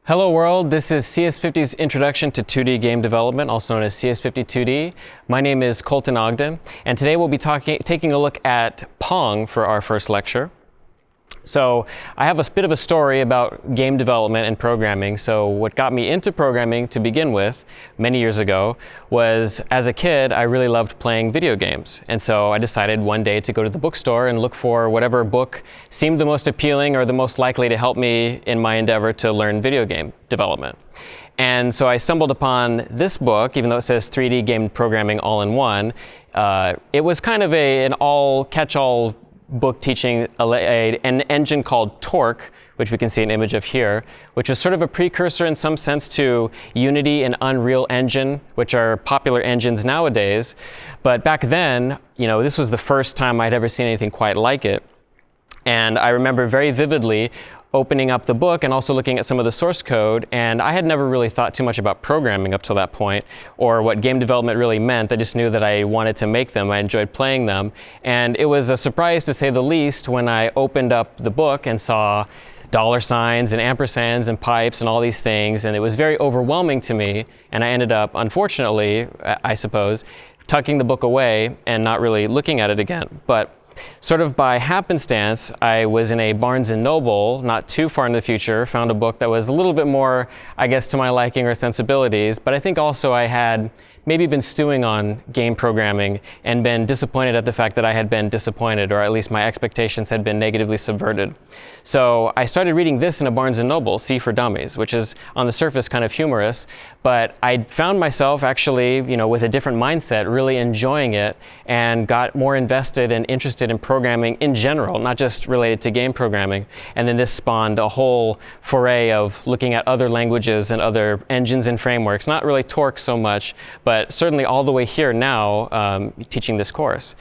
Hello world, this is CS50's Introduction to 2D Game Development, also known as CS50 2D. My name is Colton Ogden, and today we'll be taking a look at Pong for our first lecture. So I have a bit of a story about game development and programming. So what got me into programming to begin with many years ago was, as a kid, I really loved playing video games. And so I decided one day to go to the bookstore and look for whatever book seemed the most appealing or the most likely to help me in my endeavor to learn video game development. And so I stumbled upon this book, even though it says 3D Game Programming All-in-One. It was kind of an all-catch-all book teaching an engine called Torque, which we can see an image of here, which was sort of a precursor in some sense to Unity and Unreal Engine, which are popular engines nowadays. But back then, this was the first time I'd ever seen anything quite like it. And I remember very vividly opening up the book and also looking at some of the source code, and I had never really thought too much about programming up till that point, or what game development really meant. I just knew that I wanted to make them. I enjoyed playing them, and it was a surprise, to say the least, when I opened up the book and saw dollar signs and ampersands and pipes and all these things, and it was very overwhelming to me, and I ended up, unfortunately, I suppose, tucking the book away and not really looking at it again. But sort of by happenstance, I was in a Barnes & Noble, not too far in the future, found a book that was a little bit more, I guess, to my liking or sensibilities, but I think also I had maybe been stewing on game programming and been disappointed at the fact that I had been disappointed, or at least my expectations had been negatively subverted. So I started reading this in a Barnes & Noble, C for Dummies, which is on the surface kind of humorous, but I found myself actually, with a different mindset, really enjoying it, and got more invested and interested in programming in general, not just related to game programming. And then this spawned a whole foray of looking at other languages and other engines and frameworks, not really Torque so much, but certainly all the way here now, teaching this course.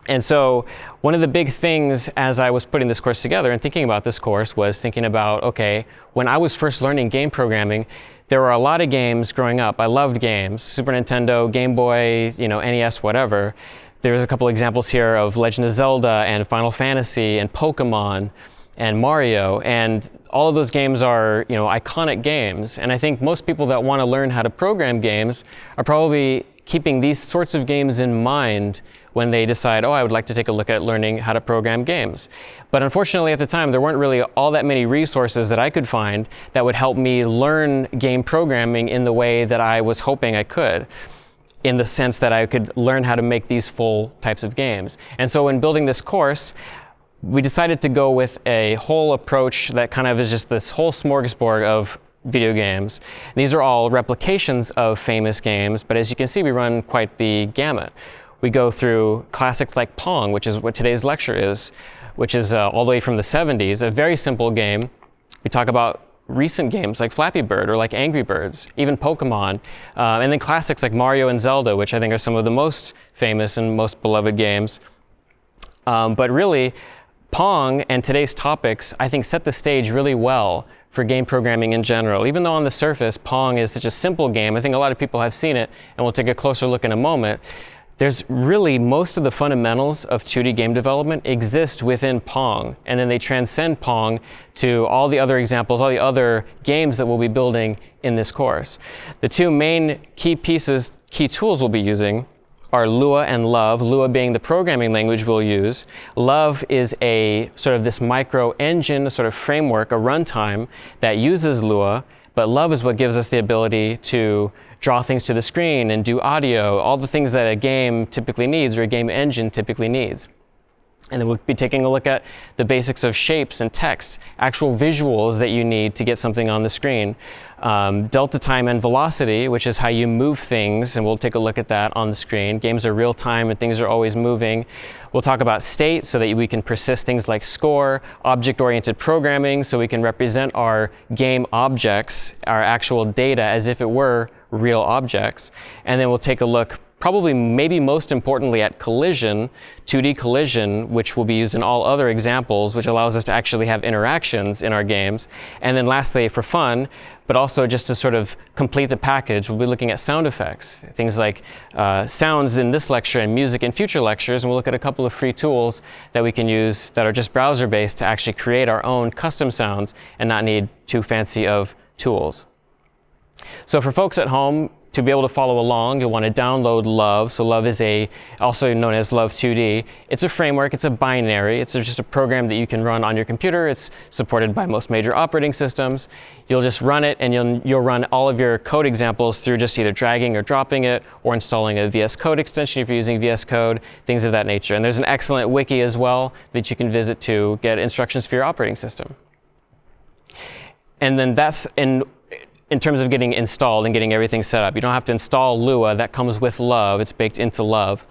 And so one of the big things as I was putting this course together and thinking about this course was thinking about, okay, when I was first learning game programming, there were a lot of games growing up. I loved games, Super Nintendo, Game Boy, NES, whatever. There's a couple examples here of Legend of Zelda and Final Fantasy and Pokemon and Mario, and all of those games are, iconic games. And I think most people that want to learn how to program games are probably keeping these sorts of games in mind when they decide, I would like to take a look at learning how to program games. But unfortunately at the time, there weren't really all that many resources that I could find that would help me learn game programming in the way that I was hoping I could, in the sense that I could learn how to make these full types of games. And so in building this course, we decided to go with a whole approach that kind of is just this whole smorgasbord of video games. These are all replications of famous games, but as you can see, we run quite the gamut. We go through classics like Pong, which is what today's lecture is, which is all the way from the 70s, a very simple game. We talk about recent games like Flappy Bird or like Angry Birds, even Pokemon, and then classics like Mario and Zelda, which I think are some of the most famous and most beloved games. But really, Pong and today's topics, I think, set the stage really well for game programming in general. Even though on the surface, Pong is such a simple game, I think a lot of people have seen it, and we'll take a closer look in a moment. There's really most of the fundamentals of 2D game development exist within Pong, and then they transcend Pong to all the other examples, all the other games that we'll be building in this course. The two main key tools we'll be using are Lua and Love, Lua being the programming language we'll use. Love is a sort of this micro engine, a sort of framework, a runtime that uses Lua, but Love is what gives us the ability to draw things to the screen and do audio, all the things that a game typically needs, or a game engine typically needs. And then we'll be taking a look at the basics of shapes and text, actual visuals that you need to get something on the screen. Delta time and velocity, which is how you move things, and we'll take a look at that on the screen. Games are real time and things are always moving. We'll talk about state so that we can persist things like score, object-oriented programming, so we can represent our game objects, our actual data, as if it were real objects. And then we'll take a look probably maybe most importantly at collision, 2D collision, which will be used in all other examples, which allows us to actually have interactions in our games. And then lastly, for fun, but also just to sort of complete the package, we'll be looking at sound effects, things like sounds in this lecture and music in future lectures, and we'll look at a couple of free tools that we can use that are just browser-based to actually create our own custom sounds and not need too fancy of tools. So for folks at home, to be able to follow along, you'll want to download Love. So Love is also known as Love2D. It's a framework, it's a binary, it's just a program that you can run on your computer. It's supported by most major operating systems. You'll just run it, and you'll run all of your code examples through just either dragging or dropping it, or installing a VS Code extension if you're using VS Code, things of that nature. And there's an excellent wiki as well that you can visit to get instructions for your operating system. And then that's in terms of getting installed and getting everything set up. You don't have to install Lua. That comes with Love. It's baked into Love.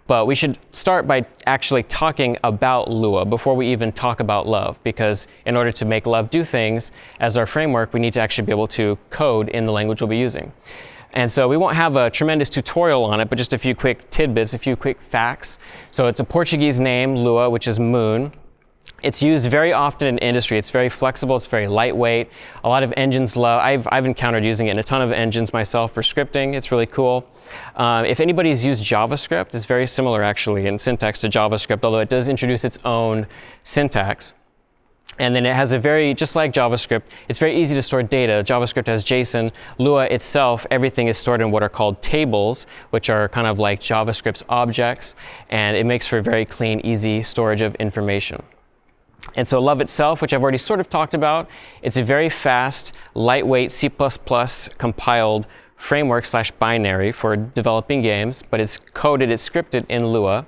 But we should start by actually talking about Lua before we even talk about Love, because in order to make Love do things as our framework, we need to actually be able to code in the language we'll be using. And so we won't have a tremendous tutorial on it, but just a few quick tidbits, a few quick facts. So it's a Portuguese name, Lua, which is moon. It's used very often in industry. It's very flexible. It's very lightweight. A lot of engines love. I've encountered using it in a ton of engines myself for scripting. It's really cool. If anybody's used JavaScript, it's very similar actually in syntax to JavaScript, although it does introduce its own syntax. And then it has just like JavaScript, it's very easy to store data. JavaScript has JSON. Lua itself, everything is stored in what are called tables, which are kind of like JavaScript's objects. And it makes for very clean, easy storage of information. And so Love itself, which I've already sort of talked about, it's a very fast, lightweight C++ compiled framework / binary for developing games, but it's scripted in Lua.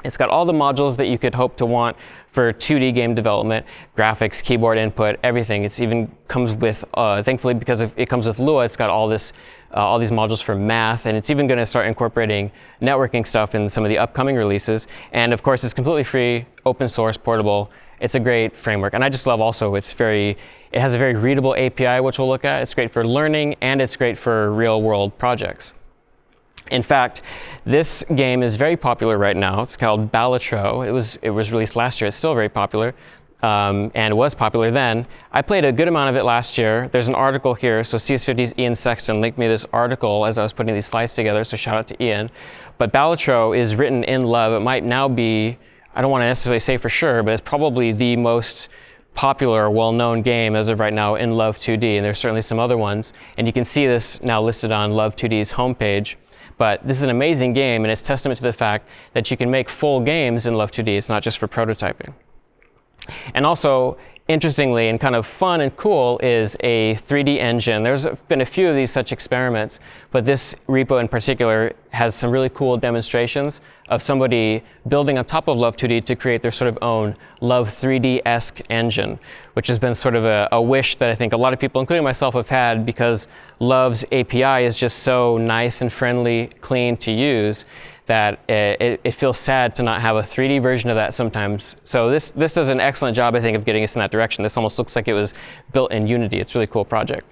It's got all the modules that you could hope to want for 2D game development, graphics, keyboard input, everything. It's even comes with, thankfully, because it comes with Lua, it's got all these modules for math, and it's even going to start incorporating networking stuff in some of the upcoming releases. And of course, it's completely free, open source, portable. It's a great framework. And I just love also, it has a very readable API, which we'll look at. It's great for learning, and it's great for real world projects. In fact, this game is very popular right now. It's called Balatro. It was released last year. It's still very popular, and was popular then. I played a good amount of it last year. There's an article here. So CS50's Ian Sexton linked me this article as I was putting these slides together, so shout out to Ian. But Balatro is written in Love. It might now be, I don't want to necessarily say for sure, but it's probably the most popular, well-known game as of right now in Love2D, and there's certainly some other ones. And you can see this now listed on Love2D's homepage. But this is an amazing game, and it's testament to the fact that you can make full games in Love2D. It's not just for prototyping. And also, interestingly and kind of fun and cool is a 3D engine. There's been a few of these such experiments, but this repo in particular has some really cool demonstrations of somebody building on top of Love2D to create their sort of own Love3D-esque engine, which has been sort of a wish that I think a lot of people, including myself, have had, because Love's API is just so nice and friendly, clean to use, that it feels sad to not have a 3D version of that sometimes. So this does an excellent job, I think, of getting us in that direction. This almost looks like it was built in Unity. It's a really cool project.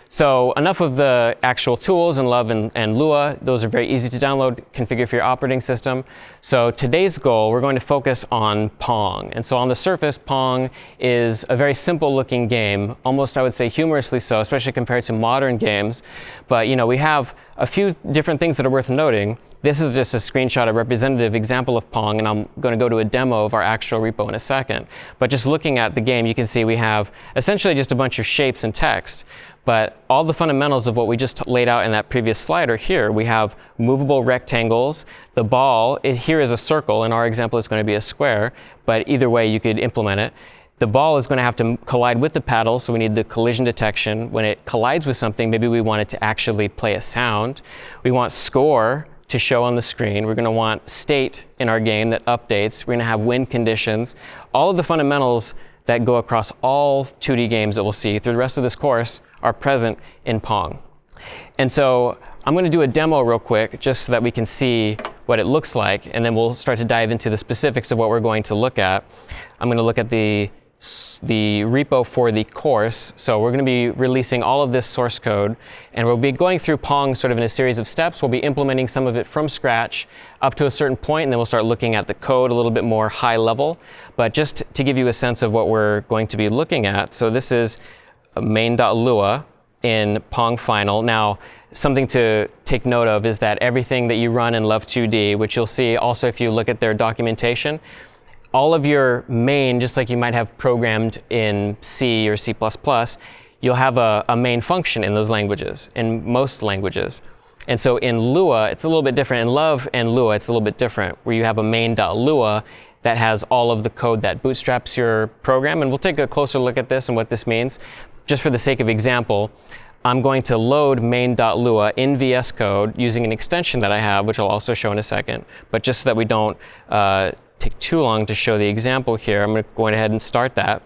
So enough of the actual tools in Love and Lua. Those are very easy to download, configure for your operating system. So today's goal, we're going to focus on Pong. And so on the surface, Pong is a very simple looking game, almost I would say humorously so, especially compared to modern games. But we have a few different things that are worth noting. This is just a screenshot, a representative example of Pong, and I'm going to go to a demo of our actual repo in a second. But just looking at the game, you can see we have essentially just a bunch of shapes and text. But all the fundamentals of what we just laid out in that previous slide are here. We have movable rectangles. The ball here is a circle. In our example, it's going to be a square. But either way, you could implement it. The ball is going to have to collide with the paddle, so we need the collision detection. When it collides with something, maybe we want it to actually play a sound. We want score to show on the screen. We're going to want state in our game that updates. We're going to have win conditions. All of the fundamentals that go across all 2D games that we'll see through the rest of this course are present in Pong. And so I'm going to do a demo real quick just so that we can see what it looks like, and then we'll start to dive into the specifics of what we're going to look at. I'm going to look at the the repo for the course. So we're going to be releasing all of this source code, and we'll be going through Pong sort of in a series of steps. We'll be implementing some of it from scratch up to a certain point, and then we'll start looking at the code a little bit more high level. But just to give you a sense of what we're going to be looking at, so this is main.lua in Pong final. Now, something to take note of is that everything that you run in Love2D, which you'll see also if you look at their documentation, all of your main, just like you might have programmed in C or C++, you'll have a main function in those languages, in most languages. And so in Lua, it's a little bit different. In Love and Lua, it's a little bit different, where you have a main.lua that has all of the code that bootstraps your program. And we'll take a closer look at this and what this means. Just for the sake of example, I'm going to load main.lua in VS Code using an extension that I have, which I'll also show in a second. But just so that we don't take too long to show the example here, I'm going to go ahead and start that.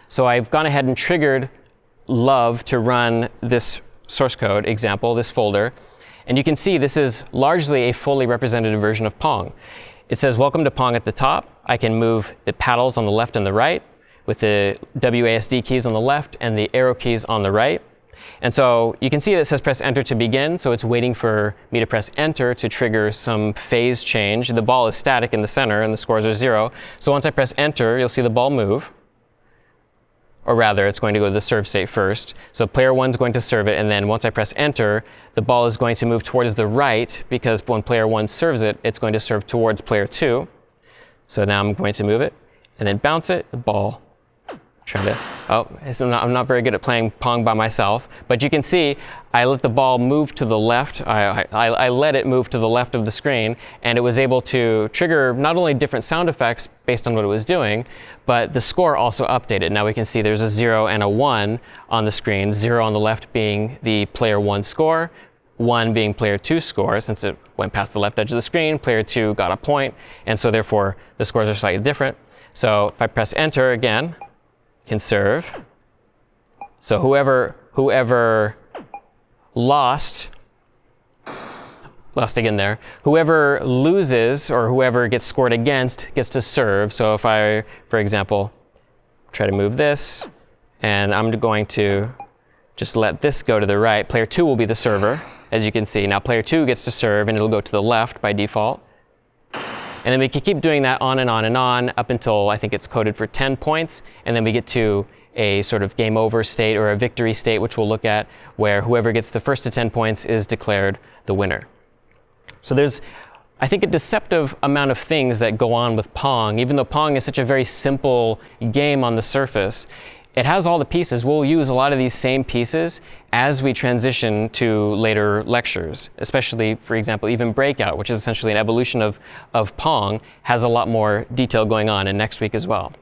So I've gone ahead and triggered Love to run this source code example, this folder. And you can see this is largely a fully representative version of Pong. It says, welcome to Pong at the top. I can move the paddles on the left and the right with the WASD keys on the left and the arrow keys on the right. And so you can see that it says press enter to begin, so it's waiting for me to press enter to trigger some phase change. The ball is static in the center and the scores are 0. So once I press enter, you'll see the ball move. Or rather, it's going to go to the serve state first. So player 1 is going to serve it, and then once I press enter, the ball is going to move towards the right, because when player 1 serves it, it's going to serve towards player 2. So now I'm going to move it, and then bounce it, the ball. I'm not very good at playing Pong by myself, but you can see I let the ball move to the left. I let it move to the left of the screen, and it was able to trigger not only different sound effects based on what it was doing, but the score also updated. Now we can see there's a 0 and a 1 on the screen, 0 on the left being the player 1 score, 1 being player 2 score. Since it went past the left edge of the screen, player 2 got a point, and so therefore the scores are slightly different. So if I press enter again, can serve. So whoever lost again there, whoever loses or whoever gets scored against gets to serve. So if I, for example, try to move this, and I'm going to just let this go to the right, player 2 will be the server, as you can see. Now player 2 gets to serve, and it'll go to the left by default. And then we can keep doing that on and on and on up until I think it's coded for 10 points. And then we get to a sort of game over state or a victory state, which we'll look at, where whoever gets the first to 10 points is declared the winner. So there's, I think, a deceptive amount of things that go on with Pong. Even though Pong is such a very simple game on the surface, it has all the pieces. We'll use a lot of these same pieces as we transition to later lectures, especially, for example, even Breakout, which is essentially an evolution of Pong, has a lot more detail going on, and next week as well.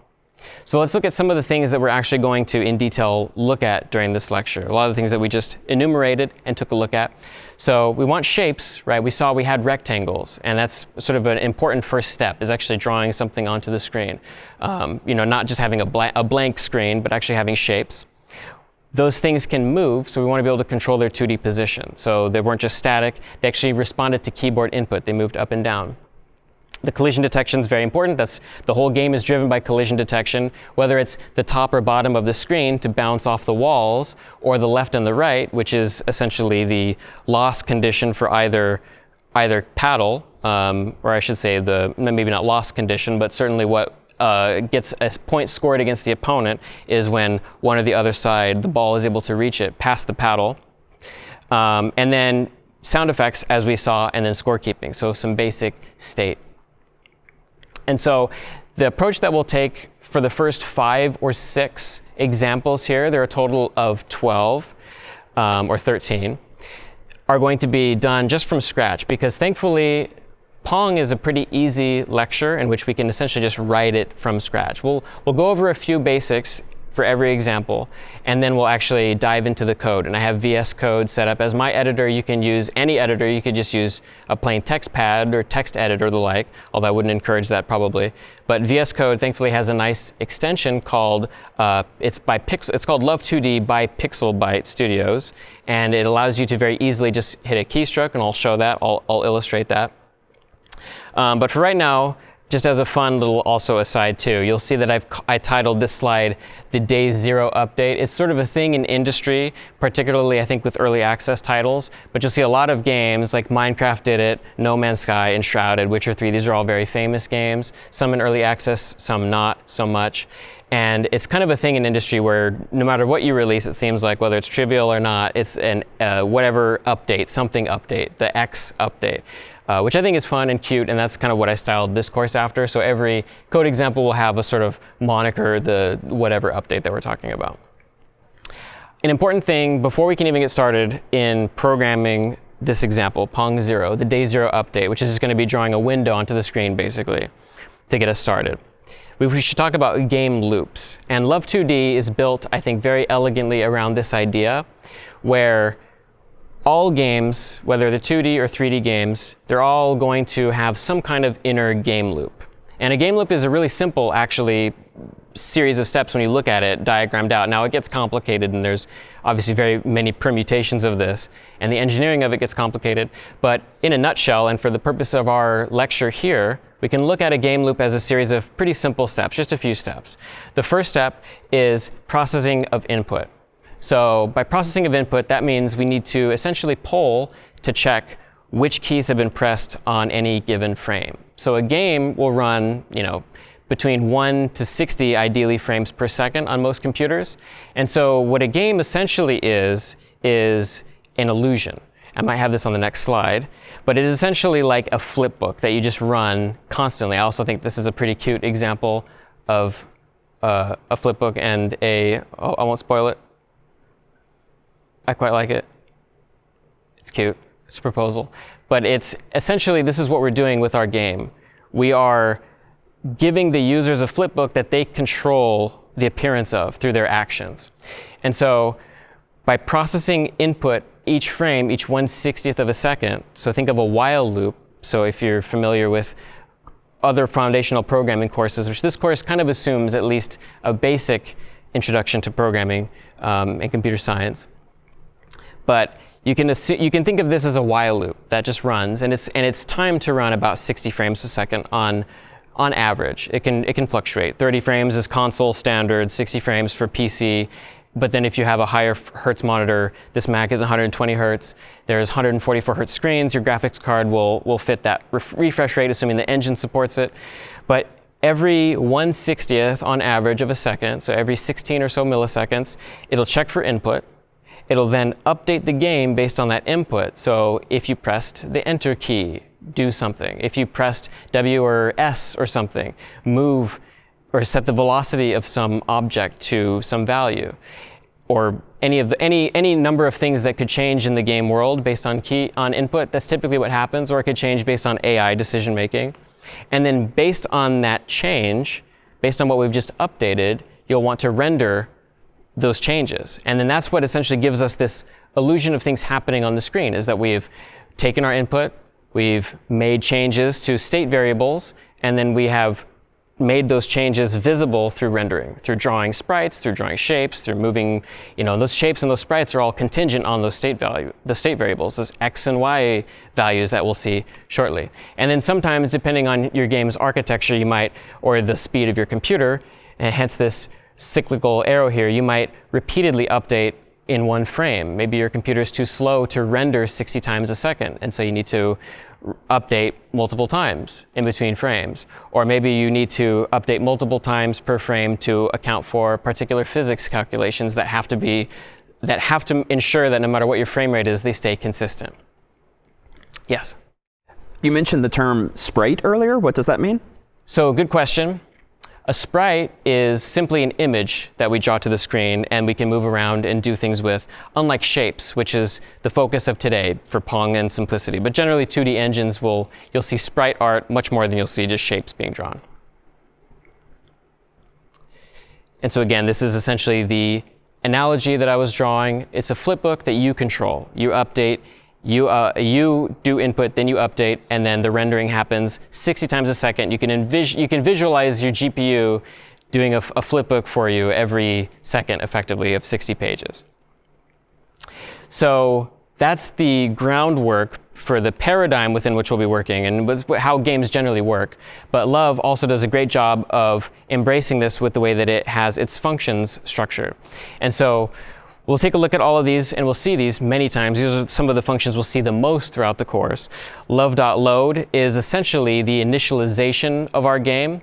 So let's look at some of the things that we're actually going to, in detail, look at during this lecture. A lot of the things that we just enumerated and took a look at. So we want shapes, right? We saw we had rectangles, and that's sort of an important first step, is actually drawing something onto the screen. Not just having a blank screen, but actually having shapes. Those things can move, so we want to be able to control their 2D position. So they weren't just static, they actually responded to keyboard input. They moved up and down. The collision detection is very important. The whole game is driven by collision detection, whether it's the top or bottom of the screen to bounce off the walls, or the left and the right, which is essentially the loss condition for either paddle, or I should say maybe not loss condition, but certainly what gets a point scored against the opponent is when one or the other side, the ball is able to reach it past the paddle. And then sound effects, as we saw, and then scorekeeping, so some basic state. And so the approach that we'll take for the first 5 or 6 examples here, there are a total of 12 or 13, are going to be done just from scratch, because thankfully Pong is a pretty easy lecture in which we can essentially just write it from scratch. We'll go over a few basics for every example, and then we'll actually dive into the code. And I have VS Code set up as my editor. You can use any editor. You could just use a plain text pad or text edit or the like, although I wouldn't encourage that probably. But VS Code thankfully has a nice extension called, it's called Love2D by Pixelbyte Studios, and it allows you to very easily just hit a keystroke, and I'll show that, I'll illustrate that. But for right now, just as a fun little also aside too, you'll see that I titled this slide the Day Zero Update. It's sort of a thing in industry, particularly I think with early access titles, but you'll see a lot of games like Minecraft did it, No Man's Sky, Enshrouded, Witcher 3, these are all very famous games, some in early access, some not so much. And it's kind of a thing in industry where no matter what you release, it seems like, whether it's trivial or not, it's an whatever update, something update, the X update, which I think is fun and cute, and that's kind of what I styled this course after. So every code example will have a sort of moniker, the whatever update that we're talking about. An important thing before we can even get started in programming this example, Pong 0, the Day Zero update, which is just going to be drawing a window onto the screen basically to get us started. We should talk about game loops. And Love2D is built, I think, very elegantly around this idea where all games, whether they're 2D or 3D games, they're all going to have some kind of inner game loop. And a game loop is a really simple, actually, series of steps when you look at it, diagrammed out. Now, it gets complicated, and there's obviously very many permutations of this, and the engineering of it gets complicated. But in a nutshell, and for the purpose of our lecture here, we can look at a game loop as a series of pretty simple steps, just a few steps. The first step is processing of input. So by processing of input, that means we need to essentially poll to check which keys have been pressed on any given frame. So a game will run, between 1 to 60 ideally frames per second on most computers. And so what a game essentially is an illusion. I might have this on the next slide, but it is essentially like a flip book that you just run constantly. I also think this is a pretty cute example of a flip book and I won't spoil it. I quite like it. It's cute. It's a proposal. But it's essentially, this is what we're doing with our game. We are giving the users a flip book that they control the appearance of through their actions. And so by processing input each frame, each 1/60th of a second, so think of a while loop. So if you're familiar with other foundational programming courses, which this course kind of assumes at least a basic introduction to programming and computer science. But you can think of this as a while loop that just runs, and it's timed to run about 60 frames a second on average. It can fluctuate. 30 frames is console standard, 60 frames for PC. But then if you have a higher hertz monitor, this Mac is 120 hertz. There's 144 hertz screens. Your graphics card will fit that refresh rate, assuming the engine supports it. But every 1/60th on average of a second, so every 16 or so milliseconds, it'll check for input. It'll then update the game based on that input. So if you pressed the enter key, do something. If you pressed W or S or something, move or set the velocity of some object to some value, or any number of things that could change in the game world based on input. That's typically what happens, or it could change based on AI decision making. And then based on that change, based on what we've just updated, you'll want to render those changes. And then that's what essentially gives us this illusion of things happening on the screen, is that we've taken our input, we've made changes to state variables, and then we have made those changes visible through rendering, through drawing sprites, through drawing shapes, through moving, those shapes and those sprites are all contingent on those state variables, those X and Y values that we'll see shortly. And then sometimes, depending on your game's architecture, or the speed of your computer, and hence this cyclical arrow here, you might repeatedly update in one frame. Maybe your computer is too slow to render 60 times a second, and so you need to update multiple times in between frames. Or maybe you need to update multiple times per frame to account for particular physics calculations that have to ensure that no matter what your frame rate is, they stay consistent. Yes? You mentioned the term sprite earlier. What does that mean? So, good question. A sprite is simply an image that we draw to the screen and we can move around and do things with, unlike shapes, which is the focus of today for Pong and simplicity. But generally, 2D engines you'll see sprite art much more than you'll see just shapes being drawn. And so again, this is essentially the analogy that I was drawing. It's a flipbook that you control. You update, you do input, then you update, and then the rendering happens 60 times a second. You can visualize your GPU doing a flipbook for you every second, effectively, of 60 pages. So that's the groundwork for the paradigm within which we'll be working and with how games generally work. But Love also does a great job of embracing this with the way that it has its functions structured. And so we'll take a look at all of these, and we'll see these many times. These are some of the functions we'll see the most throughout the course. Love.load is essentially the initialization of our game.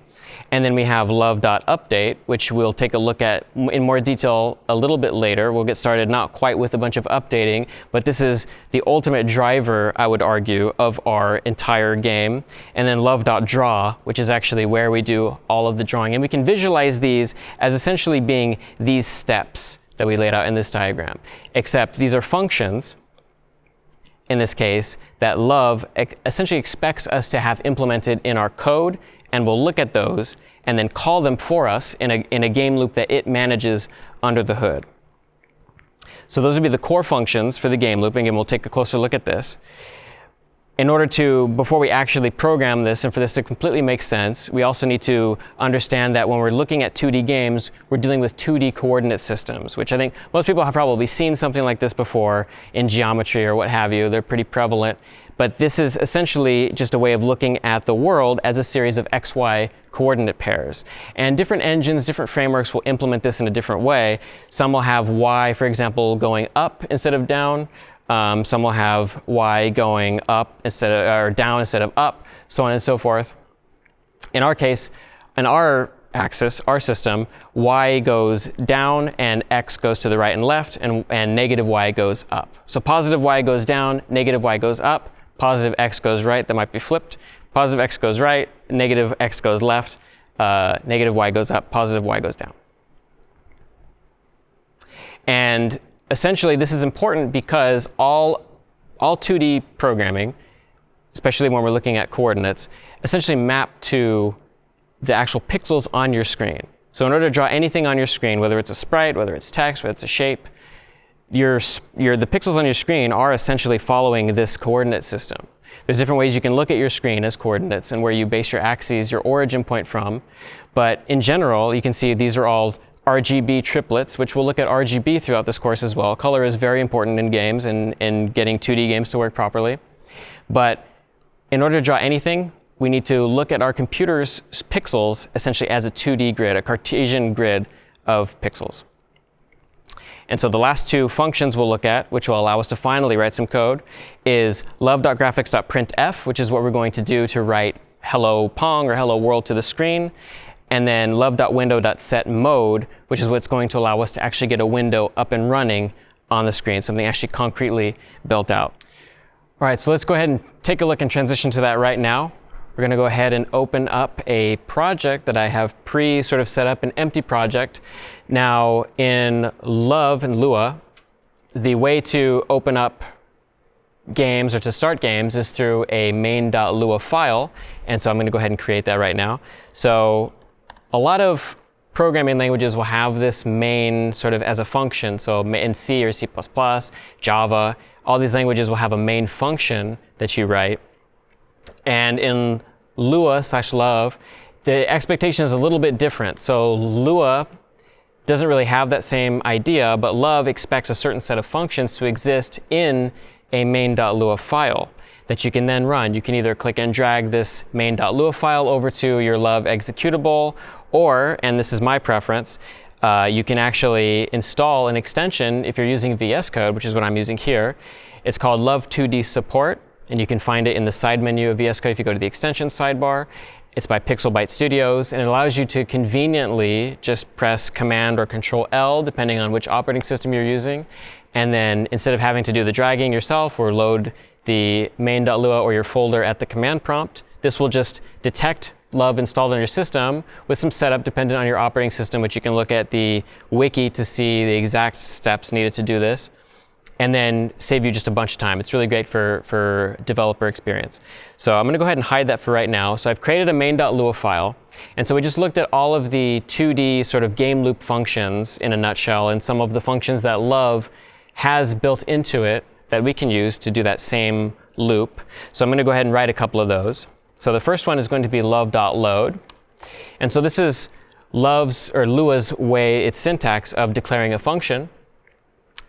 And then we have love.update, which we'll take a look at in more detail a little bit later. We'll get started not quite with a bunch of updating, but this is the ultimate driver, I would argue, of our entire game. And then love.draw, which is actually where we do all of the drawing. And we can visualize these as essentially being these steps that we laid out in this diagram, except these are functions, in this case, that Love essentially expects us to have implemented in our code, and we'll look at those and then call them for us in a game loop that it manages under the hood. So those would be the core functions for the game loop. Again, we'll take a closer look at this. In order to, before we actually program this, and for this to completely make sense, we also need to understand that when we're looking at 2D games, we're dealing with 2D coordinate systems, which I think most people have probably seen something like this before in geometry or what have you. They're pretty prevalent. But this is essentially just a way of looking at the world as a series of XY coordinate pairs. And different engines, different frameworks will implement this in a different way. Some will have Y, for example, going up instead of down. Some will have Y going up instead of, or down instead of up, so on and so forth. In our case, in our axis, our system, Y goes down and X goes to the right and left, and negative Y goes up. So positive Y goes down, negative Y goes up, positive X goes right. That might be flipped. Positive X goes right, negative X goes left, negative Y goes up, positive Y goes down. And essentially, this is important because all 2D programming, especially when we're looking at coordinates, essentially map to the actual pixels on your screen. So in order to draw anything on your screen, whether it's a sprite, whether it's text, whether it's a shape, the pixels on your screen are essentially following this coordinate system. There's different ways you can look at your screen as coordinates and where you base your axes, your origin point from. But in general, you can see these are all RGB triplets, which we'll look at RGB throughout this course as well. Color is very important in games and in getting 2D games to work properly. But in order to draw anything, we need to look at our computer's pixels essentially as a 2D grid, a Cartesian grid of pixels. And so the last two functions we'll look at, which will allow us to finally write some code, is love.graphics.printf, which is what we're going to do to write hello Pong or hello world to the screen. And then love.window.setMode, which is what's going to allow us to actually get a window up and running on the screen, something actually concretely built out. All right, so let's go ahead and take a look and transition to that right now. We're going to go ahead and open up a project that I have sort of set up, an empty project. Now, in Love and Lua, the way to open up games or to start games is through a main.lua file. And so I'm going to go ahead and create that right now. So a lot of programming languages will have this main sort of as a function. So in C or C++, Java, all these languages will have a main function that you write. And in Lua/Love, the expectation is a little bit different. So Lua doesn't really have that same idea, but Love expects a certain set of functions to exist in a main.lua file that you can then run. You can either click and drag this main.lua file over to your Love executable, or, and this is my preference, you can actually install an extension if you're using VS Code, which is what I'm using here. It's called Love2D support, and you can find it in the side menu of VS Code if you go to the extension sidebar. It's by Pixelbyte Studios, and it allows you to conveniently just press Command or Control L, depending on which operating system you're using. And then instead of having to do the dragging yourself or load the main.lua or your folder at the command prompt, this will just detect Love installed on your system with some setup dependent on your operating system, which you can look at the wiki to see the exact steps needed to do this, and then save you just a bunch of time. It's really great for developer experience. So I'm going to go ahead and hide that for right now. So I've created a main.lua file. And so we just looked at all of the 2D sort of game loop functions in a nutshell, and some of the functions that Love has built into it that we can use to do that same loop. So I'm going to go ahead and write a couple of those. So the first one is going to be love.load. And so this is Lua's way, its syntax of declaring a function.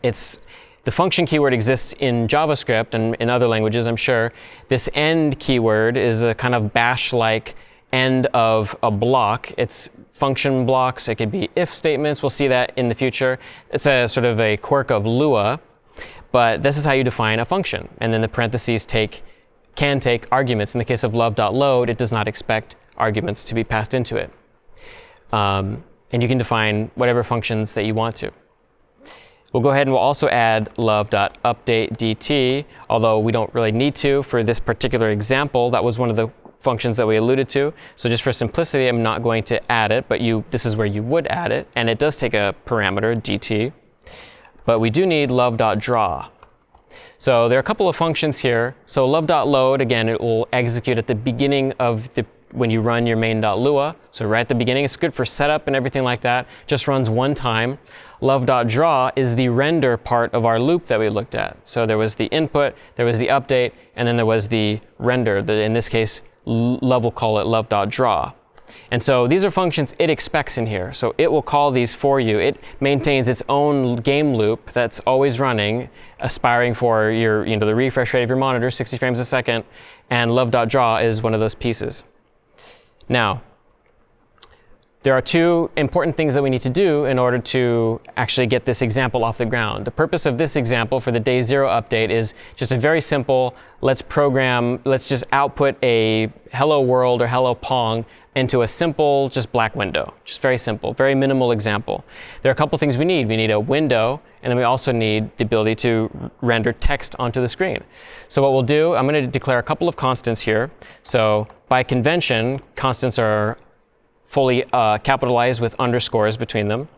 It's the function keyword exists in JavaScript and in other languages, I'm sure. This end keyword is a kind of bash-like end of a block. It's function blocks. It could be if statements. We'll see that in the future. It's a sort of a quirk of Lua, but this is how you define a function. And then the parentheses can take arguments. In the case of love.load, it does not expect arguments to be passed into it. And you can define whatever functions that you want to. We'll go ahead and we'll also add love.updateDT, although we don't really need to for this particular example. That was one of the functions that we alluded to. So just for simplicity, I'm not going to add it, but this is where you would add it. And it does take a parameter, dt. But we do need love.draw. So there are a couple of functions here. So love.load, again, it will execute at the beginning of when you run your main.lua. So right at the beginning, it's good for setup and everything like that. Just runs one time. Love.draw is the render part of our loop that we looked at. So there was the input, there was the update, and then there was the render. In this case, Love will call it love.draw. And so these are functions it expects in here. So it will call these for you. It maintains its own game loop that's always running, aspiring for the refresh rate of your monitor, 60 frames a second. And love.draw is one of those pieces. Now, there are two important things that we need to do in order to actually get this example off the ground. The purpose of this example for the day 0 update is just a very simple, let's just output a hello world or hello Pong into a simple, just black window. Just very simple, very minimal example. There are a couple things we need. We need a window, and then we also need the ability to render text onto the screen. So what we'll do, I'm going to declare a couple of constants here. So by convention, constants are fully capitalized with underscores between them.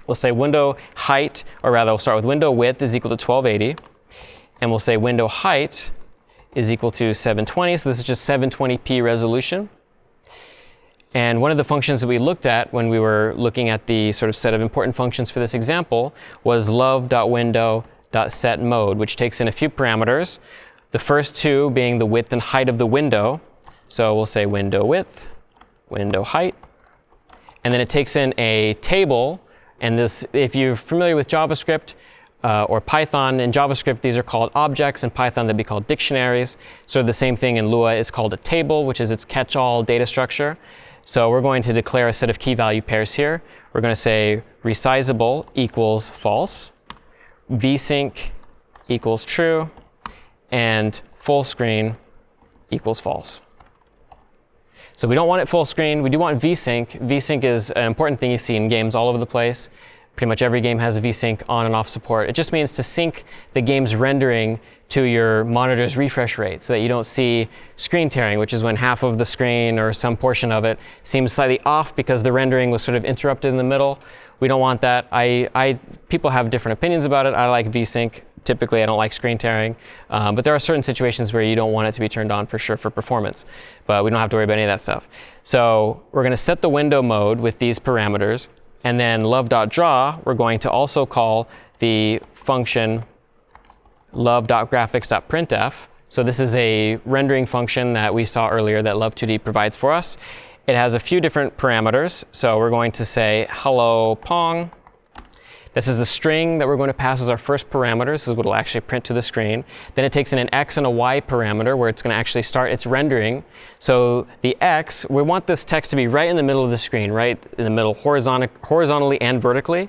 We'll say window height, or rather we'll start with window width is equal to 1280. And we'll say window height is equal to 720. So this is just 720p resolution. And one of the functions that we looked at when we were looking at the sort of set of important functions for this example was love.window.setMode, which takes in a few parameters. The first two being the width and height of the window. So we'll say window width, window height. And then it takes in a table. And this, if you're familiar with JavaScript or Python, in JavaScript these are called objects. In Python they'd be called dictionaries. So the same thing in Lua is called a table, which is its catch-all data structure. So we're going to declare a set of key value pairs here. We're going to say resizable equals false, vsync equals true, and full screen equals false. So we don't want it full screen. We do want vsync. Vsync is an important thing you see in games all over the place. Pretty much every game has a vsync on and off support. It just means to sync the game's rendering to your monitor's refresh rate so that you don't see screen tearing, which is when half of the screen or some portion of it seems slightly off because the rendering was sort of interrupted in the middle. We don't want that. People have different opinions about it. I like vsync. Typically, I don't like screen tearing. But there are certain situations where you don't want it to be turned on for sure for performance. But we don't have to worry about any of that stuff. So we're going to set the window mode with these parameters. And then love.draw, we're going to also call the function love.graphics.printf. So this is a rendering function that we saw earlier that Love2D provides for us. It has a few different parameters. So we're going to say hello Pong. This is the string that we're going to pass as our first parameter. This is what will actually print to the screen. Then it takes in an x and a y parameter where it's going to actually start its rendering. So the x, we want this text to be right in the middle of the screen, right in the middle horizontally and vertically.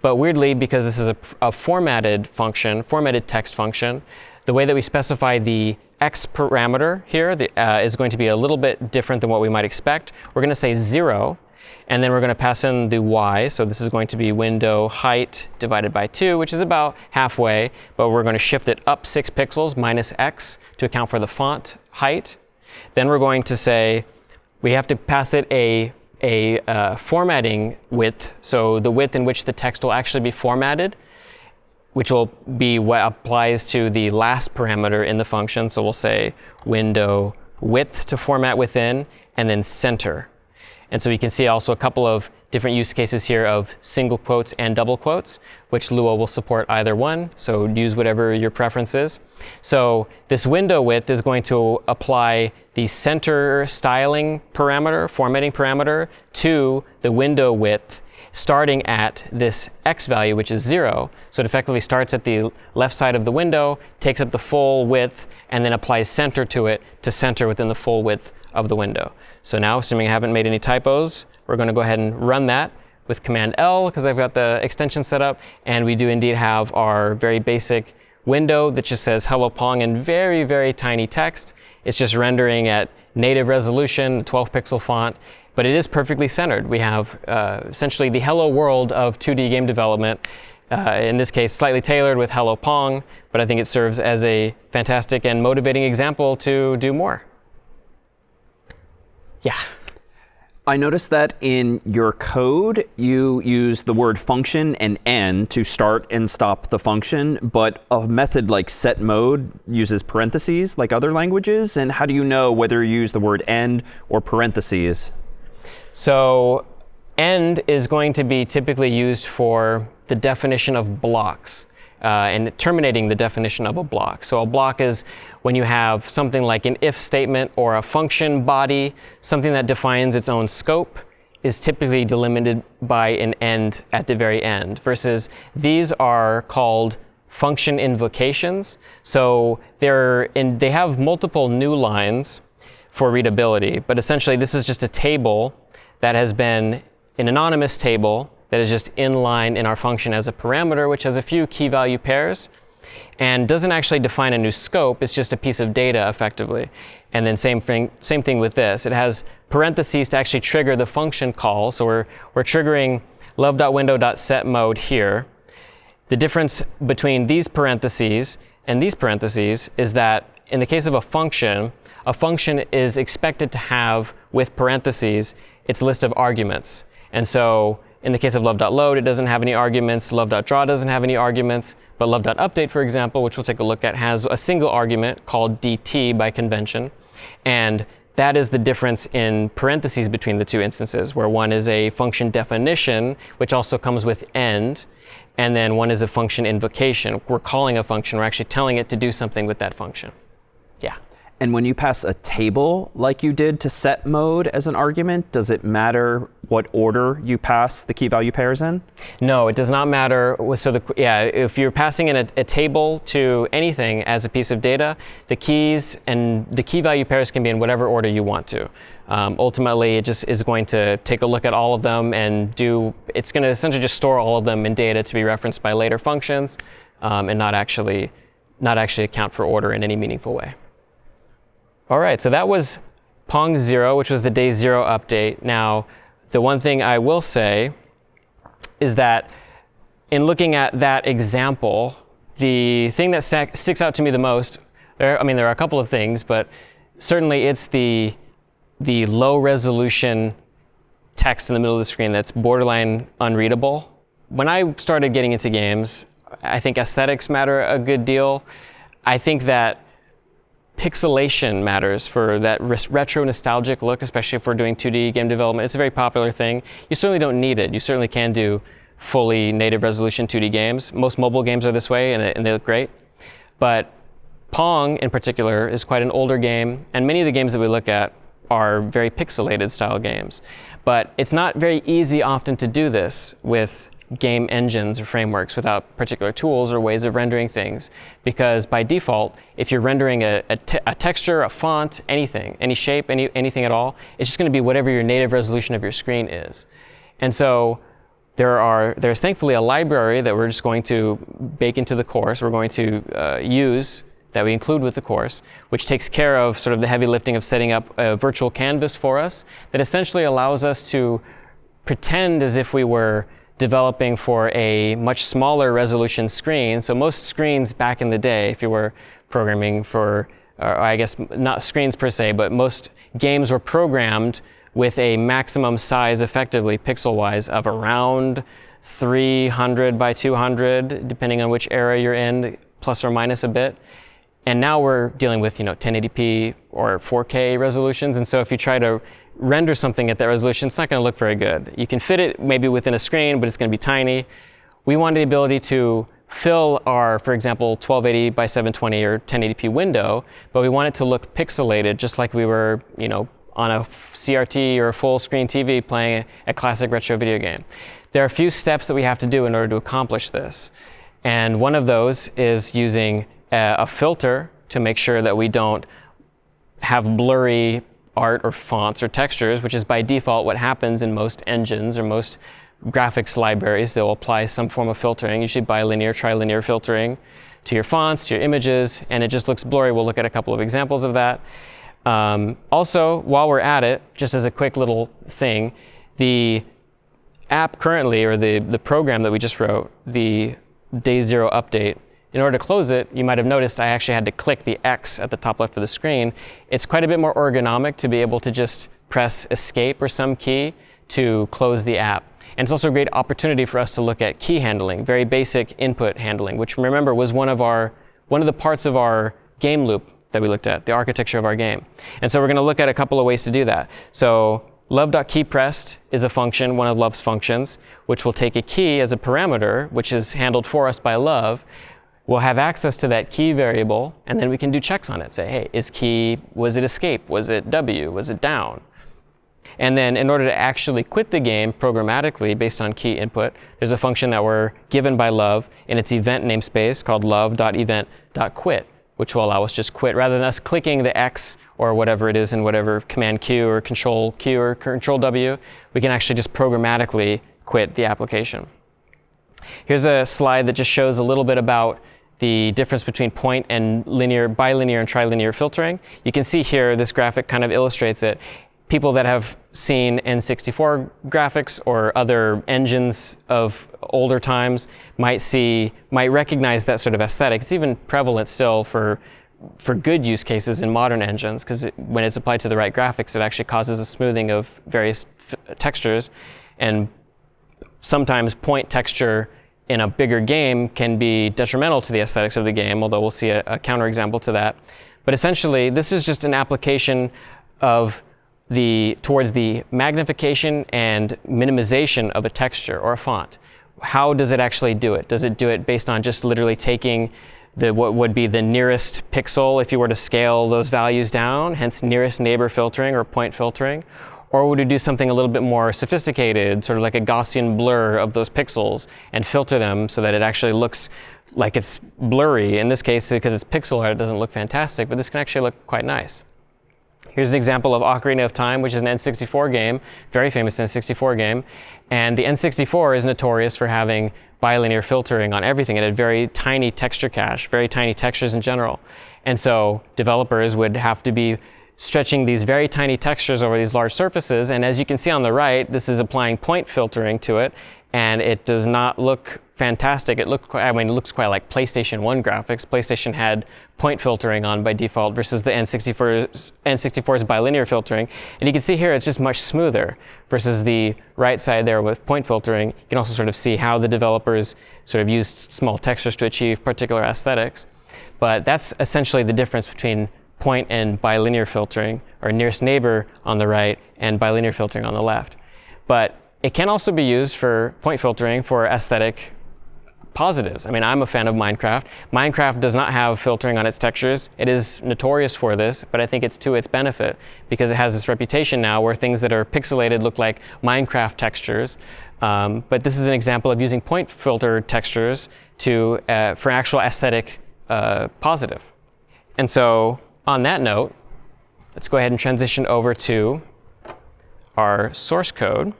But weirdly, because this is a formatted function, formatted text function, the way that we specify the x parameter here is going to be a little bit different than what we might expect. We're going to say 0. And then we're going to pass in the y. So this is going to be window height divided by 2, which is about halfway. But we're going to shift it up 6 pixels minus x to account for the font height. Then we're going to say we have to pass it a formatting width. So the width in which the text will actually be formatted, which will be what applies to the last parameter in the function. So we'll say window width to format within, and then center. And so you can see also a couple of different use cases here of single quotes and double quotes, which Lua will support either one. So use whatever your preference is. So this window width is going to apply the center styling parameter, formatting parameter, to the window width. starting at this x value, which is 0. So it effectively starts at the left side of the window, takes up the full width, and then applies center to it to center within the full width of the window. So now, assuming I haven't made any typos, we're going to go ahead and run that with Command L because I've got the extension set up, and we do indeed have our very basic window that just says Hello Pong in very, very tiny text. It's just rendering at native resolution, 12 pixel font, but it is perfectly centered. We have essentially the hello world of 2D game development, in this case slightly tailored with Hello Pong, but I think it serves as a fantastic and motivating example to do more. Yeah. I noticed that in your code, you use the word function and end to start and stop the function, but a method like setMode uses parentheses like other languages. And how do you know whether you use the word end or parentheses? So end is going to be typically used for the definition of blocks and terminating the definition of a block. So a block is when you have something like an if statement or a function body, something that defines its own scope is typically delimited by an end at the very end, versus these are called function invocations. So they have multiple new lines for readability, but essentially this is just a table that has been an anonymous table that is just inline in our function as a parameter, which has a few key value pairs and doesn't actually define a new scope. It's just a piece of data effectively. And then same thing with this. It has parentheses to actually trigger the function call. So we're triggering love.window.setMode here. The difference between these parentheses and these parentheses is that in the case of a function is expected to have, with parentheses, its list of arguments. And so in the case of love.load, it doesn't have any arguments. Love.draw doesn't have any arguments. But love.update, for example, which we'll take a look at, has a single argument called dt by convention. And that is the difference in parentheses between the two instances, where one is a function definition, which also comes with end, and then one is a function invocation. We're calling a function. We're actually telling it to do something with that function. Yeah. And when you pass a table like you did to setMode as an argument, does it matter what order you pass the key value pairs in? No, it does not matter. So if you're passing in a table to anything as a piece of data, the keys and the key value pairs can be in whatever order you want to. Ultimately, it just is going to take a look at all of them and it's going to essentially just store all of them in data to be referenced by later functions, and not actually account for order in any meaningful way. All right, so that was Pong 0, which was the day 0 update. Now, the one thing I will say is that in looking at that example, the thing that sticks out to me the most, there are a couple of things, but certainly it's the low resolution text in the middle of the screen that's borderline unreadable. When I started getting into games, I think aesthetics matter a good deal. I think that pixelation matters for that retro nostalgic look, especially if we're doing 2D game development. It's a very popular thing. You certainly don't need it. You certainly can do fully native resolution 2D games. Most mobile games are this way, and they look great. But Pong, in particular, is quite an older game, and many of the games that we look at are very pixelated style games. But it's not very easy often to do this with game engines or frameworks without particular tools or ways of rendering things, because by default, if you're rendering a texture, a font, anything, any shape, anything at all, it's just going to be whatever your native resolution of your screen is. And so there's thankfully a library that we're just going to bake into the course. We're going to use that we include with the course, which takes care of sort of the heavy lifting of setting up a virtual canvas for us that essentially allows us to pretend as if we were developing for a much smaller resolution screen. So most screens back in the day, if you were programming for, or I guess not screens per se, but most games were programmed with a maximum size effectively pixel-wise of around 300 by 200, depending on which era you're in, plus or minus a bit. And now we're dealing with 1080p or 4K resolutions. And so if you try to render something at that resolution, it's not going to look very good. You can fit it maybe within a screen, but it's going to be tiny. We want the ability to fill our, for example, 1280 by 720 or 1080p window, but we want it to look pixelated, just like we were, on a CRT or a full screen TV playing a classic retro video game. There are a few steps that we have to do in order to accomplish this. And one of those is using a filter to make sure that we don't have blurry art or fonts or textures, which is by default what happens in most engines or most graphics libraries. They'll apply some form of filtering, usually bilinear, trilinear filtering to your fonts, to your images, and it just looks blurry. We'll look at a couple of examples of that. Also, while we're at it, just as a quick little thing, the app currently, or the program that we just wrote, the day zero update, in order to close it, you might have noticed I actually had to click the X at the top left of the screen. It's quite a bit more ergonomic to be able to just press escape or some key to close the app. And it's also a great opportunity for us to look at key handling, very basic input handling, which remember was one of the parts of our game loop that we looked at, the architecture of our game. And so we're going to look at a couple of ways to do that. So love.keyPressed is a function, one of Love's functions, which will take a key as a parameter, which is handled for us by Love. We'll have access to that key variable, and then we can do checks on it. Say, hey, was it escape? Was it W? Was it down? And then in order to actually quit the game programmatically based on key input, there's a function that we're given by Love in its event namespace called love.event.quit, which will allow us just quit. Rather than us clicking the X or whatever it is in whatever Command Q or Control Q or Control W, we can actually just programmatically quit the application. Here's a slide that just shows a little bit about the difference between point and bilinear and trilinear filtering. You can see here, this graphic kind of illustrates it. People that have seen N64 graphics or other engines of older times might recognize that sort of aesthetic. It's even prevalent still for good use cases in modern engines, because when it's applied to the right graphics, it actually causes a smoothing of various textures. And sometimes point texture in a bigger game can be detrimental to the aesthetics of the game, although we'll see a counterexample to that. But essentially, this is just an application of towards the magnification and minimization of a texture or a font. How does it actually do it? Does it do it based on just literally taking what would be the nearest pixel if you were to scale those values down, hence nearest neighbor filtering or point filtering? Or would we do something a little bit more sophisticated, sort of like a Gaussian blur of those pixels and filter them so that it actually looks like it's blurry? In this case, because it's pixel art, it doesn't look fantastic, but this can actually look quite nice. Here's an example of Ocarina of Time, which is an N64 game, very famous N64 game. And the N64 is notorious for having bilinear filtering on everything. It had very tiny texture cache, very tiny textures in general. And so developers would have to be stretching these very tiny textures over these large surfaces. And as you can see on the right, this is applying point filtering to it. And it does not look fantastic. It looks quite like PlayStation 1 graphics. PlayStation had point filtering on by default versus the N64's bilinear filtering. And you can see here it's just much smoother versus the right side there with point filtering. You can also sort of see how the developers sort of used small textures to achieve particular aesthetics. But that's essentially the difference between point and bilinear filtering, or nearest neighbor on the right and bilinear filtering on the left. But it can also be used for point filtering for aesthetic positives. I mean, I'm a fan of Minecraft. Minecraft does not have filtering on its textures. It is notorious for this, but I think it's to its benefit because it has this reputation now where things that are pixelated look like Minecraft textures. But this is an example of using point filter textures for actual aesthetic positive. And so on that note, let's go ahead and transition over to our source code.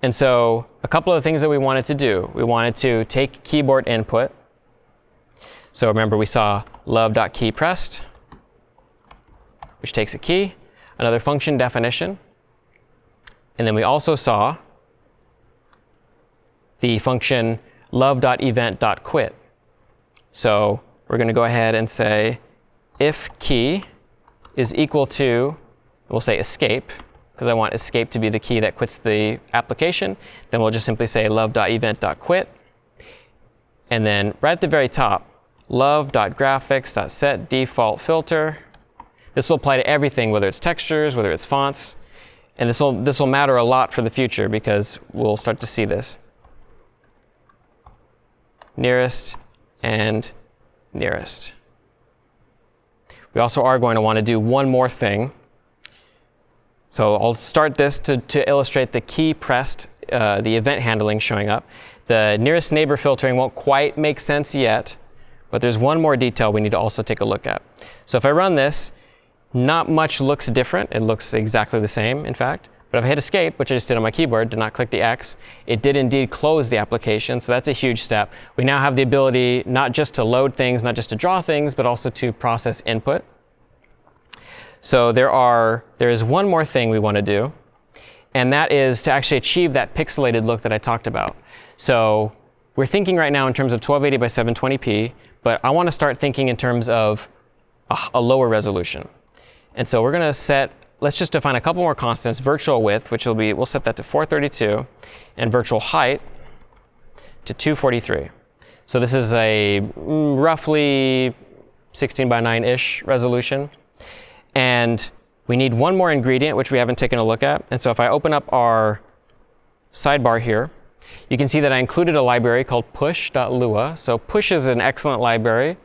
And so a couple of things that we wanted to do. We wanted to take keyboard input. So remember, we saw love.keyPressed, which takes a key, another function definition. And then we also saw the function love.event.quit. So we're going to go ahead and say if key is equal to, we'll say escape, because I want escape to be the key that quits the application. Then we'll just simply say love.event.quit. And then right at the very top, love.graphics.setDefaultFilter. This will apply to everything, whether it's textures, whether it's fonts. And this will matter a lot for the future because we'll start to see this. Nearest and nearest. We also are going to want to do one more thing, So I'll start this to illustrate the key pressed, the event handling showing up. The nearest neighbor filtering won't quite make sense yet, but there's one more detail we need to also take a look at. So if I run this, not much looks different. It looks exactly the same, in fact. But if I hit escape, which I just did on my keyboard, did not click the X, it did indeed close the application. So that's a huge step. We now have the ability not just to load things, not just to draw things, but also to process input. So there is one more thing we want to do, and that is to actually achieve that pixelated look that I talked about. So we're thinking right now in terms of 1280 by 720p, but I want to start thinking in terms of a lower resolution. And so we're going to let's just define a couple more constants. Virtual width, which we'll set that to 432, and virtual height to 243. So this is a roughly 16 by 9-ish resolution. And we need one more ingredient, which we haven't taken a look at. And so if I open up our sidebar here, you can see that I included a library called push.lua. So push is an excellent library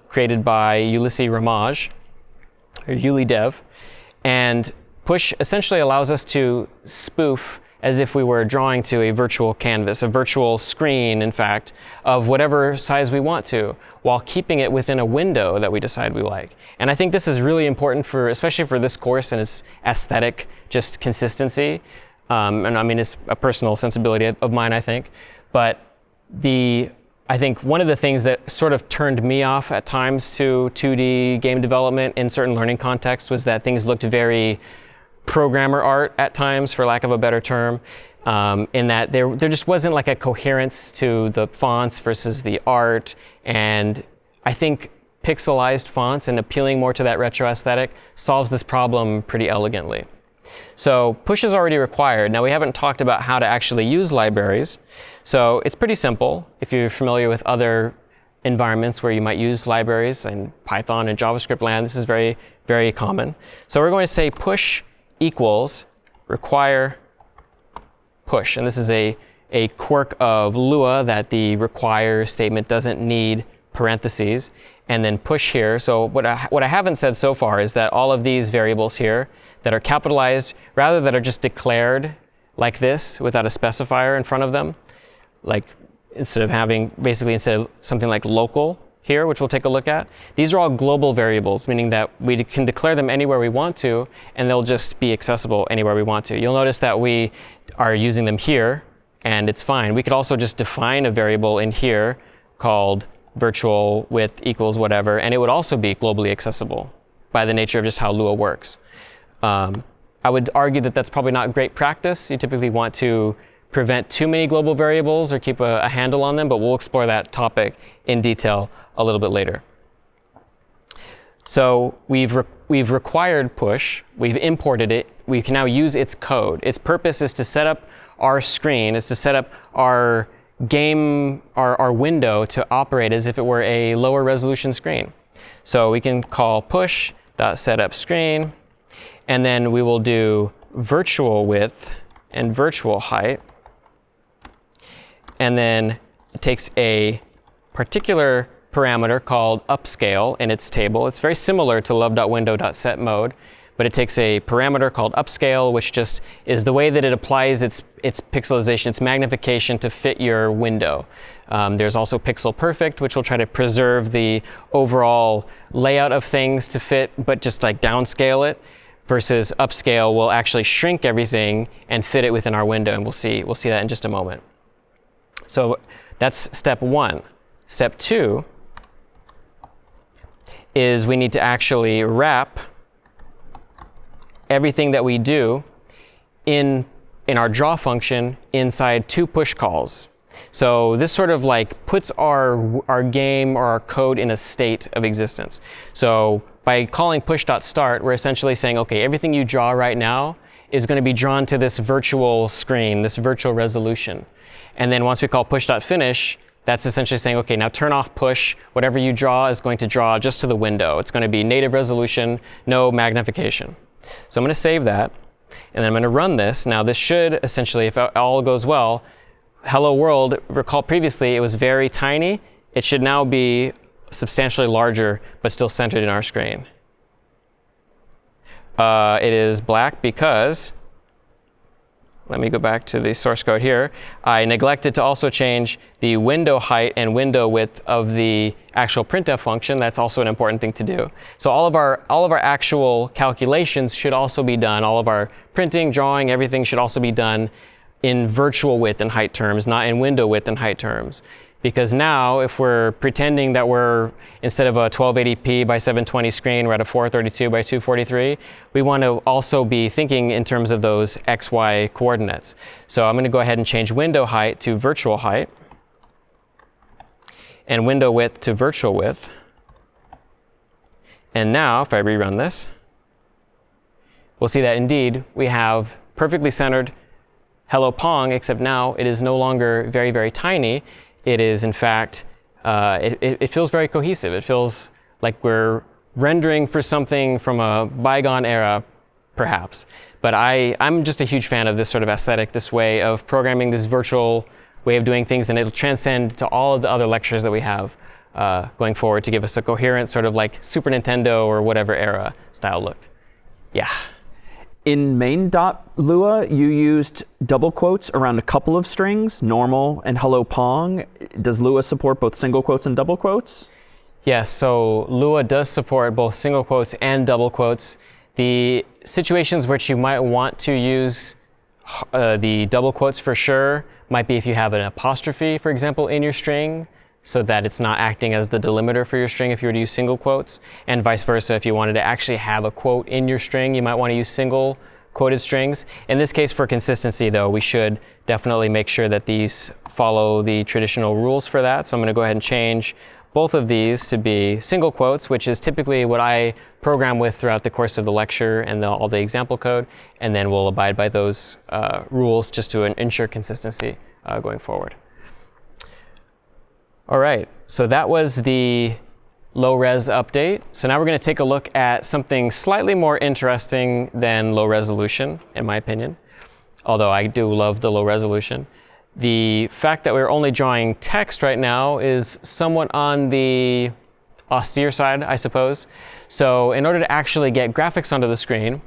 created by Ulysses Ramage, or UliDev. And push essentially allows us to spoof as if we were drawing to a virtual canvas, a virtual screen, in fact, of whatever size we want to, while keeping it within a window that we decide we like. And I think this is really important especially for this course and its aesthetic, just consistency. And I mean, it's a personal sensibility of mine, I think. But I think one of the things that sort of turned me off at times to 2D game development in certain learning contexts was that things looked very programmer art at times, for lack of a better term, in that there just wasn't like a coherence to the fonts versus the art. And I think pixelized fonts and appealing more to that retro aesthetic solves this problem pretty elegantly. So push is already required. Now we haven't talked about how to actually use libraries. So it's pretty simple. If you're familiar with other environments where you might use libraries in Python and JavaScript land, this is very, very common. So we're going to say push equals require push. And this is a quirk of Lua, that the require statement doesn't need parentheses. And then push here. So what I haven't said so far is that all of these variables here that are capitalized, rather that are just declared like this without a specifier in front of them, like instead of something like local here, which we'll take a look at, these are all global variables, meaning that we can declare them anywhere we want to, and they'll just be accessible anywhere we want to. You'll notice that we are using them here, and it's fine. We could also just define a variable in here called virtual width equals whatever, and it would also be globally accessible by the nature of just how Lua works. I would argue that that's probably not great practice. You typically want to prevent too many global variables or keep a handle on them, but we'll explore that topic in detail a little bit later. So we've required push, we've imported it, we can now use its code. Its purpose is to set up our screen, is to set up our game, our window to operate as if it were a lower resolution screen. So we can call push.setUpScreen, and then we will do virtual width and virtual height. And then it takes a particular parameter called upscale in its table. It's very similar to love.window.setMode, but it takes a parameter called upscale, which just is the way that it applies its pixelization, its magnification to fit your window. There's also pixel perfect, which will try to preserve the overall layout of things to fit, but just like downscale it, versus upscale will actually shrink everything and fit it within our window, and we'll see that in just a moment. So that's step one. Step two is we need to actually wrap everything that we do in our draw function inside two push calls. So this sort of like puts our game or our code in a state of existence. So by calling push.start, we're essentially saying, okay, everything you draw right now is going to be drawn to this virtual screen, this virtual resolution. And then once we call push.finish, that's essentially saying, okay, now turn off push. Whatever you draw is going to draw just to the window. It's going to be native resolution, no magnification. So I'm going to save that, and then I'm going to run this. Now this should essentially, if all goes well, hello world, recall previously it was very tiny. It should now be substantially larger, but still centered in our screen. It is black because, let me go back to the source code here. I neglected to also change the window height and window width of the actual printf function. That's also an important thing to do. So all of our actual calculations should also be done. All of our printing, drawing, everything should also be done in virtual width and height terms, not in window width and height terms. Because now, if we're pretending that we're, instead of a 1280p by 720 screen, we're at a 432 by 243, we want to also be thinking in terms of those XY coordinates. So I'm going to go ahead and change window height to virtual height, and window width to virtual width. And now, if I rerun this, we'll see that indeed we have perfectly centered Hello Pong, except now it is no longer very, very tiny. It is, in fact, it feels very cohesive. It feels like we're rendering for something from a bygone era, perhaps. But I'm just a huge fan of this sort of aesthetic, this way of programming, this virtual way of doing things, and it'll transcend to all of the other lectures that we have going forward to give us a coherent sort of like Super Nintendo or whatever era style look. Yeah. In main.lua, you used double quotes around a couple of strings, normal and hello Pong. Does Lua support both single quotes and double quotes? Yes, so Lua does support both single quotes and double quotes. The situations which you might want to use the double quotes for sure might be if you have an apostrophe, for example, in your string, so that it's not acting as the delimiter for your string if you were to use single quotes, and vice versa. If you wanted to actually have a quote in your string, you might want to use single quoted strings. In this case, for consistency, though, we should definitely make sure that these follow the traditional rules for that. So I'm going to go ahead and change both of these to be single quotes, which is typically what I program with throughout the course of the lecture and all the example code, and then we'll abide by those rules just to ensure consistency going forward. All right, so that was the low-res update. So now we're going to take a look at something slightly more interesting than low resolution, in my opinion, although I do love the low resolution. The fact that we're only drawing text right now is somewhat on the austere side, I suppose. So in order to actually get graphics onto the screen,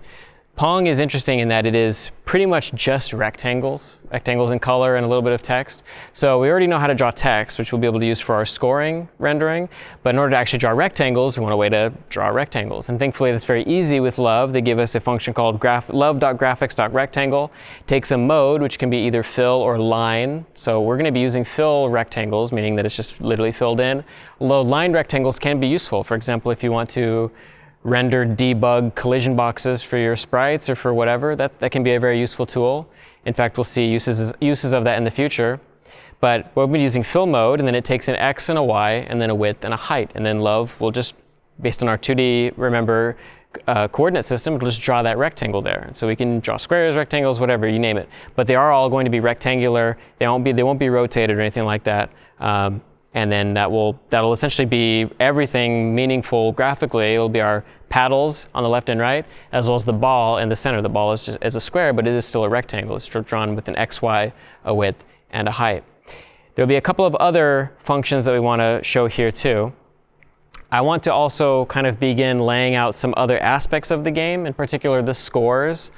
Pong is interesting in that it is pretty much just rectangles in color and a little bit of text. So we already know how to draw text, which we'll be able to use for our scoring rendering. But in order to actually draw rectangles, we want a way to draw rectangles. And thankfully, that's very easy with Love. They give us a function called love.graphics.rectangle. Takes a mode, which can be either fill or line. So we're going to be using fill rectangles, meaning that it's just literally filled in. Although line rectangles can be useful. For example, if you want to render debug collision boxes for your sprites or for whatever, that can be a very useful tool. In fact, we'll see uses of that in the future. But we'll be using fill mode, and then it takes an X and a Y, and then a width and a height. And then Love will just, based on our 2D, remember, coordinate system, it'll just draw that rectangle there. And so we can draw squares, rectangles, whatever, you name it. But they are all going to be rectangular. They won't be rotated or anything like that. And then that'll essentially be everything meaningful graphically. It'll be our paddles on the left and right, as well as the ball in the center. The ball is a square, but it is still a rectangle. It's drawn with an X, Y, a width, and a height. There'll be a couple of other functions that we want to show here too. I want to also kind of begin laying out some other aspects of the game, in particular the scores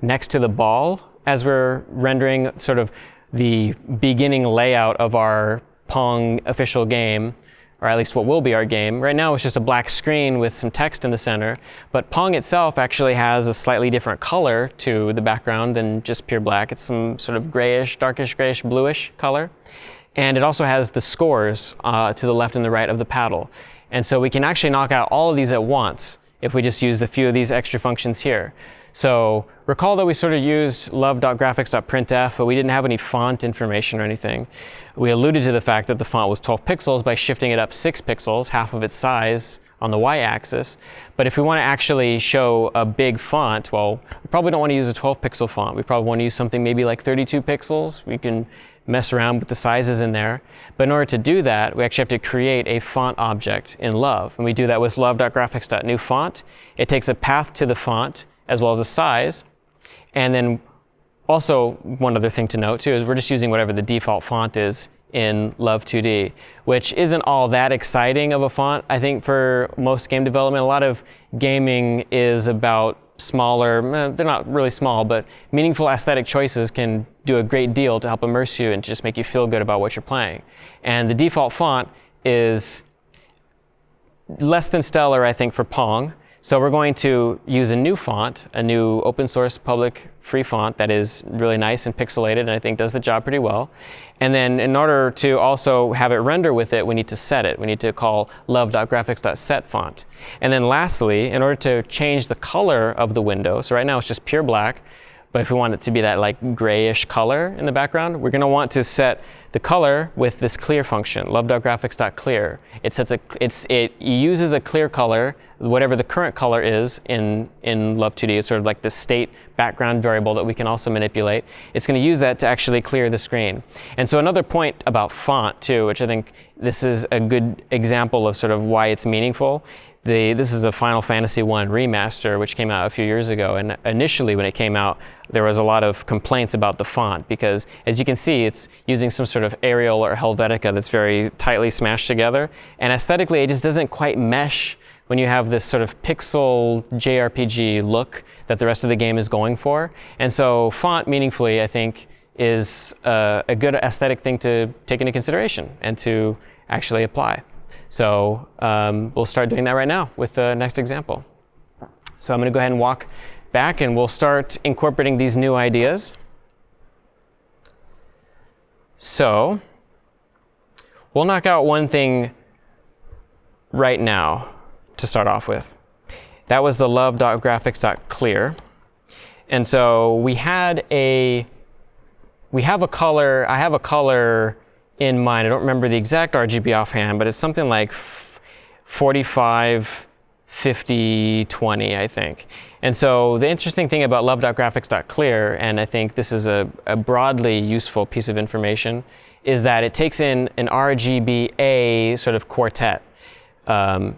next to the ball, as we're rendering sort of the beginning layout of our Pong official game, or at least what will be our game. Right now it's just a black screen with some text in the center, but Pong itself actually has a slightly different color to the background than just pure black. It's some sort of grayish, darkish grayish, bluish color. And it also has the scores to the left and the right of the paddle. And so we can actually knock out all of these at once if we just use a few of these extra functions here. So recall that we sort of used love.graphics.printf, but we didn't have any font information or anything. We alluded to the fact that the font was 12 pixels by shifting it up 6 pixels, half of its size on the y-axis. But if we want to actually show a big font, well, we probably don't want to use a 12 pixel font. We probably want to use something maybe like 32 pixels. We can mess around with the sizes in there. But in order to do that, we actually have to create a font object in Love. And we do that with love.graphics.newFont. It takes a path to the font as well as a size. And then also, one other thing to note too is we're just using whatever the default font is in Love2D, which isn't all that exciting of a font. I think for most game development, a lot of gaming is about smaller, they're not really small, but meaningful aesthetic choices can do a great deal to help immerse you and just make you feel good about what you're playing. And the default font is less than stellar, I think, for Pong. So we're going to use a new font, a new open source public free font that is really nice and pixelated and I think does the job pretty well. And then in order to also have it render with it, we need to set it. We need to call love.graphics.set font. And then lastly, in order to change the color of the window, so right now it's just pure black, but if we want it to be that like grayish color in the background, we're going to want to set the color with this clear function, love.graphics.clear. It uses a clear color, whatever the current color is in Love2D. It's sort of like the state background variable that we can also manipulate. It's going to use that to actually clear the screen. And so another point about font too, which I think this is a good example of sort of why it's meaningful. This is a Final Fantasy I remaster, which came out a few years ago. And initially, when it came out, there was a lot of complaints about the font because, as you can see, it's using some sort of Arial or Helvetica that's very tightly smashed together. And aesthetically, it just doesn't quite mesh when you have this sort of pixel JRPG look that the rest of the game is going for. And so font, meaningfully, I think, is a good aesthetic thing to take into consideration and to actually apply. So we'll start doing that right now with the next example. So I'm going to go ahead and walk back and we'll start incorporating these new ideas. So we'll knock out one thing right now to start off with. That was the love.graphics.clear. And so we have a color, I have a color in mind. I don't remember the exact RGB offhand, but it's something like 45, 50, 20, I think. And so the interesting thing about love.graphics.clear, and I think this is a broadly useful piece of information, is that it takes in an RGBA sort of quartet. And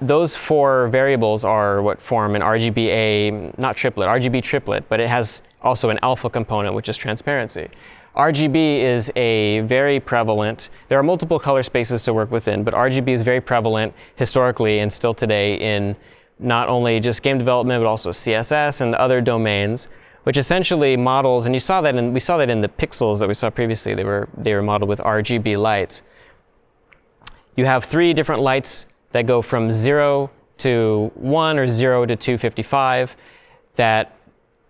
those four variables are what form an RGBA, not triplet, RGB triplet, but it has also an alpha component, which is transparency. RGB is a very prevalent, there are multiple color spaces to work within, but RGB is very prevalent historically and still today in not only just game development, but also CSS and other domains, which essentially models, and we saw that in the pixels that we saw previously, they were modeled with RGB lights. You have three different lights that go from 0 to 1 or 0 to 255 that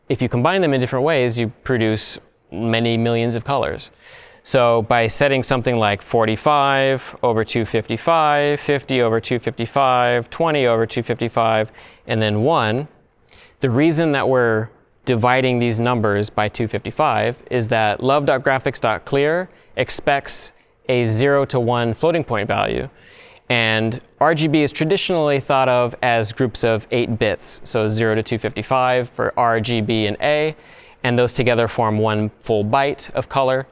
if you combine them in different ways, you produce many millions of colors. So by setting something like 45 over 255, 50 over 255, 20 over 255, and then 1, the reason that we're dividing these numbers by 255 is that love.graphics.clear expects a 0 to 1 floating point value. And RGB is traditionally thought of as groups of 8 bits, so 0 to 255 for R, G, B, and A, and those together form one full byte of color.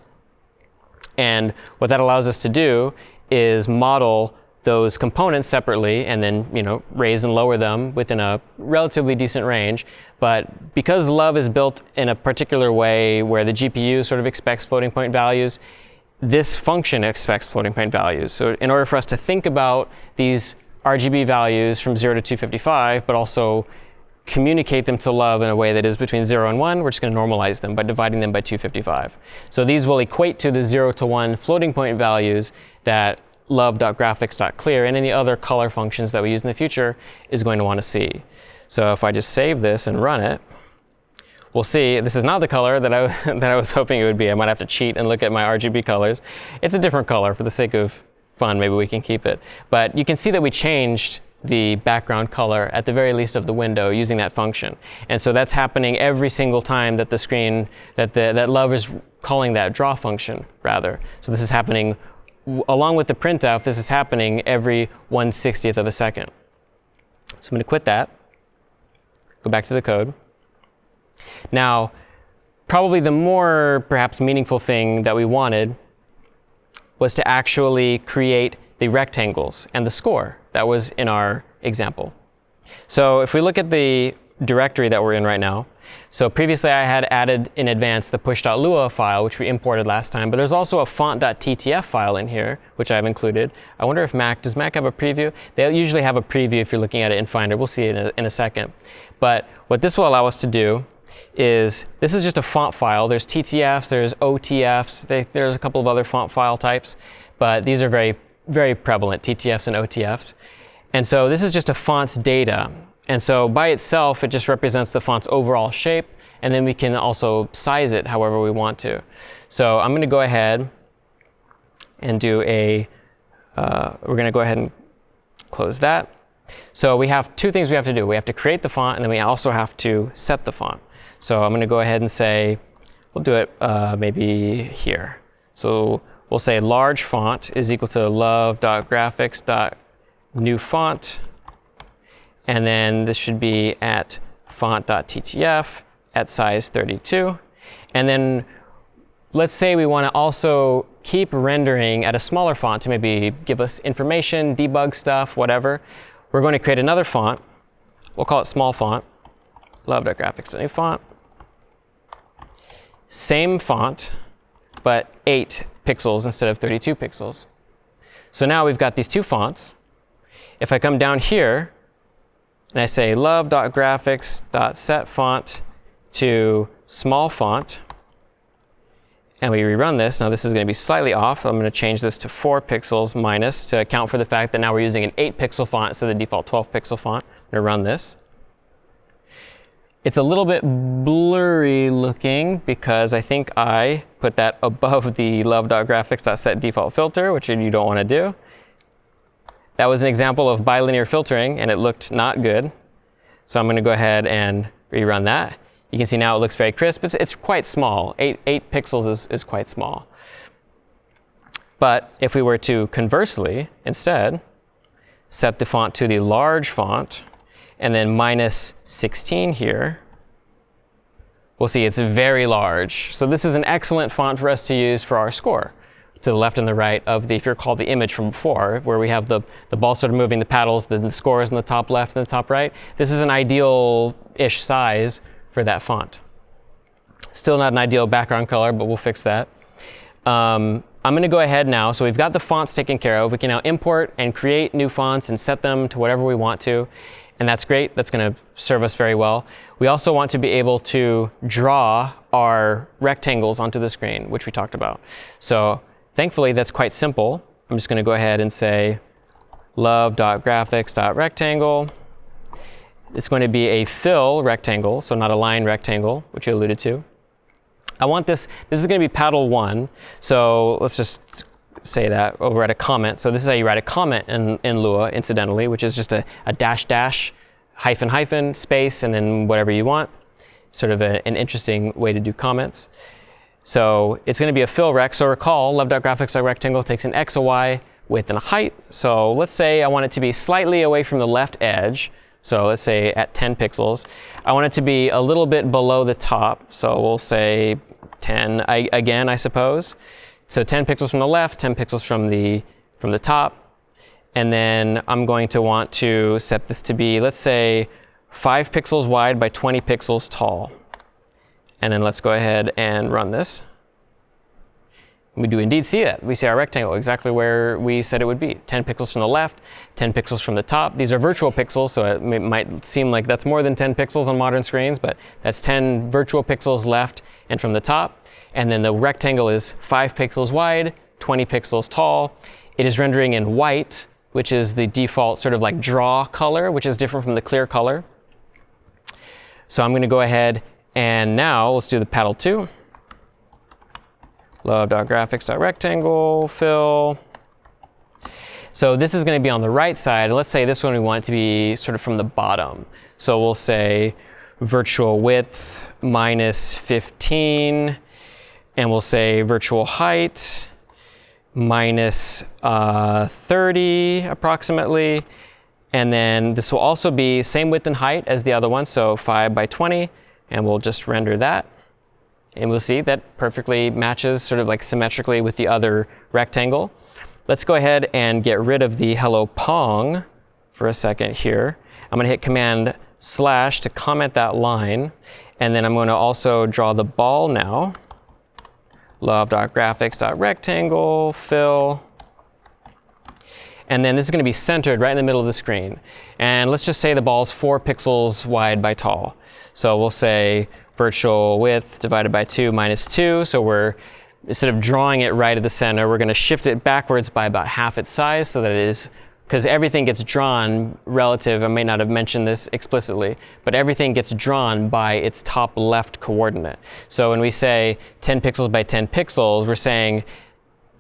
And what that allows us to do is model those components separately and then, raise and lower them within a relatively decent range. But because Love is built in a particular way where the GPU sort of expects floating point values, this function expects floating point values. So in order for us to think about these RGB values from 0 to 255, but also communicate them to Love in a way that is between 0 and 1, we're just going to normalize them by dividing them by 255. So these will equate to the 0 to 1 floating point values that love.graphics.clear and any other color functions that we use in the future is going to want to see. So if I just save this and run it, we'll see this is not the color that I was hoping it would be. I might have to cheat and look at my RGB colors. It's a different color. For the sake of fun, maybe we can keep it. But you can see that we changed the background color at the very least of the window using that function. And so that's happening every single time that the screen, that Love is calling that draw function, rather. So this is happening along with the printf, this is happening every 1/60th of a second. So I'm going to quit that, go back to the code. Now, probably the more perhaps meaningful thing that we wanted was to actually create the rectangles and the score that was in our example. So if we look at the directory that we're in right now, So previously I had added in advance the push.lua file, which we imported last time, but there's also a font.ttf file in here, which I've included. I wonder if does Mac have a preview? They usually have a preview if you're looking at it in Finder. We'll see it in a second. But what this will allow us to do is, this is just a font file. There's TTFs, there's OTFs, there's a couple of other font file types, but these are very, very prevalent, TTFs and OTFs. And so this is just a font's data. And so by itself, it just represents the font's overall shape, and then we can also size it however we want to. So I'm going to go ahead and do we're going to go ahead and close that. So we have two things we have to do. We have to create the font, and then we also have to set the font. So I'm going to go ahead and say, we'll do it maybe here. So we'll say large font is equal to love.graphics.new font. And then this should be at font.ttf at size 32. And then let's say we want to also keep rendering at a smaller font to maybe give us information, debug stuff, whatever. We're going to create another font. We'll call it small font, love.graphics.new font. Same font, but 8 pixels instead of 32 pixels. So now we've got these two fonts. If I come down here and I say love.graphics.set font to small font, and we rerun this, now this is going to be slightly off. I'm going to change this to 4 pixels minus to account for the fact that now we're using an 8 pixel font instead of the default 12 pixel font. I'm going to run this. It's a little bit blurry looking because I think I put that above the love.graphics.set default filter, which you don't want to do. That was an example of bilinear filtering, and it looked not good. So I'm going to go ahead and rerun that. You can see now it looks very crisp. It's quite small. 8 pixels is quite small. But if we were to conversely, instead, set the font to the large font, and then minus 16 here, we'll see it's very large. So this is an excellent font for us to use for our score, to the left and the right of the, if you recall the image from before, where we have the ball sort of moving, the paddles, the score is in the top left and the top right. This is an ideal-ish size for that font. Still not an ideal background color, but we'll fix that. I'm going to go ahead now. So we've got the fonts taken care of. We can now import and create new fonts and set them to whatever we want to. And that's great. That's going to serve us very well. We also want to be able to draw our rectangles onto the screen, which we talked about. So thankfully, that's quite simple. I'm just going to go ahead and say love.graphics.rectangle. It's going to be a fill rectangle, so not a line rectangle, which you alluded to. I want this is going to be paddle 1. So let's just say that over at a comment. So this is how you write a comment in Lua, incidentally, which is just a dash dash, hyphen hyphen, space, and then whatever you want. Sort of an interesting way to do comments. So it's going to be a fill rect. So recall, love.graphics.rectangle takes an x, a y, width, and a height. So let's say I want it to be slightly away from the left edge. So let's say at 10 pixels. I want it to be a little bit below the top. So we'll say 10 again, I suppose. So 10 pixels from the left, 10 pixels from the top. And then I'm going to want to set this to be, let's say, 5 pixels wide by 20 pixels tall. And then let's go ahead and run this. We do indeed see it. We see our rectangle exactly where we said it would be. 10 pixels from the left, 10 pixels from the top. These are virtual pixels, so it might seem like that's more than 10 pixels on modern screens, but that's 10 virtual pixels left and from the top. And then the rectangle is 5 pixels wide, 20 pixels tall. It is rendering in white, which is the default sort of like draw color, which is different from the clear color. So I'm going to go ahead and now let's do the paddle 2. Love.graphics.rectangle, fill. So this is going to be on the right side. Let's say this one we want it to be sort of from the bottom. So we'll say virtual width minus 15, and we'll say virtual height minus 30 approximately. And then this will also be same width and height as the other one, so 5 by 20, and we'll just render that. And we'll see that perfectly matches sort of like symmetrically with the other rectangle. Let's go ahead and get rid of the hello Pong for a second here. I'm going to hit Command/ to comment that line. And then I'm going to also draw the ball now. Love.graphics.rectangle, fill. And then this is going to be centered right in the middle of the screen. And let's just say the ball is 4 pixels wide by tall. So we'll say virtual width divided by 2 minus 2. So we're, instead of drawing it right at the center, we're going to shift it backwards by about half its size so that it is, because everything gets drawn relative, I may not have mentioned this explicitly, but everything gets drawn by its top left coordinate. So when we say 10 pixels by 10 pixels, we're saying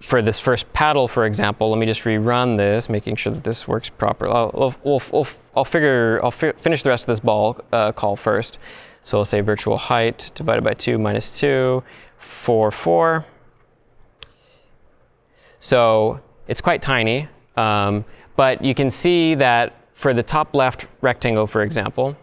for this first paddle, for example, let me just rerun this, making sure that this works properly. I'll finish the rest of this ball call first. So we'll say virtual height divided by 2 minus 2, 4, 4. So it's quite tiny, but you can see that for the top left rectangle, for example,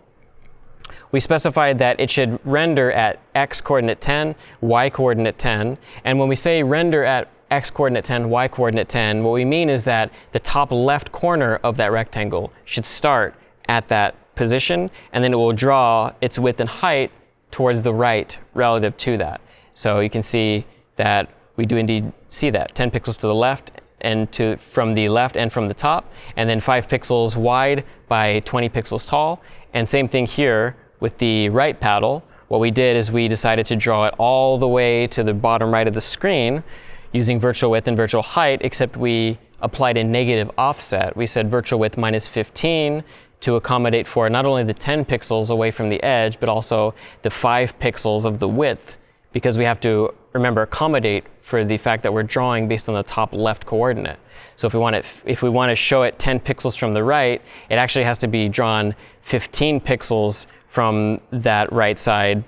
we specified that it should render at x coordinate 10, y coordinate 10. And when we say render at x coordinate 10, y coordinate 10, what we mean is that the top left corner of that rectangle should start at that position, and then it will draw its width and height towards the right relative to that. So you can see that we do indeed see that 10 pixels to the left and from the left and from the top, and then 5 pixels wide by 20 pixels tall. And same thing here with the right paddle. What we did is we decided to draw it all the way to the bottom right of the screen using virtual width and virtual height, except we applied a negative offset. We said virtual width minus 15 to accommodate for not only the 10 pixels away from the edge, but also the 5 pixels of the width, because we have to, remember, accommodate for the fact that we're drawing based on the top left coordinate. So if we want to show it 10 pixels from the right, it actually has to be drawn 15 pixels from that right side,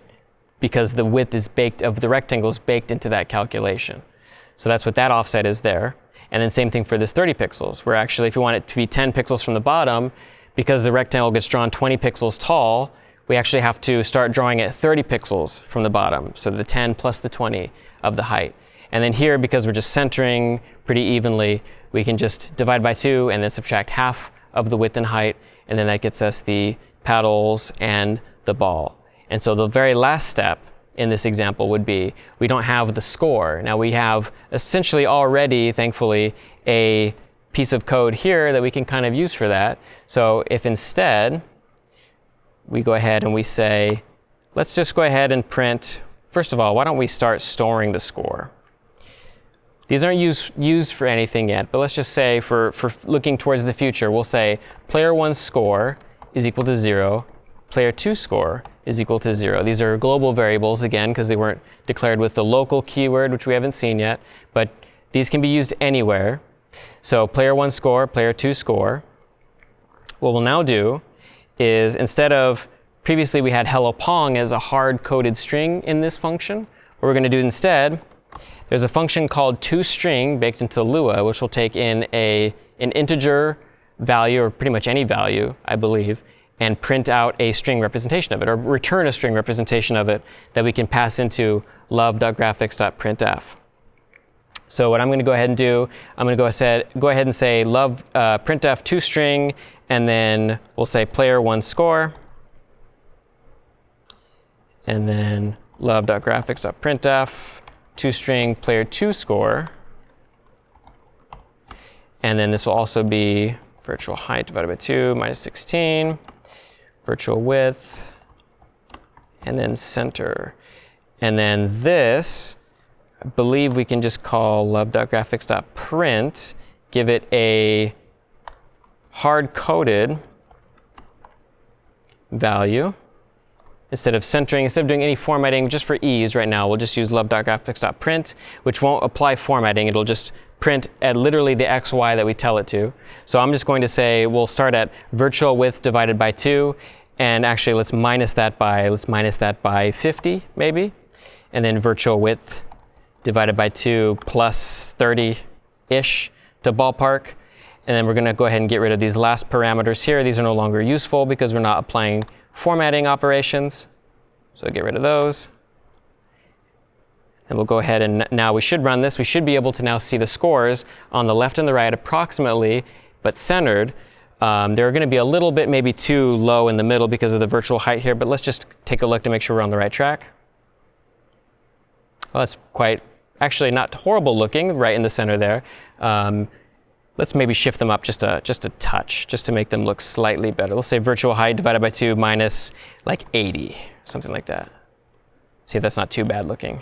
because the width is baked of the rectangle is baked into that calculation. So that's what that offset is there. And then same thing for this 30 pixels, where actually if we want it to be 10 pixels from the bottom, because the rectangle gets drawn 20 pixels tall, we actually have to start drawing it 30 pixels from the bottom. So the 10 plus the 20 of the height. And then here, because we're just centering pretty evenly, we can just divide by 2 and then subtract half of the width and height. And then that gets us the paddles and the ball. And so the very last step in this example would be, we don't have the score. Now we have essentially already, thankfully, a piece of code here that we can kind of use for that. So if instead we go ahead and we say, let's just go ahead and print, first of all, why don't we start storing the score? These aren't used for anything yet, but let's just say for looking towards the future, we'll say player 1's score is equal to 0, player 2's score is equal to 0. These are global variables, again, because they weren't declared with the local keyword, which we haven't seen yet, but these can be used anywhere. So player 1's score, player 2's score. What we'll now do is, instead of previously we had hello Pong as a hard-coded string in this function, what we're going to do instead, there's a function called toString baked into Lua, which will take in an integer value, or pretty much any value, I believe, and print out a string representation of it, or return a string representation of it that we can pass into love.graphics.printf. So what I'm going to go ahead and do, I'm going to go ahead and say love printf toString, and then we'll say player 1's score, and then love.graphics.printf toString player 2's score, and then this will also be virtual height divided by 2 minus 16, virtual width, and then center. And then this, I believe we can just call love.graphics.print, give it a hard-coded value. Instead of centering, instead of doing any formatting, just for ease right now, we'll just use love.graphics.print, which won't apply formatting. It'll just print at literally the x, y that we tell it to. So I'm just going to say we'll start at virtual width divided by 2, and actually let's minus that by 50 maybe, and then virtual width divided by 2 plus 30-ish to ballpark. And then we're going to go ahead and get rid of these last parameters here. These are no longer useful because we're not applying formatting operations. So get rid of those. And we'll go ahead and now we should run this. We should be able to now see the scores on the left and the right approximately, but centered. They're going to be a little bit maybe too low in the middle because of the virtual height here, but let's just take a look to make sure we're on the right track. Well, that's quite, actually not horrible looking, right in the center there. Let's maybe shift them up just a touch, just to make them look slightly better. Let's say virtual height divided by 2 minus like 80, something like that. See if that's not too bad looking.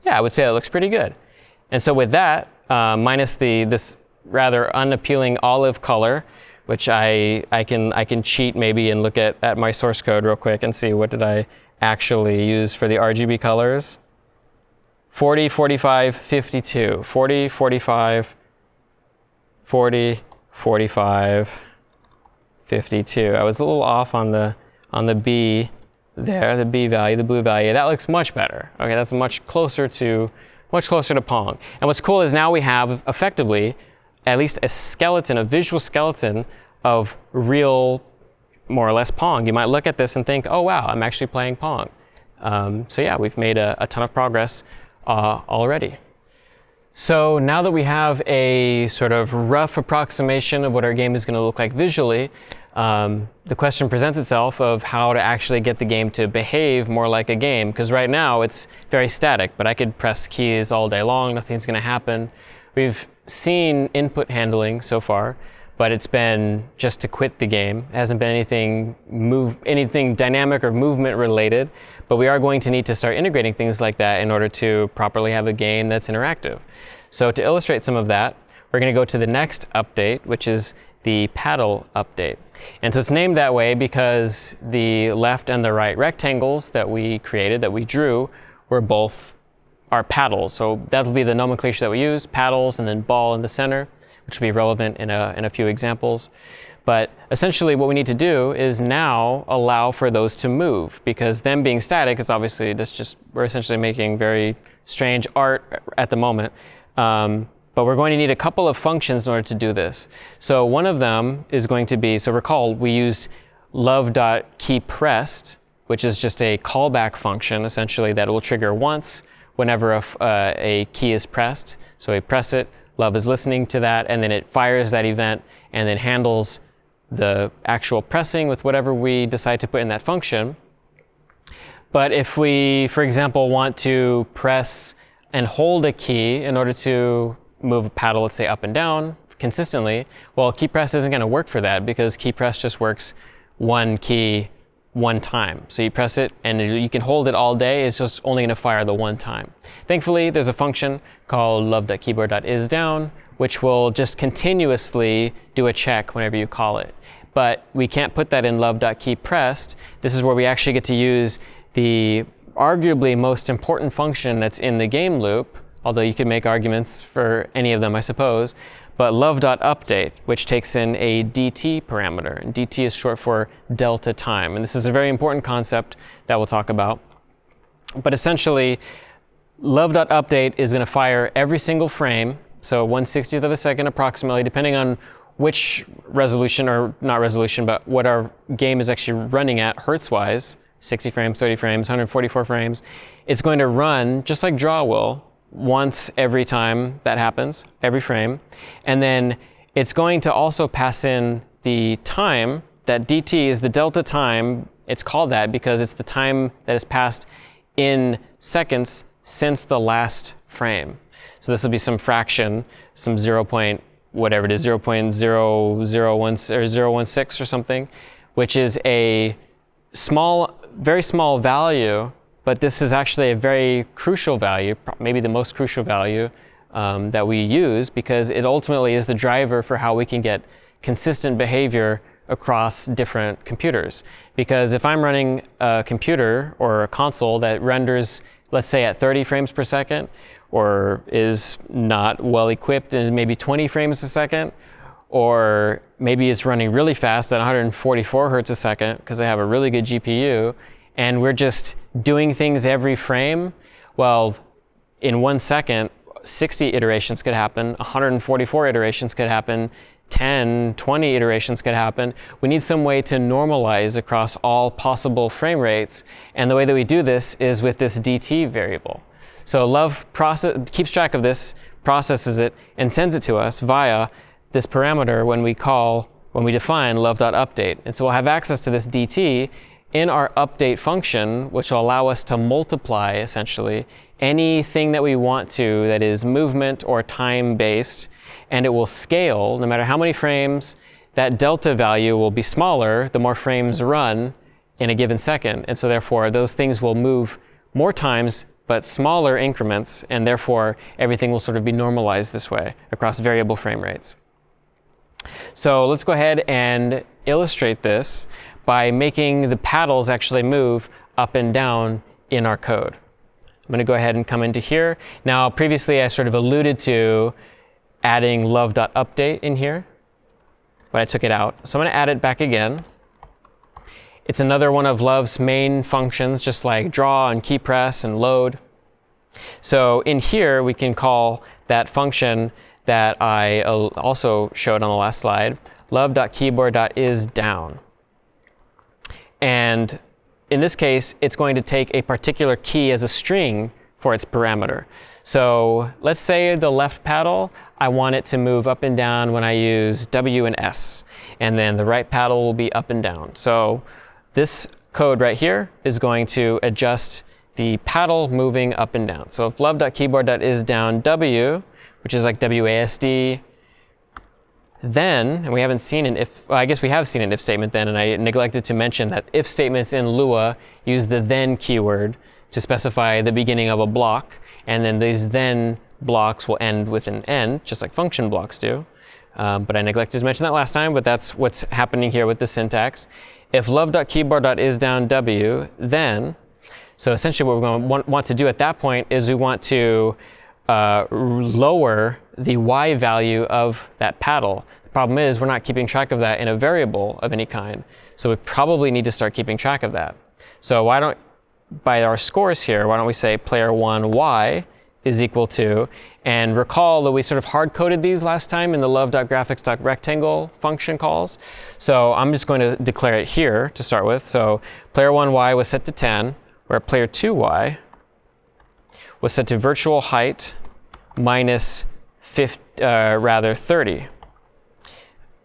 Yeah, I would say that looks pretty good. And so with that, minus this rather unappealing olive color, which I can cheat maybe and look at my source code real quick and see what did I actually use for the RGB colors. 40, 45, 52. 40, 45, 40, 45, 52. I was a little off on the B there, the B value, the blue value. That looks much better. Okay, that's much closer to Pong. And what's cool is now we have effectively at least a skeleton, a visual skeleton of real, more or less Pong. You might look at this and think, oh wow, I'm actually playing Pong. So yeah, we've made a ton of progress already. So now that we have a sort of rough approximation of what our game is going to look like visually, the question presents itself of how to actually get the game to behave more like a game. Because right now it's very static, but I could press keys all day long, nothing's going to happen. We've seen input handling so far, but it's been just to quit the game. It hasn't been anything dynamic or movement related. But we are going to need to start integrating things like that in order to properly have a game that's interactive. So to illustrate some of that, we're going to go to the next update, which is the paddle update. And so it's named that way because the left and the right rectangles that we created, that we drew, were both our paddles. So that'll be the nomenclature that we use, paddles and then ball in the center, which will be relevant in a few examples. But essentially what we need to do is now allow for those to move, because them being static is obviously we're essentially making very strange art at the moment. But we're going to need a couple of functions in order to do this. So one of them is going to be, so recall we used love.keyPressed, which is just a callback function essentially that will trigger once whenever a key is pressed. So we press it, love is listening to that, and then it fires that event and then handles the actual pressing with whatever we decide to put in that function. But if we, for example, want to press and hold a key in order to move a paddle, let's say up and down consistently, well, key press isn't going to work for that because key press just works one key one time. So you press it and you can hold it all day. It's just only going to fire the one time. Thankfully, there's a function called love.keyboard.isDown, which will just continuously do a check whenever you call it. But we can't put that in love.keyPressed. This is where we actually get to use the arguably most important function that's in the game loop, although you could make arguments for any of them, I suppose, but love.update, which takes in a dt parameter. And dt is short for delta time. And this is a very important concept that we'll talk about. But essentially, love.update is going to fire every single frame, so 1/60th of a second approximately, depending on which resolution, or not resolution, but what our game is actually running at hertz-wise, 60 frames, 30 frames, 144 frames. It's going to run just like draw will, once every time that happens, every frame. And then it's going to also pass in the time. That dt is the delta time. It's called that because it's the time that has passed in seconds since the last frame. So this will be some fraction, some 0.001 or 0.016 or something, which is a small, very small value. But this is actually a very crucial value, maybe the most crucial value that we use, because it ultimately is the driver for how we can get consistent behavior across different computers. Because if I'm running a computer or a console that renders, let's say at 30 frames per second, or is not well equipped and maybe 20 frames a second, or maybe it's running really fast at 144 hertz a second because I have a really good GPU, and we're just doing things every frame, well, in 1 second, 60 iterations could happen, 144 iterations could happen, 10, 20 iterations could happen. We need some way to normalize across all possible frame rates, and the way that we do this is with this dt variable. So love keeps track of this, processes it, and sends it to us via this parameter when we call when we define love.update. And so we'll have access to this dt in our update function, which will allow us to multiply, essentially, anything that we want to that is movement or time-based, and it will scale. No matter how many frames, that delta value will be smaller the more frames run in a given second. And so therefore, those things will move more times, but smaller increments, and therefore, everything will sort of be normalized this way across variable frame rates. So let's go ahead and illustrate this by making the paddles actually move up and down in our code. I'm going to go ahead and come into here. Now, previously, I sort of alluded to adding love.update in here, but I took it out. So I'm going to add it back again. It's another one of Love's main functions, just like draw and key press and load. So in here, we can call that function that I also showed on the last slide, love.keyboard.isDown. And in this case, it's going to take a particular key as a string for its parameter. So let's say the left paddle, I want it to move up and down when I use W and S. And then the right paddle will be up and down. So this code right here is going to adjust the paddle moving up and down. So if love.keyboard.isDown W, which is like WASD, then, and we haven't seen an if, well, I guess we have seen an if statement then, and I neglected to mention that if statements in Lua use the then keyword to specify the beginning of a block, and then these then blocks will end with an end, just like function blocks do. But I neglected to mention that last time, but that's what's happening here with the syntax. If love.keyboard.isDown W, then, so essentially what we're going to want to do at that point is we want to lower the y value of that paddle. The problem is we're not keeping track of that in a variable of any kind. So we probably need to start keeping track of that. So why don't, by our scores here, why don't we say player1 y is equal to, and recall that we sort of hard-coded these last time in the love.graphics.rectangle function calls. So I'm just going to declare it here to start with. So player1 y was set to 10, where player2 y was set to virtual height minus 30.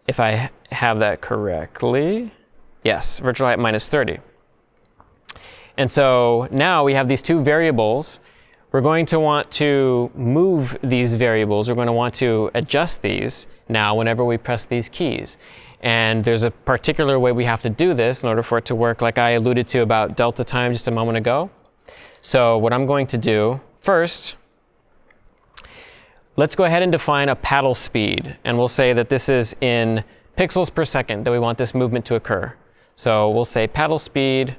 If I have that correctly. Yes, virtual height minus 30. And so now we have these two variables. We're going to want to move these variables. We're going to want to adjust these now whenever we press these keys. And there's a particular way we have to do this in order for it to work, like I alluded to about delta time just a moment ago. So what I'm going to do first, let's go ahead and define a paddle speed. And we'll say that this is in pixels per second that we want this movement to occur. So we'll say paddle speed,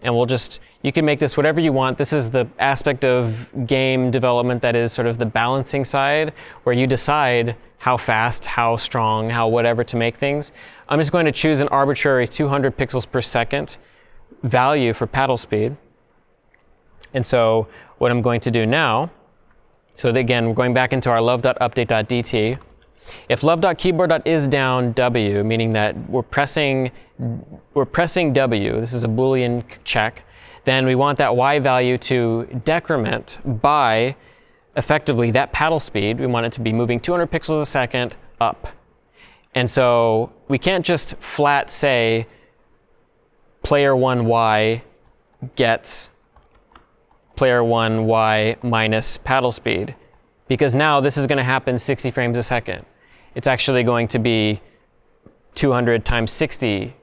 and we'll just, you can make this whatever you want. This is the aspect of game development that is sort of the balancing side, where you decide how fast, how strong, how whatever to make things. I'm just going to choose an arbitrary 200 pixels per second value for paddle speed. And so what I'm going to do now, so again, we're going back into our love.update.dt. If love.keyboard.isDown W, meaning that we're pressing W, this is a Boolean check, then we want that y value to decrement by effectively that paddle speed. We want it to be moving 200 pixels a second up. And so we can't just flat say player1y gets player1y minus paddle speed, because now this is going to happen 60 frames a second. It's actually going to be 200 times 60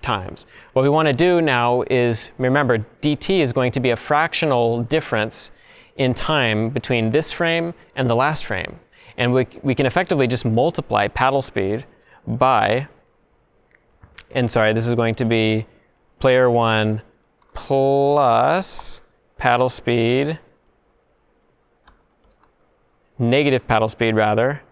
times. What we want to do now is, remember, dt is going to be a fractional difference in time between this frame and the last frame. And we can effectively just multiply paddle speed by, and sorry, this is going to be player1 plus paddle speed, negative paddle speed rather,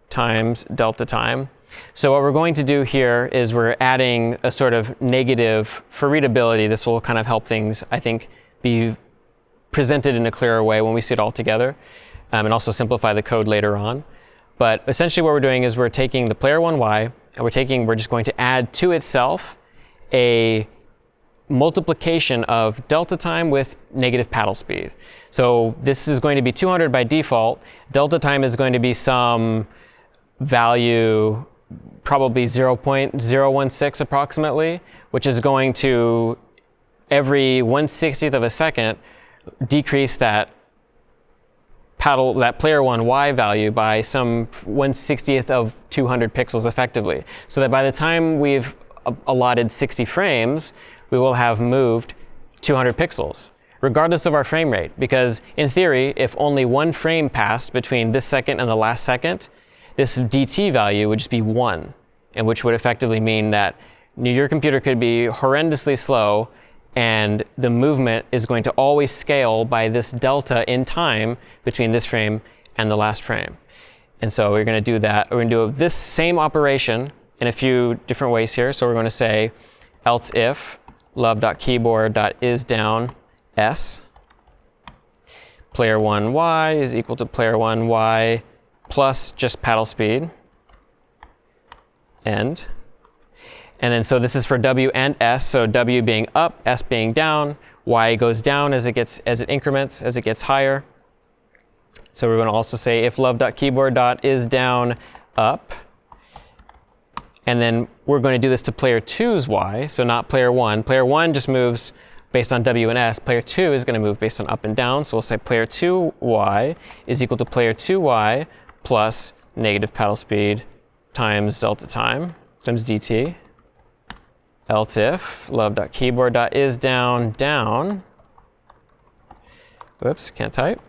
times delta time. So what we're going to do here is we're adding a sort of negative for readability. This will kind of help things, I think, be presented in a clearer way when we see it all together, and also simplify the code later on. But essentially what we're doing is we're taking the player1y, and we're just going to add to itself a multiplication of delta time with negative paddle speed. So this is going to be 200 by default. Delta time is going to be some value probably 0.016 approximately, which is going to, every 1/60th of a second, decrease that player 1 Y value by some 1/60th of 200 pixels effectively. So that by the time we've allotted 60 frames, we will have moved 200 pixels, regardless of our frame rate. Because in theory, if only one frame passed between this second and the last second, this DT value would just be 1, and which would effectively mean that your computer could be horrendously slow, and the movement is going to always scale by this delta in time between this frame and the last frame. And so we're going to do that. We're going to do this same operation in a few different ways here. So we're going to say else if love.keyboard.isDown s player 1 y is equal to player 1 y plus just paddle speed end. And then so this is for W and S, so W being up, S being down, Y goes down as it increments, as it gets higher. So we're going to also say if love.keyboard.isDown up. And then we're going to do this to player 2's Y, so not player 1. Player 1 just moves based on W and S. Player 2 is going to move based on up and down, so we'll say player 2Y is equal to player 2Y plus negative paddle speed times delta time times dt. Else if love.keyboard.isDown down. Whoops, can't type.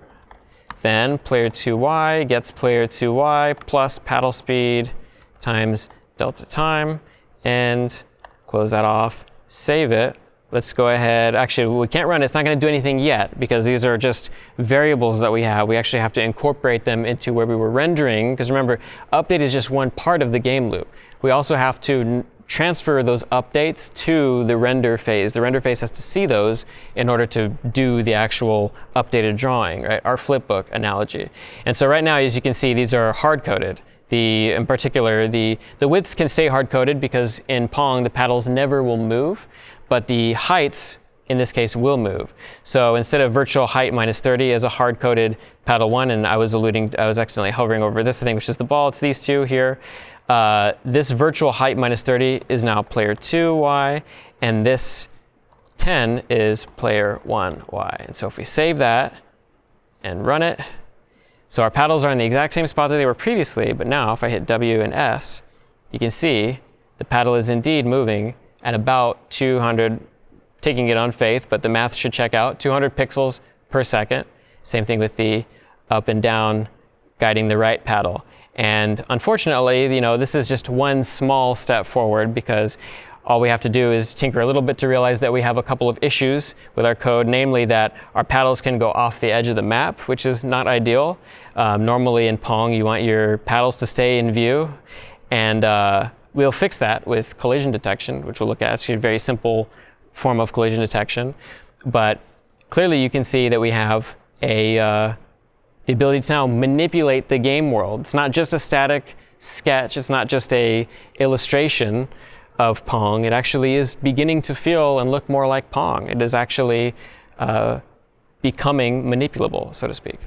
Then player 2y gets player 2y plus paddle speed times delta time, and close that off, save it. Let's go ahead. Actually, we can't run it. It's not going to do anything yet because these are just variables that we have. We actually have to incorporate them into where we were rendering, because remember, update is just one part of the game loop. We also have to transfer those updates to the render phase. The render phase has to see those in order to do the actual updated drawing, right? Our flipbook analogy. And so right now, as you can see, these are hard-coded. In particular, the widths can stay hard-coded because in Pong, the paddles never will move, but the heights, in this case, will move. So instead of virtual height minus 30 as a hard-coded paddle 1, and I was accidentally hovering over this thing, which is the ball, it's these two here. This virtual height minus 30 is now player 2y, and this 10 is player 1y. And so if we save that and run it, so our paddles are in the exact same spot that they were previously, but now if I hit W and S, you can see the paddle is indeed moving at about 200, taking it on faith, but the math should check out, 200 pixels per second. Same thing with the up and down guiding the right paddle. And unfortunately, this is just one small step forward, because all we have to do is tinker a little bit to realize that we have a couple of issues with our code, namely that our paddles can go off the edge of the map, which is not ideal. Normally in Pong, you want your paddles to stay in view. And we'll fix that with collision detection, which we'll look at. It's a very simple form of collision detection. But clearly you can see that we have the ability to now manipulate the game world. It's not just a static sketch. It's not just a illustration of Pong. It actually is beginning to feel and look more like Pong. It is actually becoming manipulable, so to speak.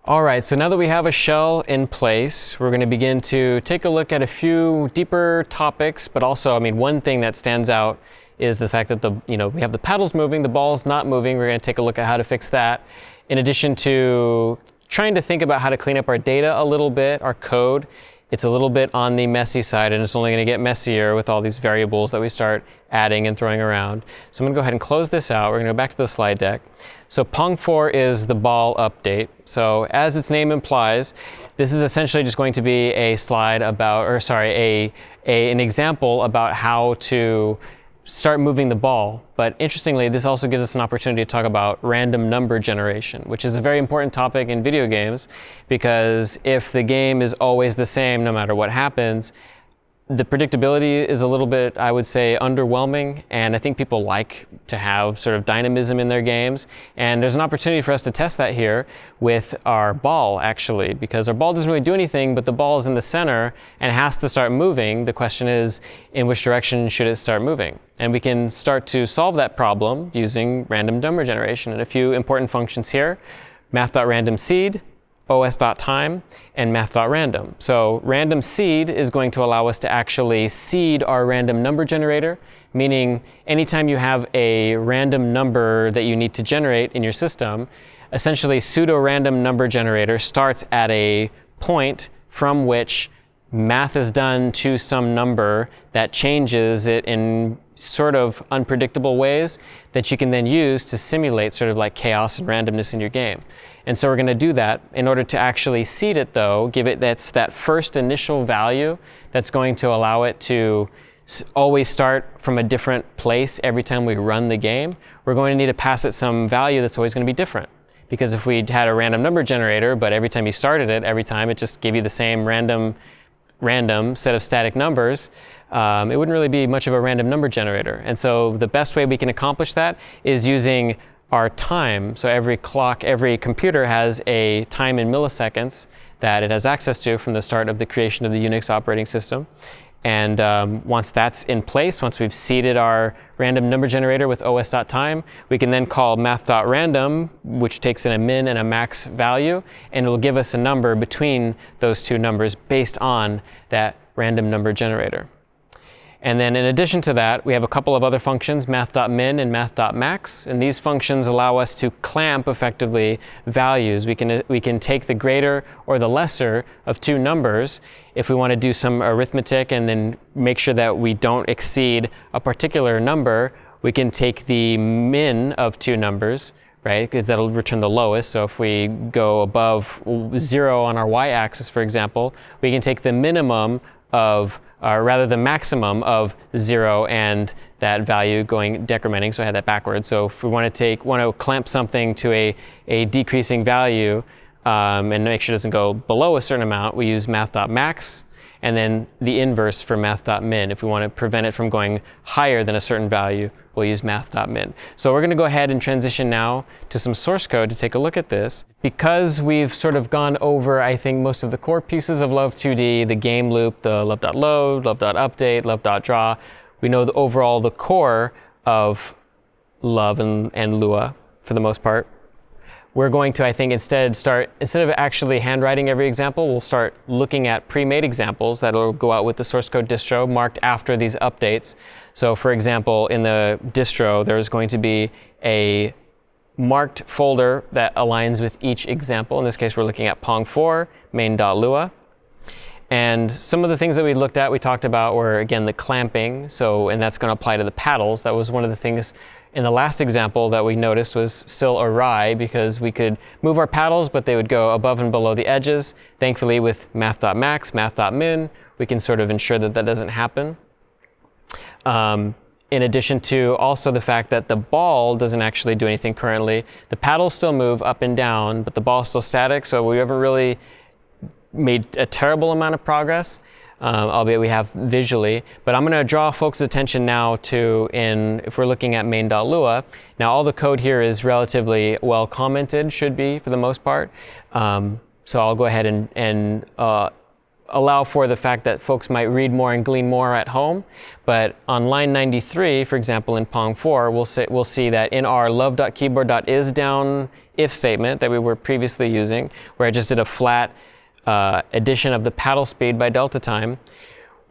All right, so now that we have a shell in place, we're going to begin to take a look at a few deeper topics, but also, one thing that stands out is the fact that we have the paddles moving, the ball's not moving. We're going to take a look at how to fix that, in addition to trying to think about how to clean up our data a little bit, our code. It's a little bit on the messy side, and it's only going to get messier with all these variables that we start adding and throwing around. So I'm going to go ahead and close this out. We're going to go back to the slide deck. So Pong 4 is the ball update. So as its name implies, this is essentially just going to be a slide about, an example about how to start moving the ball. But interestingly, this also gives us an opportunity to talk about random number generation, which is a very important topic in video games, because if the game is always the same no matter what happens, the predictability is a little bit, I would say, underwhelming, and I think people like to have sort of dynamism in their games. And there's an opportunity for us to test that here with our ball, actually, because our ball doesn't really do anything, but the ball is in the center and has to start moving. The question is, in which direction should it start moving? And we can start to solve that problem using random number generation and a few important functions here. Math.randomSeed, os.time, and math.random. So random seed is going to allow us to actually seed our random number generator, meaning anytime you have a random number that you need to generate in your system, essentially pseudo-random number generator starts at a point from which math is done to some number that changes it in sort of unpredictable ways that you can then use to simulate sort of like chaos and randomness in your game. And so we're going to do that. In order to actually seed it though, give it that first initial value that's going to allow it to always start from a different place every time we run the game, we're going to need to pass it some value that's always going to be different. Because if we had a random number generator, but every time you started it, every time it just gave you the same random set of static numbers, it wouldn't really be much of a random number generator. And so the best way we can accomplish that is using our time. So every computer has a time in milliseconds that it has access to from the start of the creation of the Unix operating system. And once that's in place, once we've seeded our random number generator with os.time, we can then call math.random, which takes in a min and a max value, and it'll give us a number between those two numbers based on that random number generator. And then in addition to that, we have a couple of other functions, math.min and math.max, and these functions allow us to clamp effectively values. We can take the greater or the lesser of two numbers if we want to do some arithmetic and then make sure that we don't exceed a particular number. We can take the min of two numbers, right, because that'll return the lowest. So if we go above 0 on our y-axis, for example, we can take the minimum of rather the maximum of 0 and that value going decrementing. So I had that backwards. So if we want to clamp something to a decreasing value and make sure it doesn't go below a certain amount, we use math.max, and then the inverse for math.min. If we want to prevent it from going higher than a certain value, we'll use math.min. So we're going to go ahead and transition now to some source code to take a look at this. Because we've sort of gone over, I think, most of the core pieces of Love2D, the game loop, the love.load, love.update, love.draw, we know overall the core of Love and Lua for the most part. We're going to, I think, instead of actually handwriting every example, we'll start looking at pre-made examples that'll go out with the source code distro marked after these updates. So for example, in the distro, there's going to be a marked folder that aligns with each example. In this case, we're looking at Pong 4, main.lua. And some of the things that we talked about were, again, the clamping. And that's going to apply to the paddles. That was one of the things in the last example that we noticed was still awry because we could move our paddles, but they would go above and below the edges. Thankfully, with math.max, math.min, we can sort of ensure that that doesn't happen. In addition to also the fact that the ball doesn't actually do anything currently. The paddles still move up and down, but the ball's still static, so we haven't really made a terrible amount of progress, albeit we have visually. But I'm going to draw folks' attention now to, if we're looking at main.lua, now all the code here is relatively well commented, should be for the most part. So I'll go ahead and allow for the fact that folks might read more and glean more at home. But on line 93, for example, in Pong 4, we'll see that in our love.keyboard.isDown if statement that we were previously using, where I just did a flat addition of the paddle speed by delta time,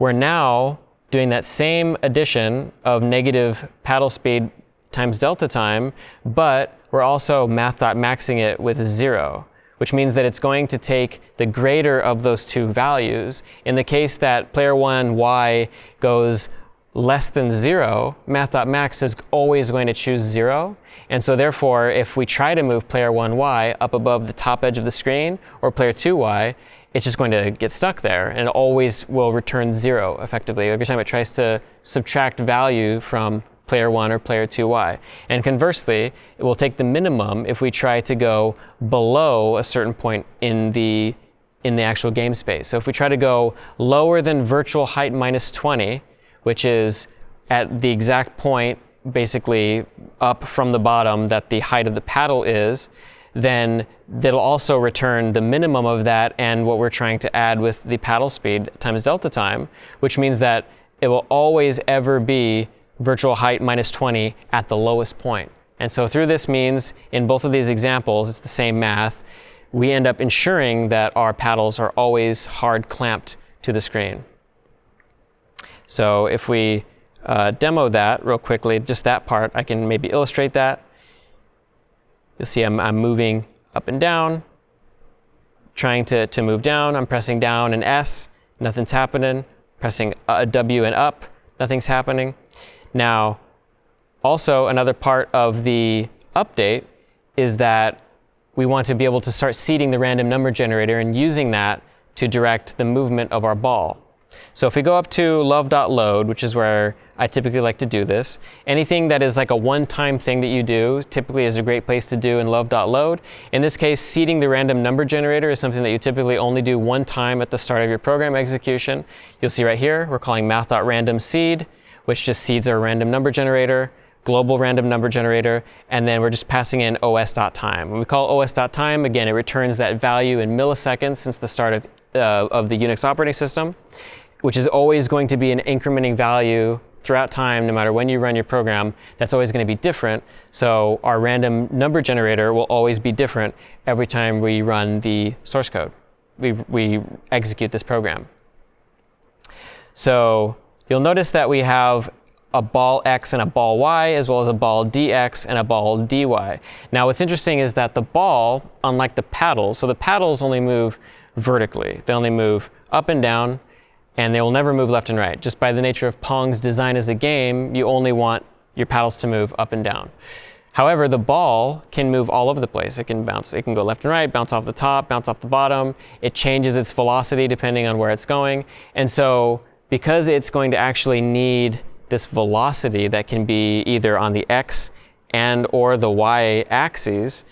we're now doing that same addition of negative paddle speed times delta time, but we're also math.maxing it with 0. Which means that it's going to take the greater of those two values. In the case that player 1 y goes less than 0, math.max is always going to choose 0. And so therefore, if we try to move player 1 y up above the top edge of the screen, or player 2 y, it's just going to get stuck there, and it always will return 0 effectively every time it tries to subtract value from player 1 or player 2y. And conversely, it will take the minimum if we try to go below a certain point in the actual game space. So if we try to go lower than virtual height minus 20, which is at the exact point basically up from the bottom that the height of the paddle is, then that'll also return the minimum of that and what we're trying to add with the paddle speed times delta time, which means that it will always ever be virtual height minus 20 at the lowest point. And so through this means, in both of these examples, it's the same math. we end up ensuring that our paddles are always hard clamped to the screen. So if we demo that real quickly, just that part, I can maybe illustrate that. You'll see I'm moving up and down, trying to move down. I'm pressing down and S, nothing's happening. Pressing W and up, nothing's happening. Now, also another part of the update is that we want to be able to start seeding the random number generator and using that to direct the movement of our ball. So if we go up to love.load, which is where I typically like to do this, anything that is like a one-time thing that you do typically is a great place to do in love.load. In this case, seeding the random number generator is something that you typically only do one time at the start of your program execution. You'll see right here, we're calling math.randomSeed, which just seeds our random number generator, global random number generator, and then we're just passing in os.time. When we call os.time, again, it returns that value in milliseconds since the start of the Unix operating system, which is always going to be an incrementing value throughout time, no matter when you run your program. That's always going to be different. So our random number generator will always be different every time we run the source code. We execute this program. So you'll notice that we have a ball X and a ball Y, as well as a ball DX and a ball DY. Now what's interesting is that the ball, unlike the paddles, so the paddles only move vertically. They only move up and down, and they will never move left and right. Just by the nature of Pong's design as a game, you only want your paddles to move up and down. However, the ball can move all over the place. It can bounce. It can go left and right, bounce off the top, bounce off the bottom. It changes its velocity depending on where it's going. And so because it's going to actually need this velocity that can be either on the X and or the Y axes,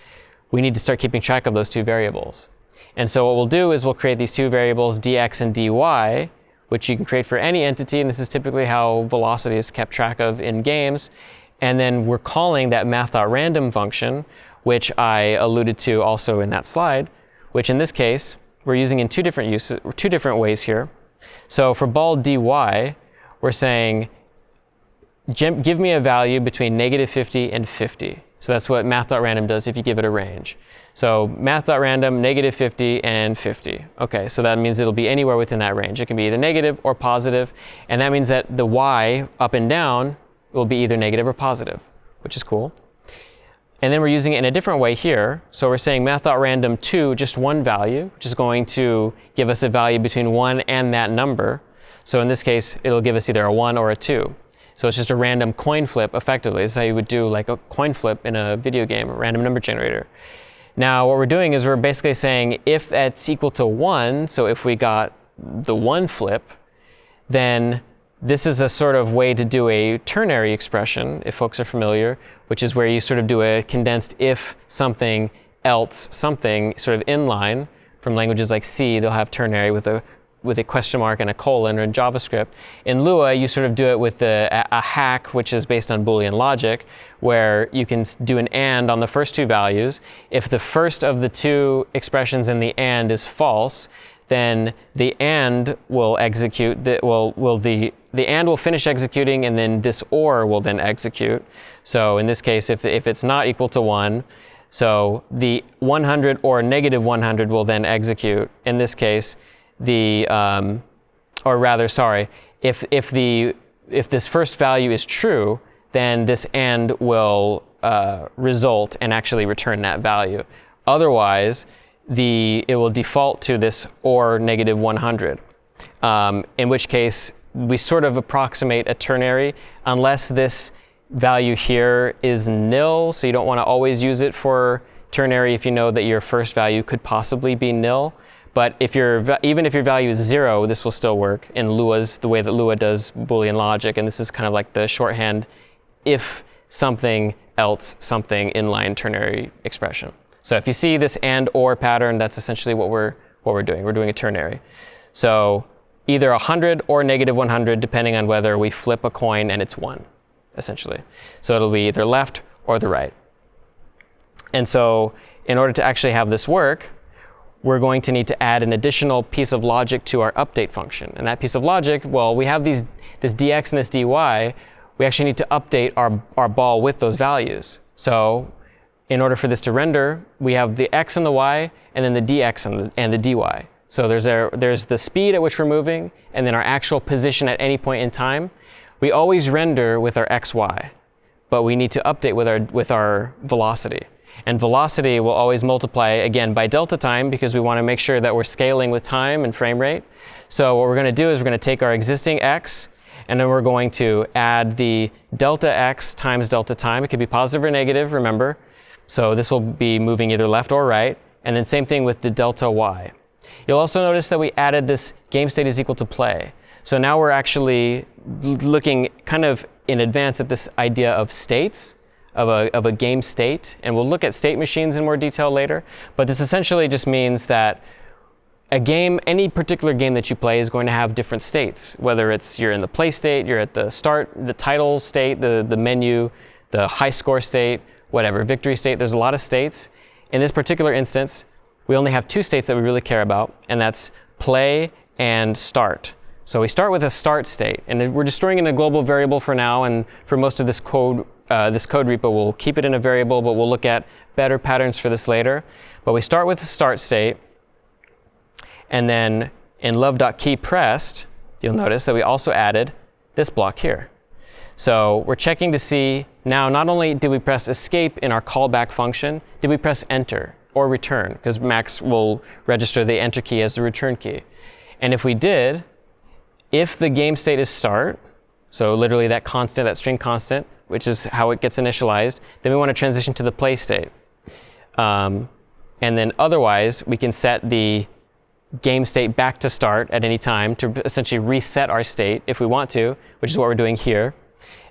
we need to start keeping track of those two variables. And so what we'll do is we'll create these two variables, dx and dy, which you can create for any entity, and this is typically how velocity is kept track of in games. And then we're calling that math.random function, which I alluded to also in that slide, which in this case, we're using in two different ways here. So for ball dy, we're saying, give me a value between -50 and 50. So that's what math.random does if you give it a range. So math.random, -50 and 50. Okay, so that means it'll be anywhere within that range. It can be either negative or positive, and that means that the y up and down will be either negative or positive, which is cool. And then we're using it in a different way here. So we're saying math.random to just one value, which is going to give us a value between 1 and that number. So in this case, it'll give us either a 1 or a 2. So it's just a random coin flip, effectively. This is how you would do like a coin flip in a video game, a random number generator. Now what we're doing is we're basically saying if that's equal to 1, so if we got the 1 flip, then this is a sort of way to do a ternary expression, if folks are familiar, which is where you sort of do a condensed if something else something sort of inline. From languages like C, they'll have ternary with a question mark and a colon, or in JavaScript. In Lua, you sort of do it with a hack, which is based on Boolean logic, where you can do an AND on the first two values. If the first of the two expressions in the AND is false, then the AND will execute, the AND will finish executing, and then this OR will then execute. So in this case, if it's not equal to 1, so the 100 or -100 will then execute. In this case, if this first value is true, then this AND will result and actually return that value. Otherwise, it will default to this or -100, in which case we sort of approximate a ternary, unless this value here is nil, so you don't want to always use it for ternary if you know that your first value could possibly be nil. But even if your value is 0, this will still work in Lua's, the way that Lua does Boolean logic, and this is kind of like the shorthand if something else something inline ternary expression. So if you see this and or pattern, that's essentially what we're doing. We're doing a ternary. So either 100 or -100, depending on whether we flip a coin and it's 1, essentially. So it'll be either left or the right. And so in order to actually have this work, we're going to need to add an additional piece of logic to our update function. And that piece of logic, well, we have this dx and this dy. We actually need to update our ball with those values. So in order for this to render, we have the x and the y, and then the dx and the dy. So there's the speed at which we're moving, and then our actual position at any point in time. We always render with our xy, but we need to update with our velocity. And velocity will always multiply, again, by delta time, because we want to make sure that we're scaling with time and frame rate. So what we're going to do is we're going to take our existing x, and then we're going to add the delta x times delta time. It could be positive or negative, remember. So this will be moving either left or right. And then same thing with the delta y. You'll also notice that we added this game state is equal to play. So now we're actually looking kind of in advance at this idea of states, of a game state. And we'll look at state machines in more detail later. But this essentially just means that a game, any particular game that you play is going to have different states, whether it's you're in the play state, you're at the start, the title state, the menu, the high score state, whatever, victory state. There's a lot of states. In this particular instance, we only have two states that we really care about, and that's play and start. So we start with a start state, and we're just storing in a global variable for now, and for most of this code repo, we'll keep it in a variable, but we'll look at better patterns for this later. But we start with the start state, and then in love.keyPressed, you'll notice that we also added this block here. So we're checking to see now, not only did we press escape in our callback function, did we press enter or return, because Max will register the enter key as the return key. And if we did, if the game state is start, so literally that constant, that string constant, which is how it gets initialized, then we want to transition to the play state. And then otherwise, we can set the game state back to start at any time to essentially reset our state if we want to, which is what we're doing here.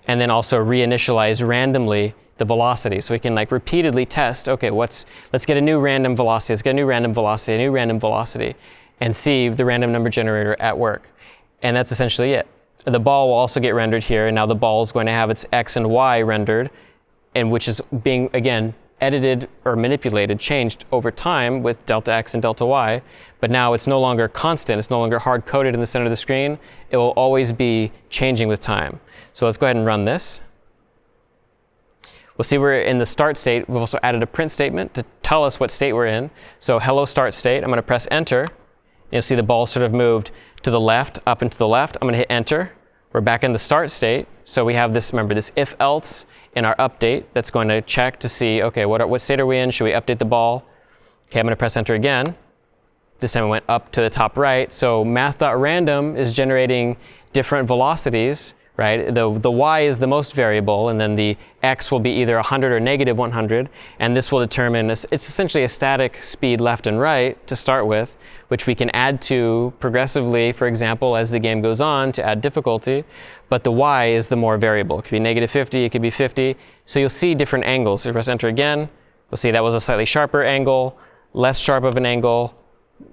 And then also reinitialize randomly the velocity. So we can like repeatedly test, okay, let's get a new random velocity, let's get a new random velocity, a new random velocity, and see the random number generator at work. And that's essentially it. The ball will also get rendered here, and now the ball is going to have its x and y rendered, and which is being, again, edited or manipulated, changed over time with delta x and delta y, but now it's no longer constant, it's no longer hard-coded in the center of the screen. It will always be changing with time. So let's go ahead and run this. We'll see we're in the start state. We've also added a print statement to tell us what state we're in. So hello start state, I'm going to press enter. You'll see the ball sort of moved to the left, up and to the left. I'm going to hit enter. We're back in the start state. So we have this, remember, this if else in our update that's going to check to see, okay, what state are we in? Should we update the ball? Okay, I'm going to press enter again. This time it went up to the top right. So math.random is generating different velocities, right? The y is the most variable, and then the x will be either 100 or negative 100. And this will determine, it's essentially a static speed left and right to start with, which we can add to progressively, for example, as the game goes on to add difficulty. But the y is the more variable. It could be negative 50, it could be 50. So you'll see different angles. So if you press enter again, you'll see that was a slightly sharper angle, less sharp of an angle,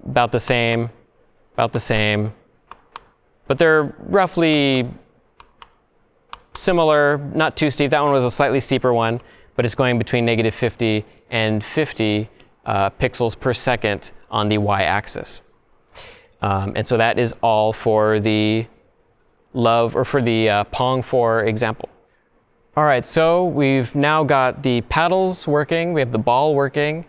about the same, about the same. But they're roughly similar, not too steep. That one was a slightly steeper one, but it's going between negative 50 and 50 pixels per second on the y-axis. And so that is all for the Pong 4 example. All right, so we've now got the paddles working, we have the ball working,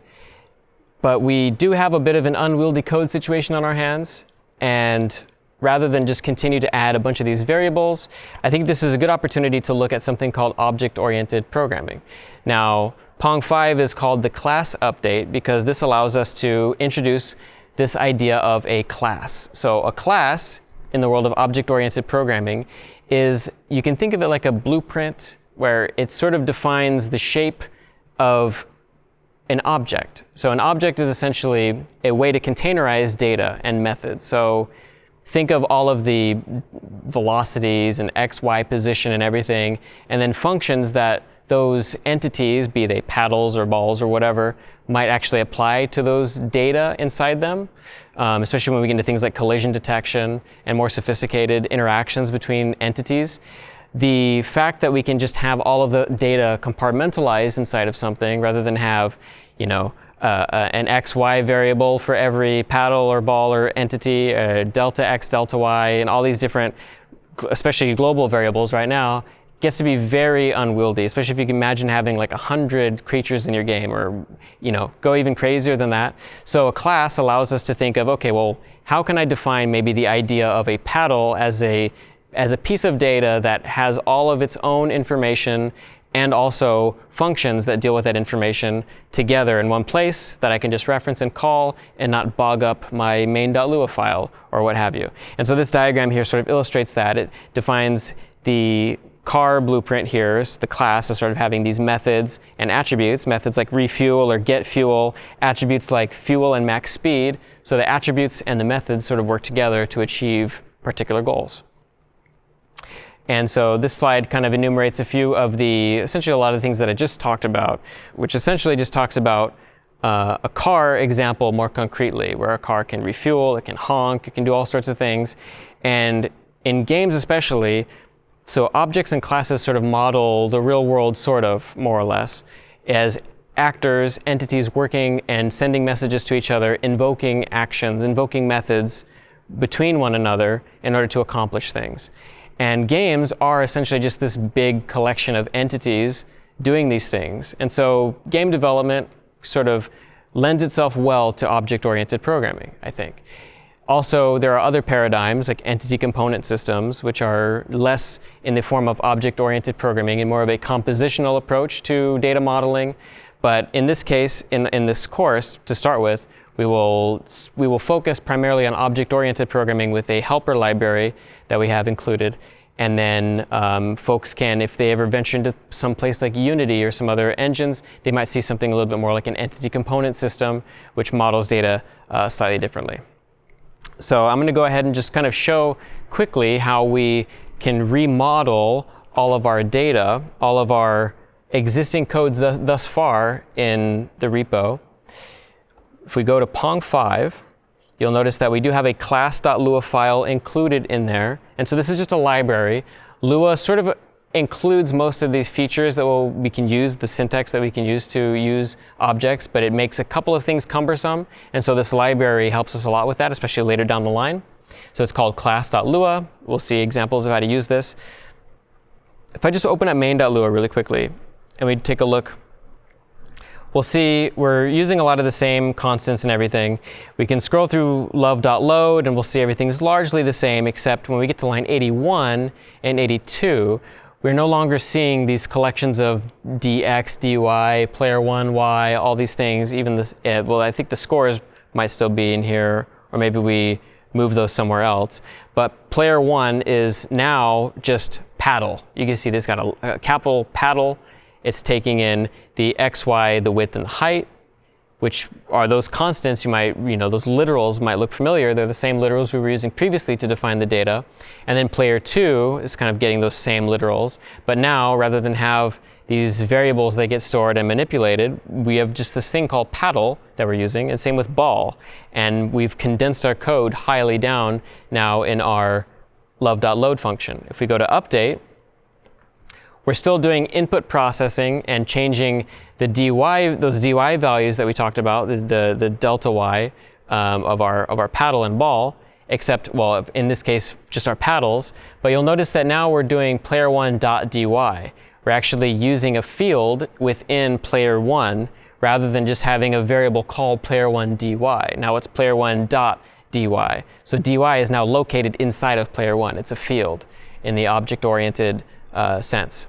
but we do have a bit of an unwieldy code situation on our hands, and rather than just continue to add a bunch of these variables, I think this is a good opportunity to look at something called object-oriented programming. Now, Pong 5 is called the class update because this allows us to introduce this idea of a class. So a class in the world of object-oriented programming is, you can think of it like a blueprint where it sort of defines the shape of an object. So an object is essentially a way to containerize data and methods. So think of all of the velocities and x, y position and everything, and then functions that those entities, be they paddles or balls or whatever, might actually apply to those data inside them, especially when we get into things like collision detection and more sophisticated interactions between entities. The fact that we can just have all of the data compartmentalized inside of something rather than have, an x, y variable for every paddle or ball or entity, delta x, delta y, and all these different, especially global variables right now, gets to be very unwieldy, especially if you can imagine having like 100 creatures in your game, or go even crazier than that. So a class allows us to think of, okay, well, how can I define maybe the idea of a paddle as a piece of data that has all of its own information and also functions that deal with that information together in one place that I can just reference and call and not bog up my main.lua file or what have you. And so this diagram here sort of illustrates that. It defines the car blueprint here, so the class is sort of having these methods and attributes, methods like refuel or get fuel, attributes like fuel and max speed. So the attributes and the methods sort of work together to achieve particular goals. And so this slide kind of enumerates a few of essentially a lot of the things that I just talked about, which essentially just talks about a car example more concretely, where a car can refuel, it can honk, it can do all sorts of things. And in games especially, so objects and classes sort of model the real world sort of, more or less, as actors, entities working and sending messages to each other, invoking actions, invoking methods between one another in order to accomplish things. And games are essentially just this big collection of entities doing these things. And so game development sort of lends itself well to object-oriented programming, I think. Also, there are other paradigms like entity component systems, which are less in the form of object-oriented programming and more of a compositional approach to data modeling. But in this case, in this course, to start with, we will focus primarily on object-oriented programming with a helper library that we have included. And then folks can, if they ever venture into some place like Unity or some other engines, they might see something a little bit more like an entity component system, which models data slightly differently. So I'm going to go ahead and just kind of show quickly how we can remodel all of our data, all of our existing codes thus far in the repo. If we go to Pong 5, you'll notice that we do have a class.lua file included in there. And so this is just a library. Lua sort of includes most of these features that we can use, the syntax that we can use to use objects, but it makes a couple of things cumbersome. And so this library helps us a lot with that, especially later down the line. So it's called class.lua. We'll see examples of how to use this. If I just open up main.lua really quickly and we take a look, we'll see we're using a lot of the same constants and everything. We can scroll through love.load and we'll see everything's largely the same, except when we get to line 81 and 82, we're no longer seeing these collections of dx, dy, player 1, y, all these things. Even this, well, I think the scores might still be in here, or maybe we move those somewhere else. But player 1 is now just paddle. You can see this got a capital paddle. It's taking in the x, y, the width, and the height, which are those constants you might, those literals might look familiar. They're the same literals we were using previously to define the data. And then player 2 is kind of getting those same literals. But now, rather than have these variables that get stored and manipulated, we have just this thing called paddle that we're using, and same with ball. And we've condensed our code highly down now in our love.load function. If we go to update, we're still doing input processing and changing the dy, those dy values that we talked about, the delta y of our paddle and ball, except, well, in this case, just our paddles. But you'll notice that now we're doing player1.dy. We're actually using a field within player 1 rather than just having a variable called player1dy. Now it's player1.dy. So dy is now located inside of player 1. It's a field in the object-oriented sense.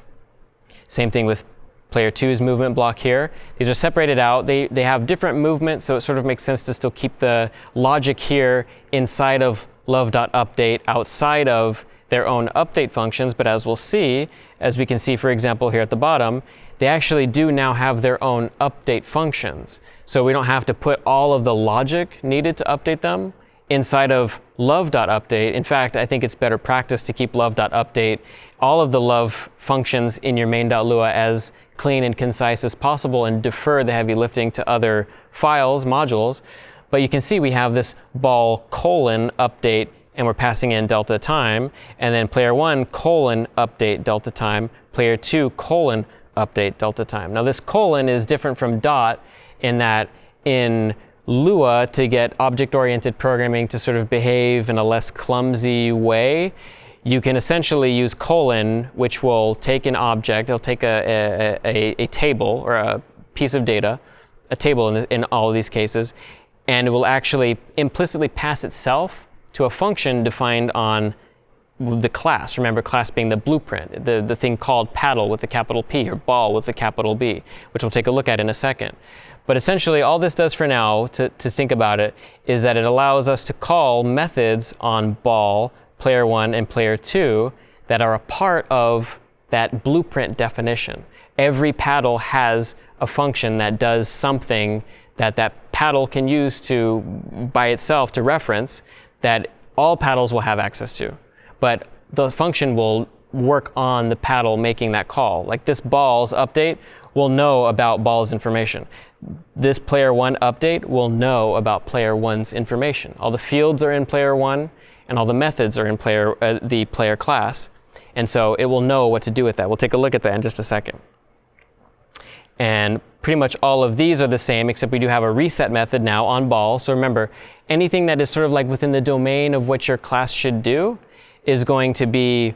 Same thing with player 2's movement block here. These are separated out. They have different movement, so it sort of makes sense to still keep the logic here inside of love.update, outside of their own update functions. But as we'll see, as we can see, for example, here at the bottom, they actually do now have their own update functions. So we don't have to put all of the logic needed to update them inside of love.update. In fact, I think it's better practice to keep love.update, all of the love functions in your main.lua as clean and concise as possible, and defer the heavy lifting to other files, modules. But you can see we have this ball : update, and we're passing in delta time, and then player 1 : update delta time, player 2 : update delta time. Now this colon is different from dot in that in Lua, to get object-oriented programming to sort of behave in a less clumsy way, you can essentially use colon, which will take an object, it'll take a table or a piece of data, a table in all of these cases, and it will actually implicitly pass itself to a function defined on the class. Remember, class being the blueprint, the thing called paddle with the capital P or ball with the capital B, which we'll take a look at in a second. But essentially, all this does for now, to think about it, is that it allows us to call methods on ball, player 1, and player 2 that are a part of that blueprint definition. Every paddle has a function that does something that that paddle can use to, by itself, to reference, that all paddles will have access to. But the function will work on the paddle making that call. Like this ball's update will know about ball's information. This player 1 update will know about player 1's information. All the fields are in player 1, and all the methods are in the player class. And so it will know what to do with that. We'll take a look at that in just a second. And pretty much all of these are the same, except we do have a reset method now on ball. So remember, anything that is sort of like within the domain of what your class should do is going to be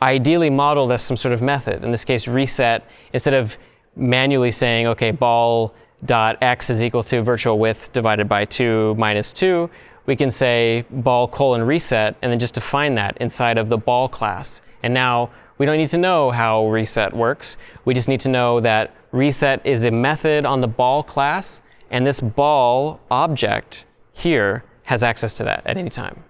ideally modeled as some sort of method. In this case, reset, instead of manually saying, okay, ball.x is equal to virtual width divided by 2 minus 2, we can say ball colon reset and then just define that inside of the ball class. And now we don't need to know how reset works. We just need to know that reset is a method on the ball class, and this ball object here has access to that at any time.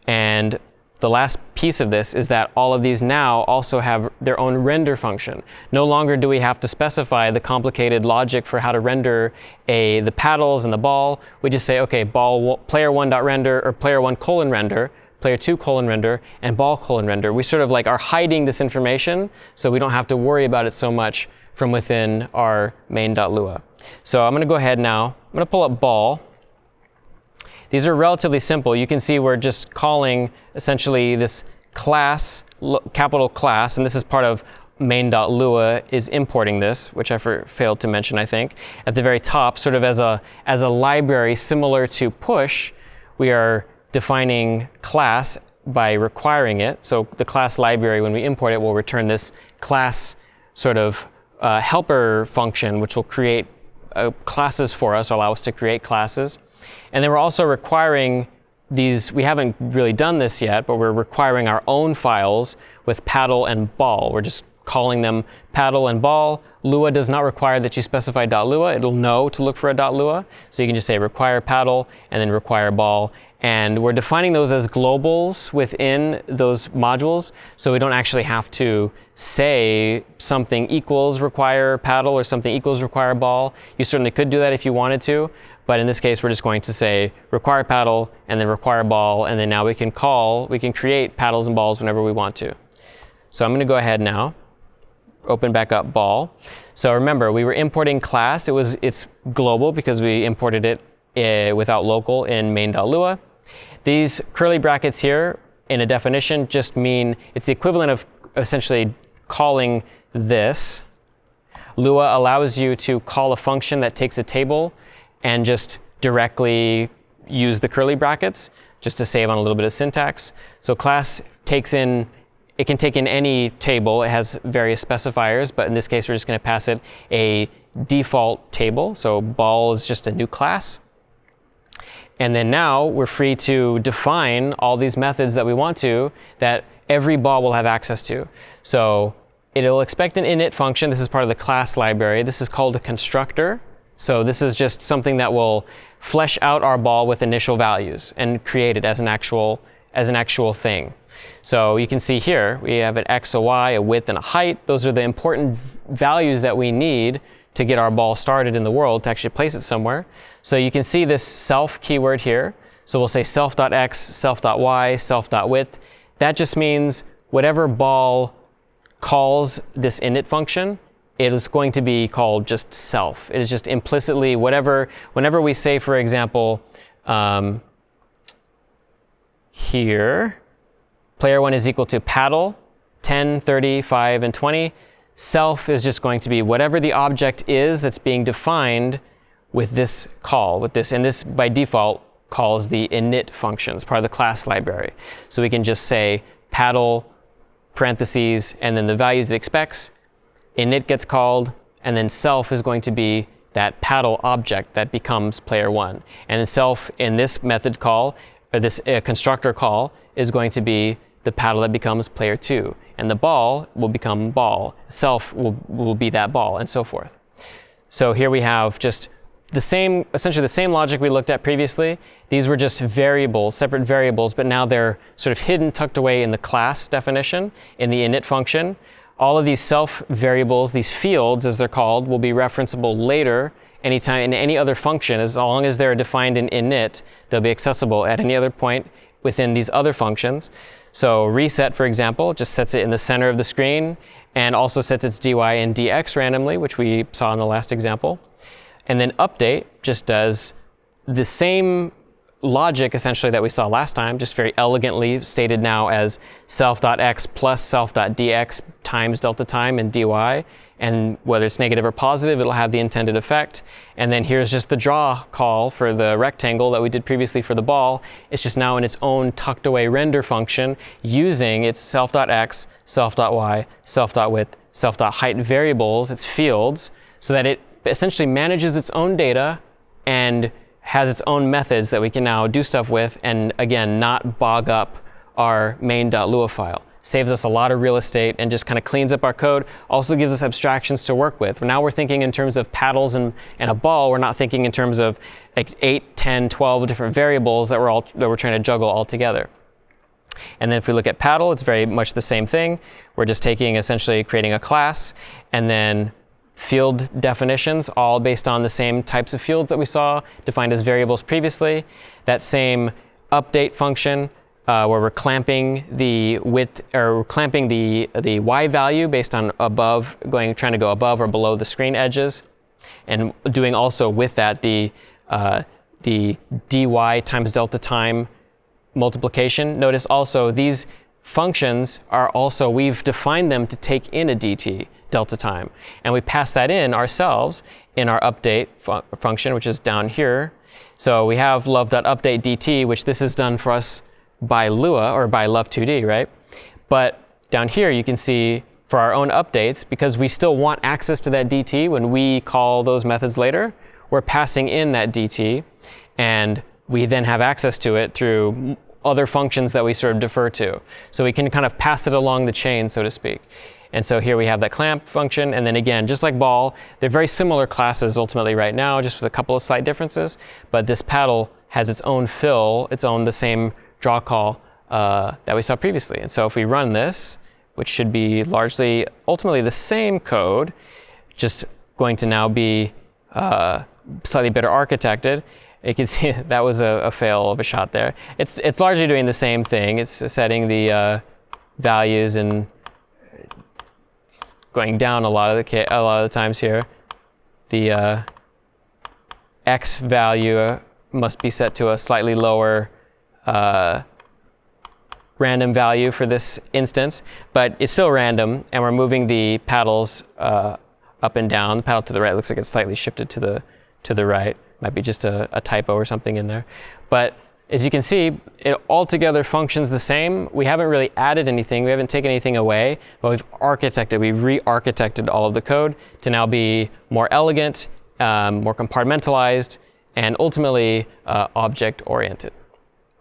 And the last piece of this is that all of these now also have their own render function. No longer do we have to specify the complicated logic for how to render the paddles and the ball. We just say, okay, player1.render or player1 colon render, player2 colon render, and ball colon render. We sort of like are hiding this information so we don't have to worry about it so much from within our main.lua. So I'm going to go ahead now. I'm going to pull up ball. These are relatively simple. You can see we're just calling essentially this class, capital class, and this is part of main.lua is importing this, which I failed to mention, I think. At the very top, sort of as a library similar to push, we are defining class by requiring it. So the class library, when we import it, will return this class sort of helper function, which will create classes for us, or allow us to create classes. And then we're also requiring these, we haven't really done this yet, but we're requiring our own files with paddle and ball. We're just calling them paddle and ball. Lua does not require that you specify .lua. It'll know to look for a .lua. So you can just say require paddle and then require ball. And we're defining those as globals within those modules, so we don't actually have to say something equals require paddle or something equals require ball. You certainly could do that if you wanted to, but in this case, we're just going to say require paddle and then require ball, and then now we can create paddles and balls whenever we want to. So I'm going to go ahead now, open back up ball. So remember, we were importing class. It's global because we imported it without local in main.lua. These curly brackets here in a definition just mean it's the equivalent of essentially calling this. Lua allows you to call a function that takes a table and just directly use the curly brackets just to save on a little bit of syntax. So class can take in any table. It has various specifiers, but in this case, we're just going to pass it a default table. So ball is just a new class. And then now we're free to define all these methods that we want to, that every ball will have access to. So it'll expect an init function. This is part of the class library. This is called a constructor. So this is just something that will flesh out our ball with initial values and create it as an actual thing. So you can see here, we have an x, a y, a width, and a height. Those are the important values that we need to get our ball started in the world, to actually place it somewhere. So you can see this self keyword here. So we'll say self.x, self.y, self.width. That just means whatever ball calls this init function, it is going to be called just self. It is just implicitly whenever we say, for example, here, player 1 is equal to paddle, 10, 30, 5, and 20. Self is just going to be whatever the object is that's being defined with this call, with this, and this by default calls the init function. It's part of the class library. So we can just say paddle, parentheses, and then the values it expects. Init gets called, and then self is going to be that paddle object that becomes player 1. And then self in this method call, or this constructor call, is going to be the paddle that becomes player 2. And the ball will become ball. Self will be that ball, and so forth. So here we have just the same, essentially the same logic we looked at previously. These were just variables, separate variables, but now they're sort of hidden, tucked away in the class definition, in the init function. All of these self variables, these fields as they're called, will be referenceable later anytime in any other function. As long as they're defined in init, they'll be accessible at any other point within these other functions. So reset, for example, just sets it in the center of the screen and also sets its dy and dx randomly, which we saw in the last example. And then update just does the same logic essentially that we saw last time, just very elegantly stated now as self.x plus self.dx times delta time and dy, and whether it's negative or positive, it'll have the intended effect. And then here's just the draw call for the rectangle that we did previously for the ball. It's just now in its own tucked away render function using its self.x, self.y, self.width, self.height variables, its fields, so that it essentially manages its own data and has its own methods that we can now do stuff with, and again, not bog up our main.lua file. Saves us a lot of real estate and just kind of cleans up our code. Also gives us abstractions to work with. Now we're thinking in terms of paddles and a ball. We're not thinking in terms of like 8, 10, 12 different variables that we're trying to juggle all together. And then if we look at paddle, it's very much the same thing. We're just taking, essentially creating a class, and then field definitions, all based on the same types of fields that we saw defined as variables previously. That same update function where we're clamping the width, or we're clamping the y value based on above, trying to go above or below the screen edges, and doing also with that the dy times delta time multiplication. Notice also these functions are also, we've defined them to take in a dt, delta time, and we pass that in ourselves in our update function, which is down here. So we have love.update dt, which this is done for us by Lua, or by Love2D, right? But down here you can see for our own updates, because we still want access to that dt when we call those methods later, we're passing in that dt, and we then have access to it through other functions that we sort of defer to. So we can kind of pass it along the chain, so to speak. And so here we have that clamp function, and then again, just like ball, they're very similar classes ultimately right now, just with a couple of slight differences. But this paddle has its own fill, the same draw call that we saw previously. And so if we run this, which should be largely, ultimately the same code, just going to now be slightly better architected. You can see that was a fail of a shot there. It's largely doing the same thing. It's setting the values and going down a lot of the times here. The x value must be set to a slightly lower random value for this instance, but it's still random, and we're moving the paddles up and down. The paddle to the right looks like it's slightly shifted to the right. Might be just a typo or something in there. But as you can see, it altogether functions the same. We haven't really added anything. We haven't taken anything away, but we've re-architected all of the code to now be more elegant, more compartmentalized, and ultimately object-oriented.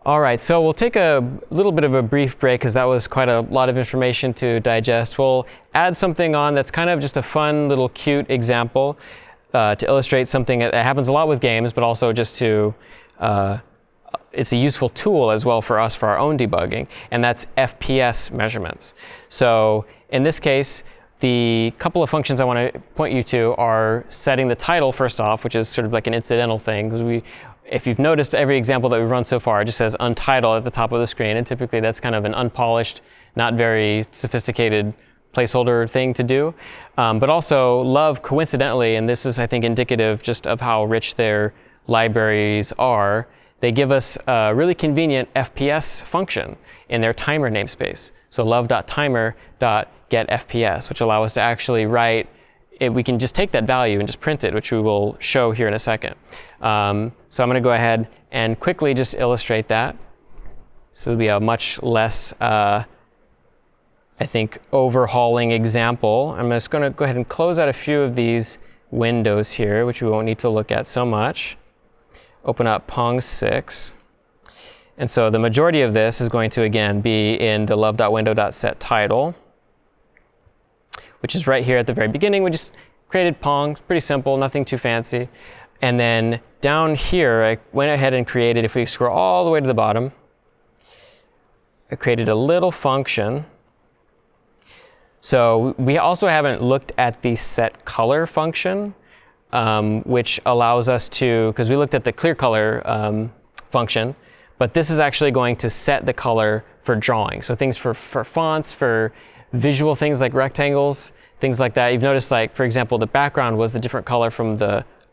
All right, so we'll take a little bit of a brief break because that was quite a lot of information to digest. We'll add something on that's kind of just a fun little cute example to illustrate something that happens a lot with games, but also just to, it's a useful tool as well for us for our own debugging, and that's FPS measurements. So in this case, the couple of functions I want to point you to are setting the title first off, which is sort of like an incidental thing, because if you've noticed, every example that we've run so far, it just says untitled at the top of the screen, and typically that's kind of an unpolished, not very sophisticated placeholder thing to do. But also Love, coincidentally, and this is I think indicative just of how rich their libraries are, they give us a really convenient FPS function in their timer namespace. So love.timer.getFPS, which allow us to actually write we can just take that value and just print it, which we will show here in a second. So I'm going to go ahead and quickly just illustrate that. So it'll be a much less, I think, overhauling example. I'm just going to go ahead and close out a few of these windows here, which we won't need to look at so much. Open up Pong 6. And so the majority of this is going to, again, be in the love.window.set title, which is right here at the very beginning. We just created Pong. It's pretty simple, nothing too fancy. And then down here, I went ahead and created, if we scroll all the way to the bottom, I created a little function. So we also haven't looked at the set color function, which allows us to, because we looked at the clear color function, but this is actually going to set the color for drawing. So things for fonts, for visual things like rectangles, things like that. You've noticed, like, for example, the background was the different color from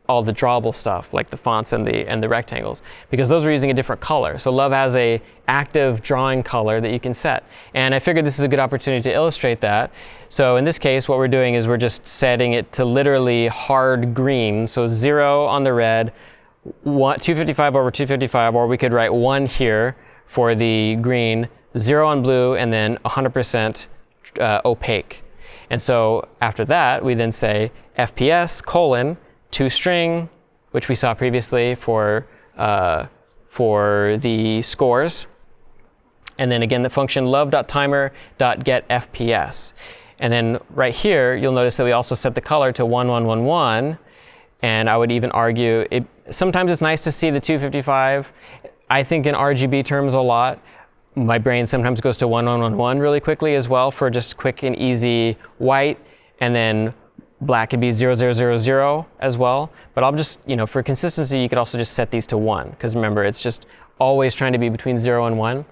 all the drawable stuff, like the fonts and the rectangles, because those are using a different color. So Love has a active drawing color that you can set. And I figured this is a good opportunity to illustrate that. So in this case, what we're doing is we're just setting it to literally hard green. So 0 on the red, 255 over 255, or we could write 1 here for the green, 0 on blue, and then 100% opaque. And so after that, we then say FPS : toString, which we saw previously for the scores. And then again, the function love.timer.getFPS. And then right here, you'll notice that we also set the color to 1111. And I would even argue, sometimes it's nice to see the 255. I think in RGB terms a lot. My brain sometimes goes to 1111 really quickly as well for just quick and easy white. And then black could be 0000 as well. But I'll just, for consistency, you could also just set these to 1. Because remember, it's just always trying to be between 0 and 1.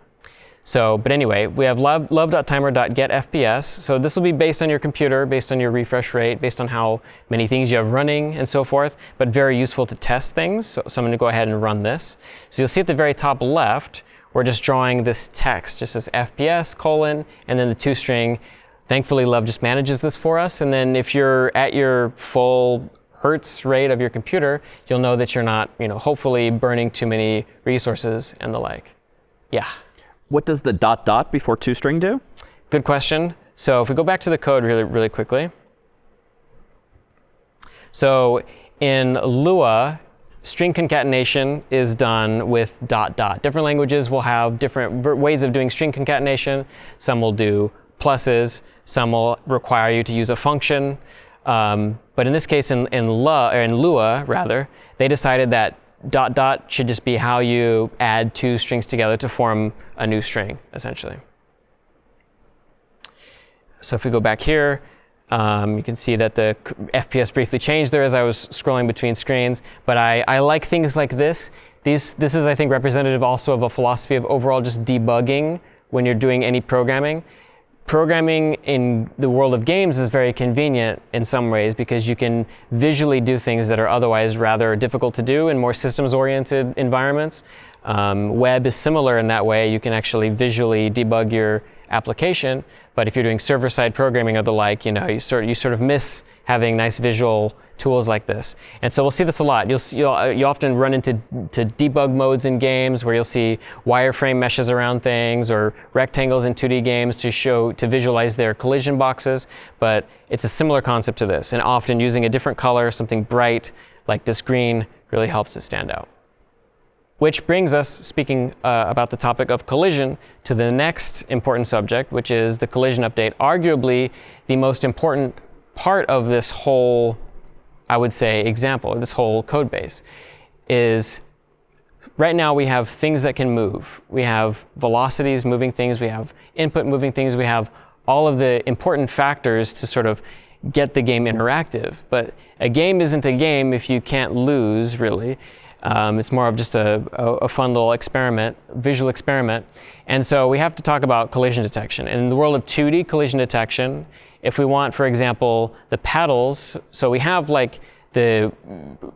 So, but anyway, we have love.timer.getFPS. So this will be based on your computer, based on your refresh rate, based on how many things you have running and so forth, but very useful to test things. So I'm going to go ahead and run this. So you'll see at the very top left, we're just drawing this text, just as FPS : and then the toString. Thankfully, Love just manages this for us. And then if you're at your full hertz rate of your computer, you'll know that you're not, hopefully burning too many resources and the like. Yeah. What does the ... before toString do? Good question. So if we go back to the code really quickly. So in Lua, string concatenation is done with ... Different languages will have different ways of doing string concatenation. Some will do pluses. Some will require you to use a function. But in this case, in Lua, they decided that ... should just be how you add two strings together to form a new string, essentially. So if we go back here, you can see that the FPS briefly changed there as I was scrolling between screens. But I like things like this. This is, I think, representative also of a philosophy of overall just debugging when you're doing any programming. Programming in the world of games is very convenient in some ways because you can visually do things that are otherwise rather difficult to do in more systems-oriented environments. Web is similar in that way. You can actually visually debug your application, but if you're doing server-side programming or the like, you sort of miss having nice visual tools like this. And so we'll see this a lot. You'll often run into debug modes in games where you'll see wireframe meshes around things or rectangles in 2D games to visualize their collision boxes. But it's a similar concept to this, and often using a different color, something bright like this green, really helps it stand out. Which brings us, speaking about the topic of collision, to the next important subject, which is the collision update. Arguably, the most important part of this whole, I would say, example, this whole code base, is right now we have things that can move. We have velocities moving things, we have input moving things, we have all of the important factors to sort of get the game interactive. But a game isn't a game if you can't lose, really. It's more of just a fun little experiment, visual experiment. And so we have to talk about collision detection. And in the world of 2D collision detection, if we want, for example, the pedals, so we have like the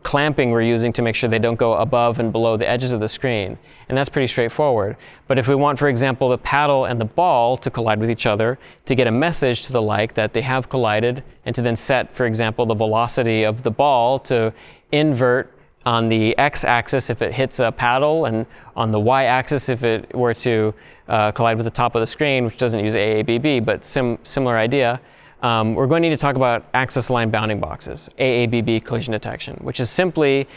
clamping we're using to make sure they don't go above and below the edges of the screen. And that's pretty straightforward. But if we want, for example, the paddle and the ball to collide with each other to get a message to the like that they have collided, and to then set, for example, the velocity of the ball to invert on the x-axis if it hits a paddle, and on the y-axis if it were to collide with the top of the screen, which doesn't use AABB, but similar idea. We're going to need to talk about access line bounding boxes, AABB collision detection, which is simply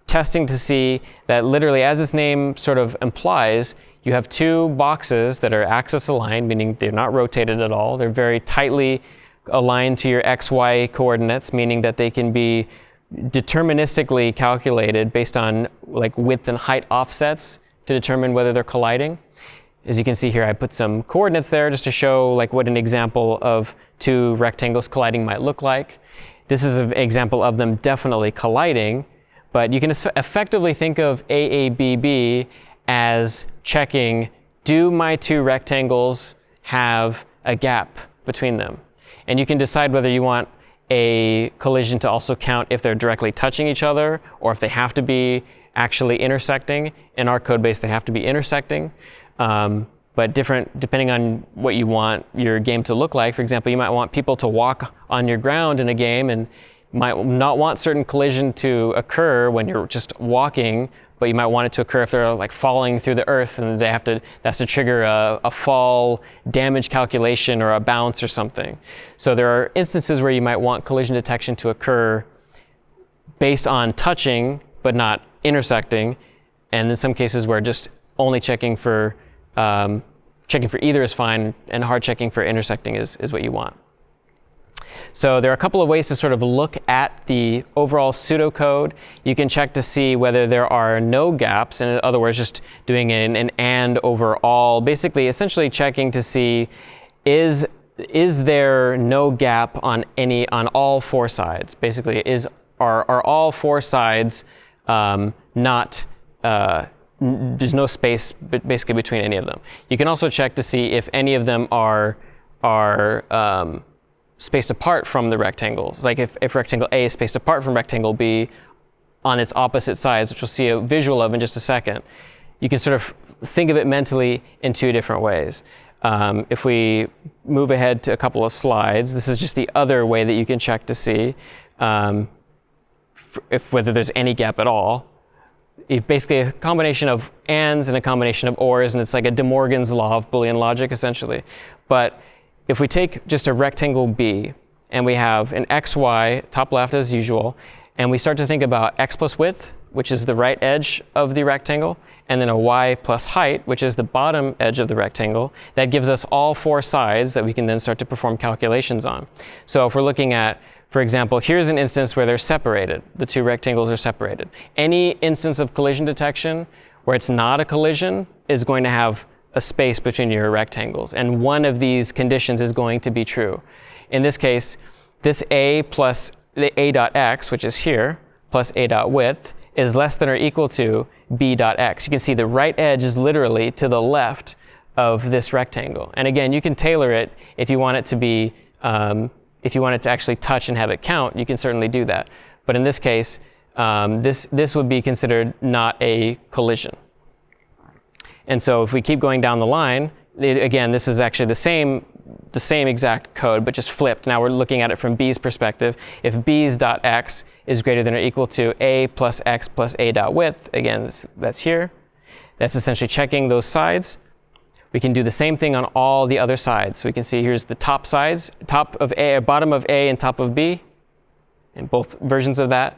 testing to see that literally, as its name sort of implies, you have two boxes that are axis aligned, meaning they're not rotated at all. They're very tightly aligned to your XY coordinates, meaning that they can be deterministically calculated based on like width and height offsets to determine whether they're colliding. As you can see here, I put some coordinates there just to show like what an example of two rectangles colliding might look like. This is an example of them definitely colliding, but you can effectively think of AABB as checking, do my two rectangles have a gap between them? And you can decide whether you want a collision to also count if they're directly touching each other or if they have to be actually intersecting. In our code base, they have to be intersecting. But different depending on what you want your game to look like. For example, you might want people to walk on your ground in a game and might not want certain collision to occur when you're just walking, but you might want it to occur if they're like falling through the earth and that's to trigger a fall damage calculation or a bounce or something. So there are instances where you might want collision detection to occur based on touching but not intersecting, and in some cases where just only checking for either is fine, and hard checking for intersecting is what you want. So there are a couple of ways to sort of look at the overall pseudocode. You can check to see whether there are no gaps, in other words, just doing an and over all, basically essentially checking to see is there no gap on all four sides. Basically, are all four sides not there's no space basically between any of them. You can also check to see if any of them are spaced apart from the rectangles. Like if rectangle A is spaced apart from rectangle B on its opposite sides, which we'll see a visual of in just a second. You can sort of think of it mentally in two different ways. If we move ahead to a couple of slides, this is just the other way that you can check to see whether there's any gap at all. Basically a combination of ands and a combination of ors, and it's like a De Morgan's law of Boolean logic, essentially. But if we take just a rectangle B, and we have an xy, top left as usual, and we start to think about x plus width, which is the right edge of the rectangle, and then a y plus height, which is the bottom edge of the rectangle, that gives us all four sides that we can then start to perform calculations on. So if we're looking at, for example, here's an instance where they're separated. The two rectangles are separated. Any instance of collision detection where it's not a collision is going to have a space between your rectangles. And one of these conditions is going to be true. In this case, this a plus the a dot x, which is here, plus a dot width, is less than or equal to b dot x. You can see the right edge is literally to the left of this rectangle. And again, you can tailor it if you want it to be if you want it to actually touch and have it count, you can certainly do that. But in this case, this would be considered not a collision. And so if we keep going down the line, again, this is actually the same exact code, but just flipped. Now we're looking at it from B's perspective. If B's dot x is greater than or equal to a plus x plus a dot width, again, that's here. That's essentially checking those sides. We can do the same thing on all the other sides. So we can see here's the top sides, top of A, bottom of A and top of B, and both versions of that.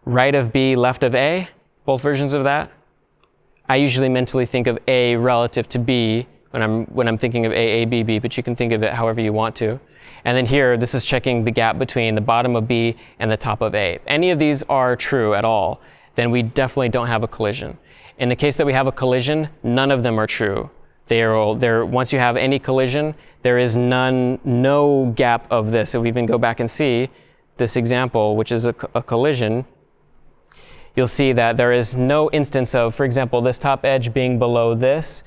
Right of B, left of A, both versions of that. I usually mentally think of A relative to B when I'm thinking of AABB, but you can think of it however you want to. And then here, this is checking the gap between the bottom of B and the top of A. If any of these are true at all, then we definitely don't have a collision. In the case that we have a collision, none of them are true. Once you have any collision, there is no gap of this. If we even go back and see this example, which is a collision, you'll see that there is no instance of, for example, this top edge being below this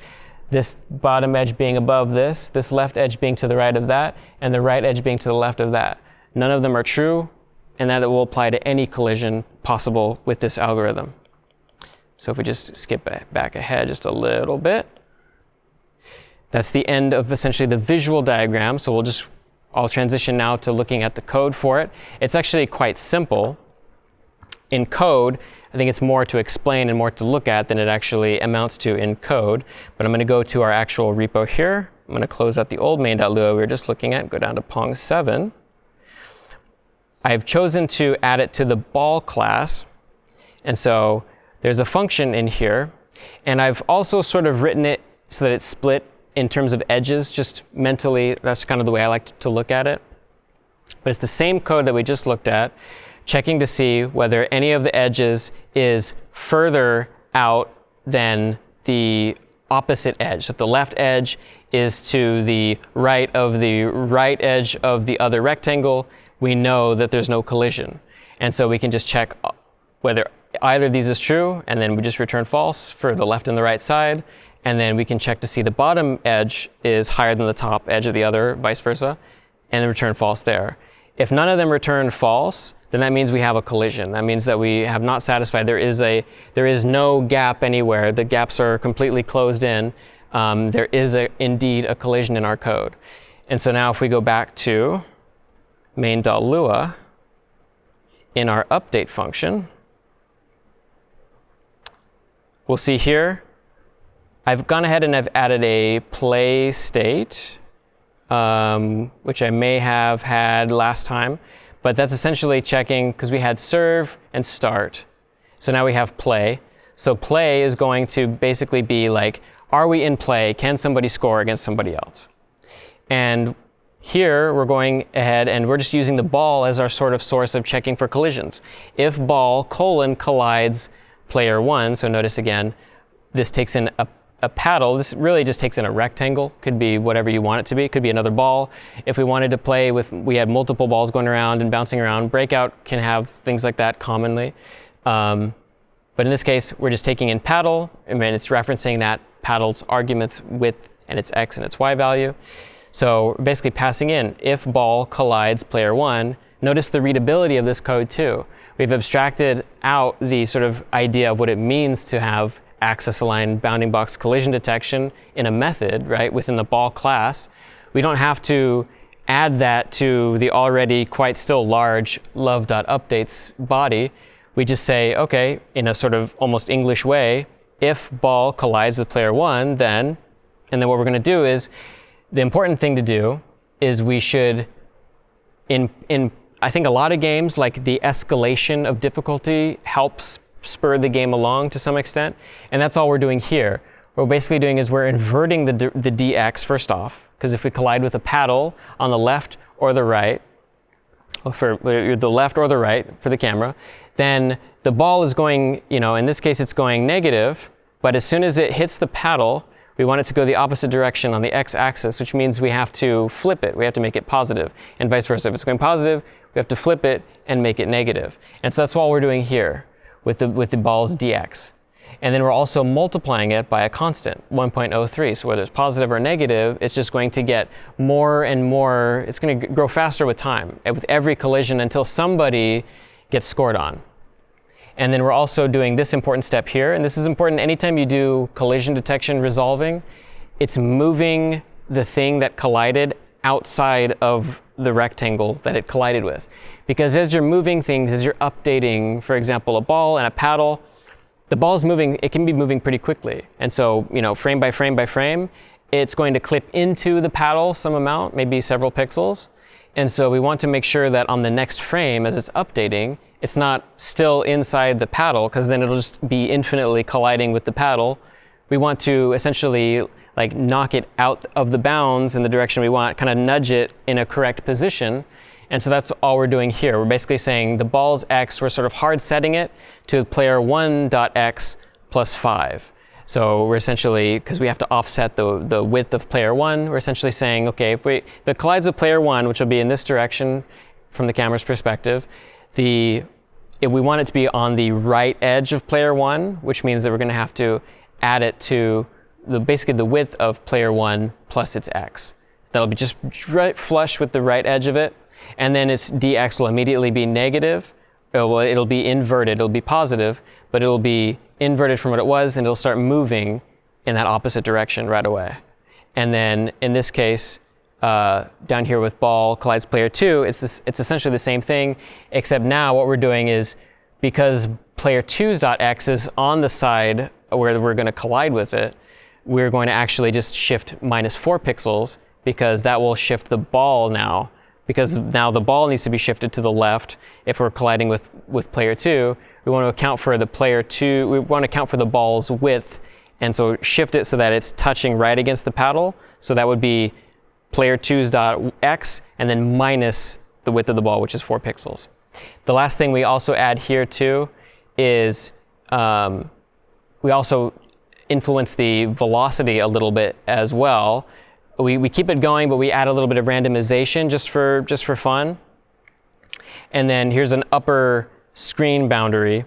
bottom edge being above this left edge being to the right of that, and the right edge being to the left of that. None of them are true. and that it will apply to any collision possible with this algorithm. So if we just skip back ahead just a little bit, that's the end of essentially the visual diagram. So I'll transition now to looking at the code for it. It's actually quite simple. In code, I think it's more to explain and more to look at than it actually amounts to in code. But I'm going to go to our actual repo here. I'm going to close out the old main.lua we were just looking at, go down to Pong 7. I've chosen to add it to the ball class. And so there's a function in here. And I've also sort of written it so that it's split in terms of edges, just mentally. That's kind of the way I like to look at it. But it's the same code that we just looked at, checking to see whether any of the edges is further out than the opposite edge. So if the left edge is to the right edge of the other rectangle, we know that there's no collision. And so we can just check whether either of these is true, and then we just return false for the left and the right side. And then we can check to see the bottom edge is higher than the top edge of the other, vice versa, and then return false there. If none of them return false, then that means we have a collision. That means that we have not satisfied. There is no gap anywhere. The gaps are completely closed in. There is indeed a collision in our code. And so now if we go back to main.lua, in our update function, we'll see here, I've gone ahead and I've added a play state, which I may have had last time, but that's essentially checking, because we had serve and start. So now we have play. So play is going to basically be like, are we in play? Can somebody score against somebody else? And here we're going ahead and we're just using the ball as our sort of source of checking for collisions. If ball collides player 1, so notice again, this takes in a paddle. This really just takes in a rectangle. Could be whatever you want it to be. It could be another ball. If we wanted to play with, we had multiple balls going around and bouncing around. Breakout can have things like that commonly. But in this case, we're just taking in paddle. I mean, it's referencing that paddle's arguments width and its x and its y value. So we're basically passing in, if ball collides player 1, notice the readability of this code too. We've abstracted out the sort of idea of what it means to have axis-aligned bounding box collision detection in a method, right, within the ball class. We don't have to add that to the already quite still large love.updates body. We just say, okay, in a sort of almost English way, if ball collides with player 1, then, and then what we're going to do is, the important thing to do is we should, in I think a lot of games, like the escalation of difficulty helps spur the game along to some extent, and that's all we're doing here. What we're basically doing is we're inverting the dx first off, because if we collide with a paddle on the left or the right, for the left or the right for the camera, then the ball is going, in this case it's going negative, but as soon as it hits the paddle, we want it to go the opposite direction on the x-axis, which means we have to flip it. We have to make it positive, and vice versa. If it's going positive, we have to flip it and make it negative. And so that's all we're doing here with the ball's dx. And then we're also multiplying it by a constant, 1.03. So whether it's positive or negative, it's just going to get more and more, it's going to grow faster with time, with every collision until somebody gets scored on. And then we're also doing this important step here, and this is important anytime you do collision detection resolving. It's moving the thing that collided outside of the rectangle that it collided with. Because as you're moving things, as you're updating, for example, a ball and a paddle, the ball's moving, it can be moving pretty quickly. And so, frame by frame by frame, it's going to clip into the paddle some amount, maybe several pixels. And so we want to make sure that on the next frame, as it's updating, it's not still inside the paddle, because then it'll just be infinitely colliding with the paddle. We want to essentially knock it out of the bounds in the direction we want, kind of nudge it in a correct position. And so that's all we're doing here. We're basically saying the ball's x, we're sort of hard setting it to player 1.x plus 5. So we're essentially, because we have to offset the width of player 1, we're essentially saying, okay, if it collides with player 1, which will be in this direction from the camera's perspective, we want it to be on the right edge of player 1, which means that we're going to have to add it to basically the width of player 1 plus its x. That'll be just right flush with the right edge of it. And then its dx will immediately be negative. Well, it'll be inverted, it'll be positive, but it'll be inverted from what it was, and it'll start moving in that opposite direction right away. And then in this case, down here with ball collides player 2, it's essentially the same thing, except now what we're doing is, because player 2's .x is on the side where we're going to collide with it, we're going to actually just shift -4 pixels, because that will shift the ball now. Because now the ball needs to be shifted to the left if we're colliding with player 2. We want to account for the player 2, we want to account for the ball's width, and so shift it so that it's touching right against the paddle. So that would be player 2's .x and then minus the width of the ball, which is 4 pixels. The last thing we also add here too is we also influence the velocity a little bit as well. We keep it going, but we add a little bit of randomization just for fun. And then here's an upper screen boundary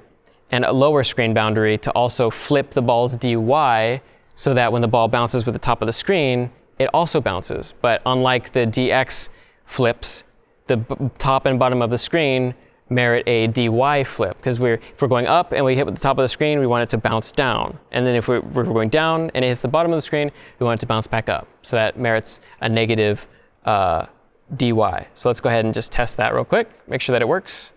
and a lower screen boundary to also flip the ball's dy so that when the ball bounces with the top of the screen, it also bounces. But unlike the dx flips, the top and bottom of the screen merit a dy flip, because if we're going up and we hit with the top of the screen, we want it to bounce down. And then if we're going down and it hits the bottom of the screen, we want it to bounce back up. So that merits a negative dy. So let's go ahead and just test that real quick, make sure that it works.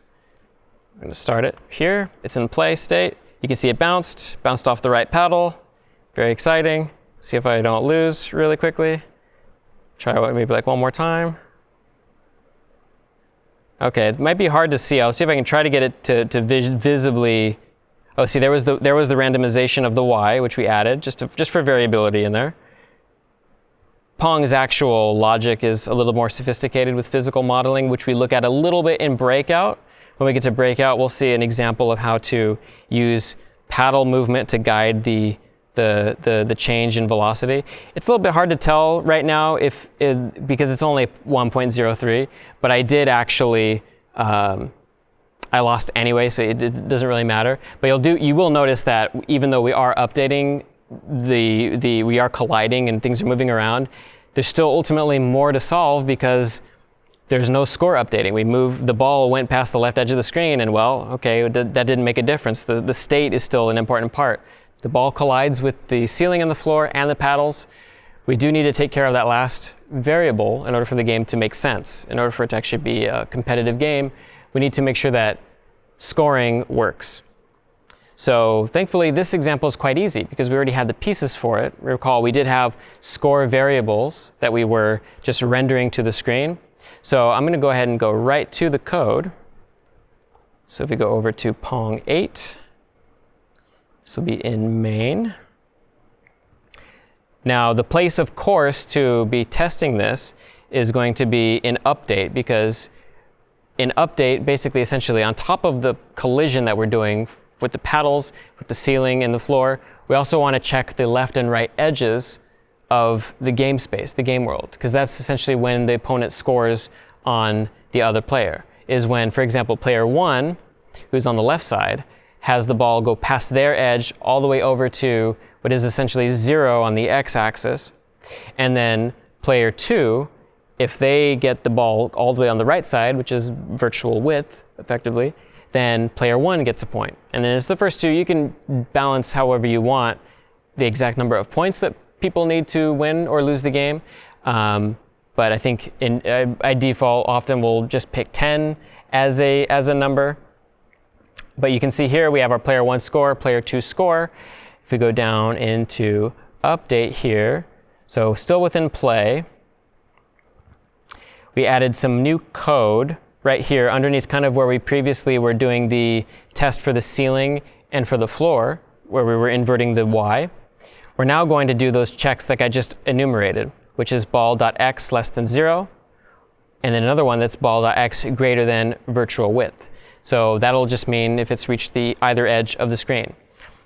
I'm going to start it here. It's in play state. You can see it bounced off the right paddle. Very exciting. See if I don't lose really quickly. Try maybe like one more time. Okay, it might be hard to see. I'll see if I can try to get it to visibly. Oh, see, there was the randomization of the y, which we added just for variability in there. Pong's actual logic is a little more sophisticated with physical modeling, which we look at a little bit in Breakout. When we get to Breakout, we'll see an example of how to use paddle movement to guide the change in velocity. It's a little bit hard to tell right now because it's only 1.03, but I did actually, I lost anyway, so it doesn't really matter. But you will notice that even though we are updating, we are colliding and things are moving around, there's still ultimately more to solve because there's no score updating. The ball went past the left edge of the screen, and well, okay, that didn't make a difference. The state is still an important part. The ball collides with the ceiling and the floor and the paddles. We do need to take care of that last variable in order for the game to make sense. In order for it to actually be a competitive game, we need to make sure that scoring works. So thankfully, this example is quite easy because we already had the pieces for it. Recall, we did have score variables that we were just rendering to the screen. So I'm going to go ahead and go right to the code. So if we go over to Pong 8, this will be in main. Now, the place, of course, to be testing this is going to be in update, because in update, basically, essentially, on top of the collision that we're doing with the paddles, with the ceiling and the floor, we also want to check the left and right edges of the game space, the game world, because that's essentially when the opponent scores on the other player, is when, for example, player 1, who's on the left side, has the ball go past their edge all the way over to what is essentially 0 on the x-axis. And then player 2, if they get the ball all the way on the right side, which is virtual width, effectively, then player 1 gets a point. And then as the first two, you can balance however you want the exact number of points that people need to win or lose the game. But I think by default, often we'll just pick 10 as a number. But you can see here we have our player 1 score, player 2 score. If we go down into update here, so still within play, we added some new code right here underneath kind of where we previously were doing the test for the ceiling and for the floor, where we were inverting the y. We're now going to do those checks like I just enumerated, which is ball.x less than 0, and then another one that's ball.x greater than virtual width. So that'll just mean if it's reached the either edge of the screen.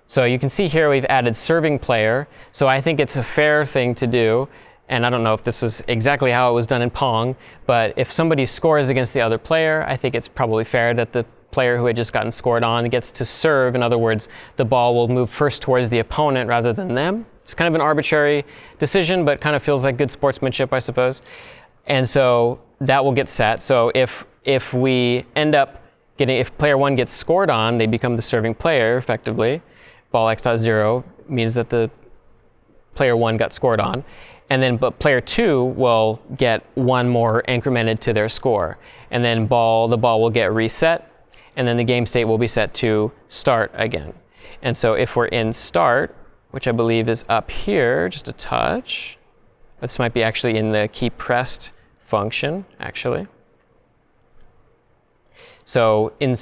So you can see here we've added serving player. So I think it's a fair thing to do. And I don't know if this was exactly how it was done in Pong, but if somebody scores against the other player, I think it's probably fair that the player who had just gotten scored on gets to serve. In other words, the ball will move first towards the opponent rather than them. It's kind of an arbitrary decision, but kind of feels like good sportsmanship, I suppose. And so that will get set. So if we end up getting, if player 1 gets scored on, they become the serving player effectively. Ball x.0 means that the player 1 got scored on. And then, but player 2 will get 1 more incremented to their score. And then the ball will get reset, and then the game state will be set to start again. And so if we're in start, which I believe is up here, just a touch. This might be actually in the key pressed function, actually. So in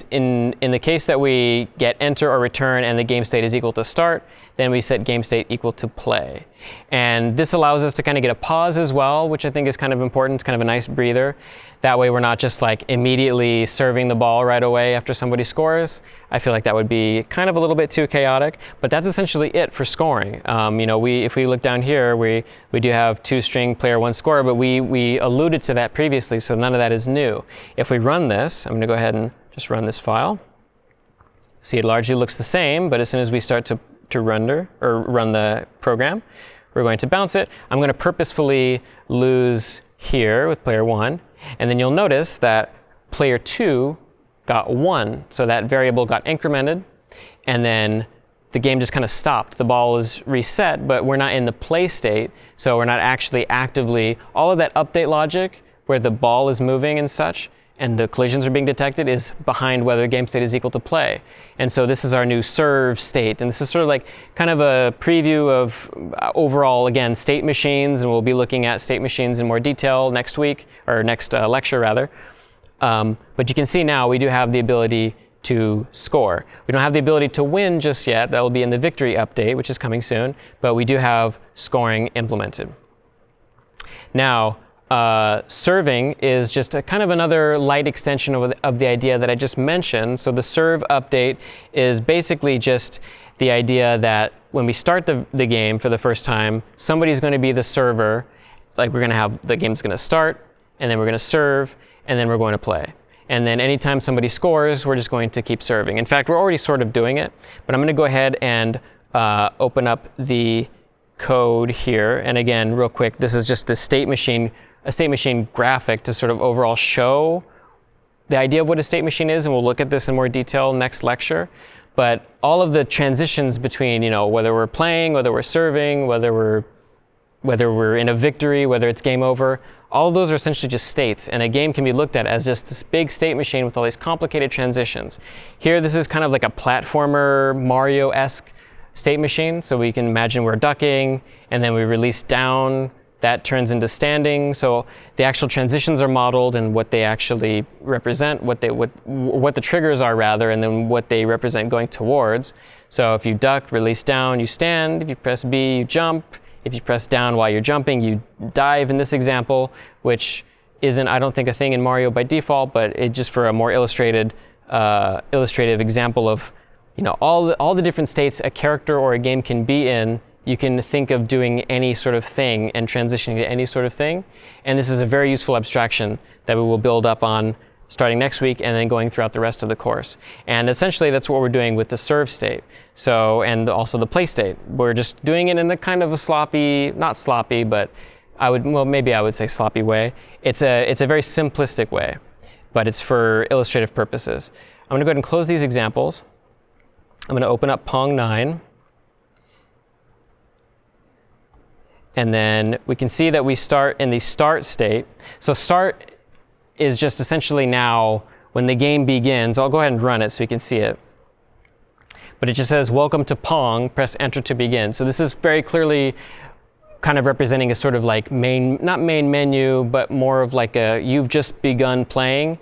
the case that we get enter or return and the game state is equal to start, then we set game state equal to play. And this allows us to kind of get a pause as well, which I think is kind of important. It's kind of a nice breather. That way we're not just like immediately serving the ball right away after somebody scores. I feel like that would be kind of a little bit too chaotic, but that's essentially it for scoring. You know, if we look down here, we do have two-string player 1 score, but we alluded to that previously, so none of that is new. If we run this, I'm going to go ahead and just run this file. See, it largely looks the same, but as soon as we start to run the program, we're going to bounce it. I'm going to purposefully lose here with player 1, and then you'll notice that player 2 got 1, so that variable got incremented, and then the game just kind of stopped. The ball is reset, but we're not in the play state, so we're not actually actively, all of that update logic where the ball is moving and such, and the collisions are being detected is behind whether game state is equal to play. And so this is our new serve state. And this is sort of like kind of a preview of overall, again, state machines. And we'll be looking at state machines in more detail next week, or next lecture rather. But you can see now we do have the ability to score. We don't have the ability to win just yet. That will be in the victory update, which is coming soon. But we do have scoring implemented. Now, serving is just a kind of another light extension of the idea that I just mentioned. So the serve update is basically just the idea that when we start the game for the first time, somebody's going to be the server. Like we're going to have, the game's going to start, and then we're going to serve, and then we're going to play. And then anytime somebody scores, we're just going to keep serving. In fact, we're already sort of doing it, but I'm going to go ahead and open up the code here. And again, real quick, this is just the state machine, a state machine graphic to sort of overall show the idea of what a state machine is, and we'll look at this in more detail next lecture. But all of the transitions between, you know, whether we're playing, whether we're serving, whether we're in a victory, whether it's game over, all of those are essentially just states, and a game can be looked at as just this big state machine with all these complicated transitions. Here, this is kind of like a platformer Mario-esque state machine, so we can imagine we're ducking, and then we release down. That turns into standing. So the actual transitions are modeled and what they actually represent, what the triggers are rather, and then what they represent going towards. So if you duck, release down, you stand. If you press B, you jump. If you press down while you're jumping, you dive in this example, which isn't, I don't think, a thing in Mario by default, but it just for a more illustrative example of, you know, all the different states a character or a game can be in. You can think of doing any sort of thing and transitioning to any sort of thing. And this is a very useful abstraction that we will build up on starting next week and then going throughout the rest of the course. And essentially that's what we're doing with the serve state. So, and also the play state. We're just doing it in a kind of a sloppy, not sloppy, but maybe I would say sloppy way. It's a very simplistic way, but it's for illustrative purposes. I'm gonna go ahead and close these examples. I'm gonna open up Pong 9. And then we can see that we start in the start state. So start is just essentially now when the game begins. I'll go ahead and run it so you can see it. But it just says, welcome to Pong, press enter to begin. So this is very clearly kind of representing a sort of like not main menu, but more of like a, you've just begun playing.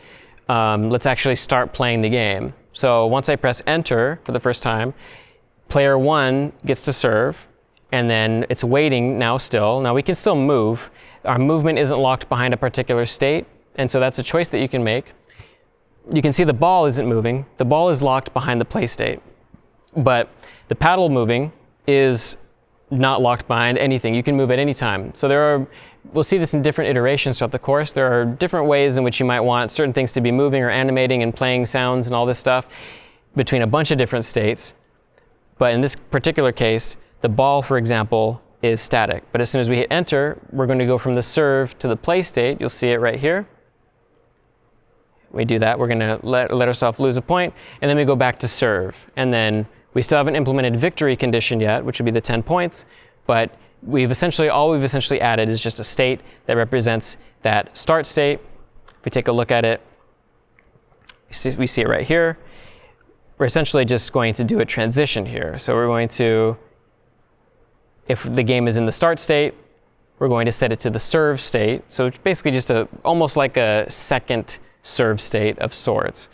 Let's actually start playing the game. So once I press enter for the first time, player 1 gets to serve. And then it's waiting now still. Now we can still move. Our movement isn't locked behind a particular state. And so that's a choice that you can make. You can see the ball isn't moving. The ball is locked behind the play state. But the paddle moving is not locked behind anything. You can move at any time. So we'll see this in different iterations throughout the course. There are different ways in which you might want certain things to be moving or animating and playing sounds and all this stuff between a bunch of different states. But in this particular case, the ball, for example, is static. But as soon as we hit enter, we're going to go from the serve to the play state. You'll see it right here. We do that. We're going to let ourselves lose a point, and then we go back to serve. And then we still haven't implemented victory condition yet, which would be the 10 points. But all we've essentially added is just a state that represents that start state. If we take a look at it, we see it right here. We're essentially just going to do a transition here. So we're going to, if the game is in the start state, we're going to set it to the serve state. So it's basically just almost like a second serve state of sorts.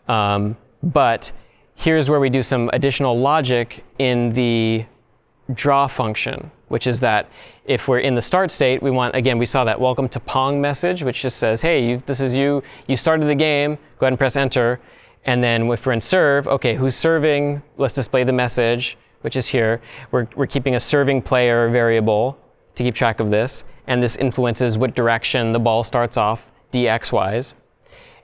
But here's where we do some additional logic in the draw function, which is that if we're in the start state, we want, again, we saw that welcome to Pong message, which just says, hey, this is you started the game, go ahead and press enter. And then if we're in serve, okay, who's serving? Let's display the message, which is here. We're keeping a serving player variable to keep track of this. And this influences what direction the ball starts off, dx-wise.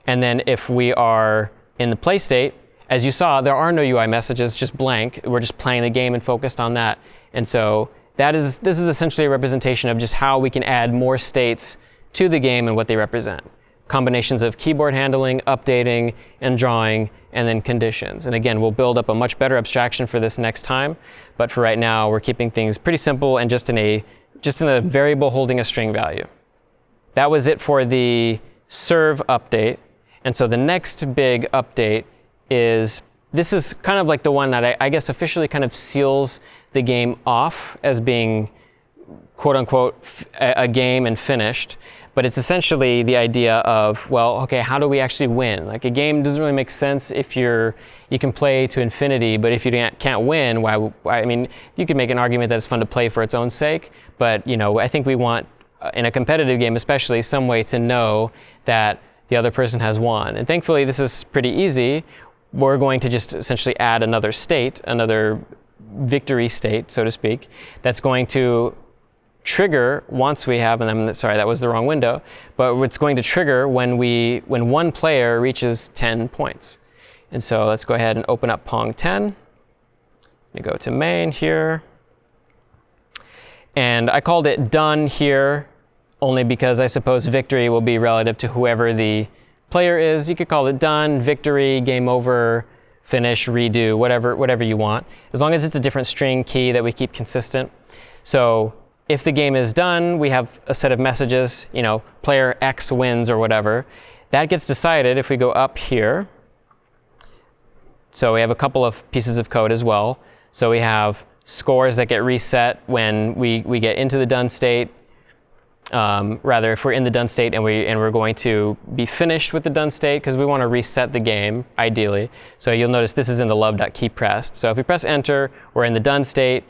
And then if we are in the play state, as you saw, there are no UI messages, just blank. We're just playing the game and focused on that. And so this is essentially a representation of just how we can add more states to the game and what they represent. Combinations of keyboard handling, updating, and drawing, and then conditions. And again, we'll build up a much better abstraction for this next time. But for right now, we're keeping things pretty simple and just in a variable holding a string value. That was it for the serve update. And so the next big update this is kind of like the one that I guess officially kind of seals the game off as being quote unquote a game and finished. But it's essentially the idea of, well, okay, how do we actually win? Like a game doesn't really make sense if you can play to infinity, but if you can't win, I mean, you could make an argument that it's fun to play for its own sake, but I think we want, in a competitive game especially, some way to know that the other person has won. And thankfully, this is pretty easy. We're going to just essentially add another state, another victory state, so to speak, that's going to trigger once we have, and I'm sorry, that was the wrong window, but it's going to trigger when one player reaches 10 points. And so let's go ahead and open up Pong 10. We go to main here. And I called it done here only because I suppose victory will be relative to whoever the player is. You could call it done, victory, game over, finish, redo, whatever you want, as long as it's a different string key that we keep consistent. So if the game is done, we have a set of messages, player X wins or whatever. That gets decided if we go up here. So we have a couple of pieces of code as well. So we have scores that get reset when we get into the done state. Rather, if we're in the done state and we're going to be finished with the done state, because we want to reset the game, ideally. So you'll notice this is in the love.keyPressed. So if we press enter, we're in the done state.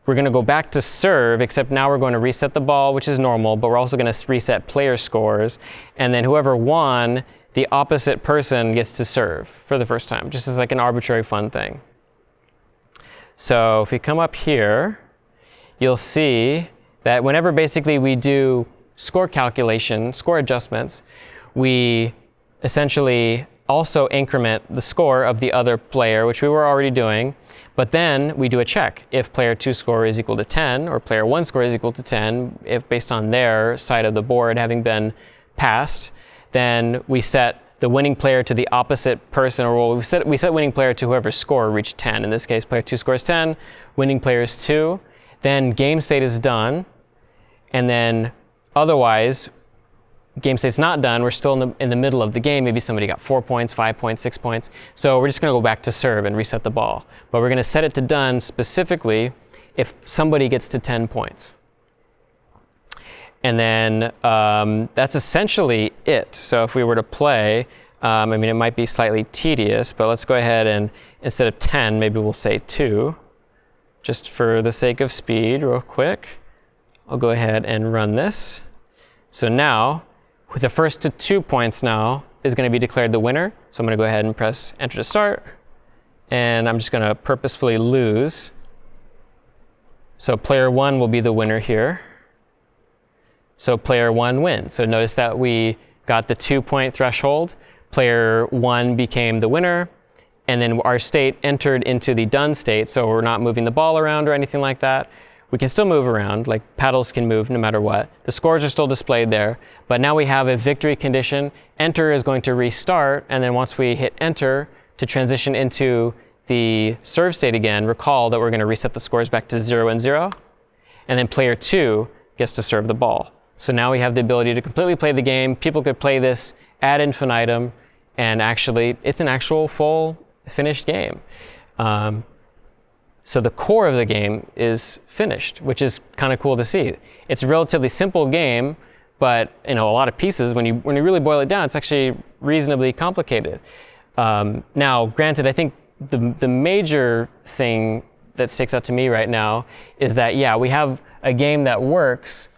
We're going to go back to serve, except now we're going to reset the ball, which is normal, but we're also going to reset player scores. And then whoever won, the opposite person gets to serve for the first time, just as like an arbitrary fun thing. So if we come up here, you'll see that whenever basically we do score calculation, score adjustments, we essentially also increment the score of the other player, which we were already doing, but then we do a check. If player 2 score is equal to 10, or player 1 score is equal to 10, if based on their side of the board having been passed, then we set the winning player to the opposite person, or we set winning player to whoever's score reached 10. In this case, player 2 scores 10, winning player is 2. Then game state is done, and then otherwise, game state's not done. We're still in the middle of the game. Maybe somebody got 4 points, 5 points, 6 points. So we're just going to go back to serve and reset the ball. But we're going to set it to done specifically if somebody gets to 10 points. And then that's essentially it. So if we were to play, I mean, it might be slightly tedious, but let's go ahead and instead of 10, maybe we'll say 2, just for the sake of speed, real quick. I'll go ahead and run this. So now, with the first to 2 points now is going to be declared the winner. So I'm going to go ahead and press enter to start. And I'm just going to purposefully lose. So player 1 will be the winner here. So player 1 wins. So notice that we got the 2-point threshold. Player 1 became the winner. And then our state entered into the done state. So we're not moving the ball around or anything like that. We can still move around, like paddles can move no matter what. The scores are still displayed there, but now we have a victory condition. Enter is going to restart, and then once we hit enter to transition into the serve state again, recall that we're going to reset the scores back to 0 and 0, and then player 2 gets to serve the ball. So now we have the ability to completely play the game. People could play this ad infinitum, and actually, it's an actual full finished game. So the core of the game is finished, which is kind of cool to see. It's a relatively simple game, but a lot of pieces. When you really boil it down, it's actually reasonably complicated. Now, granted, I think the major thing that sticks out to me right now is that we have a game that works,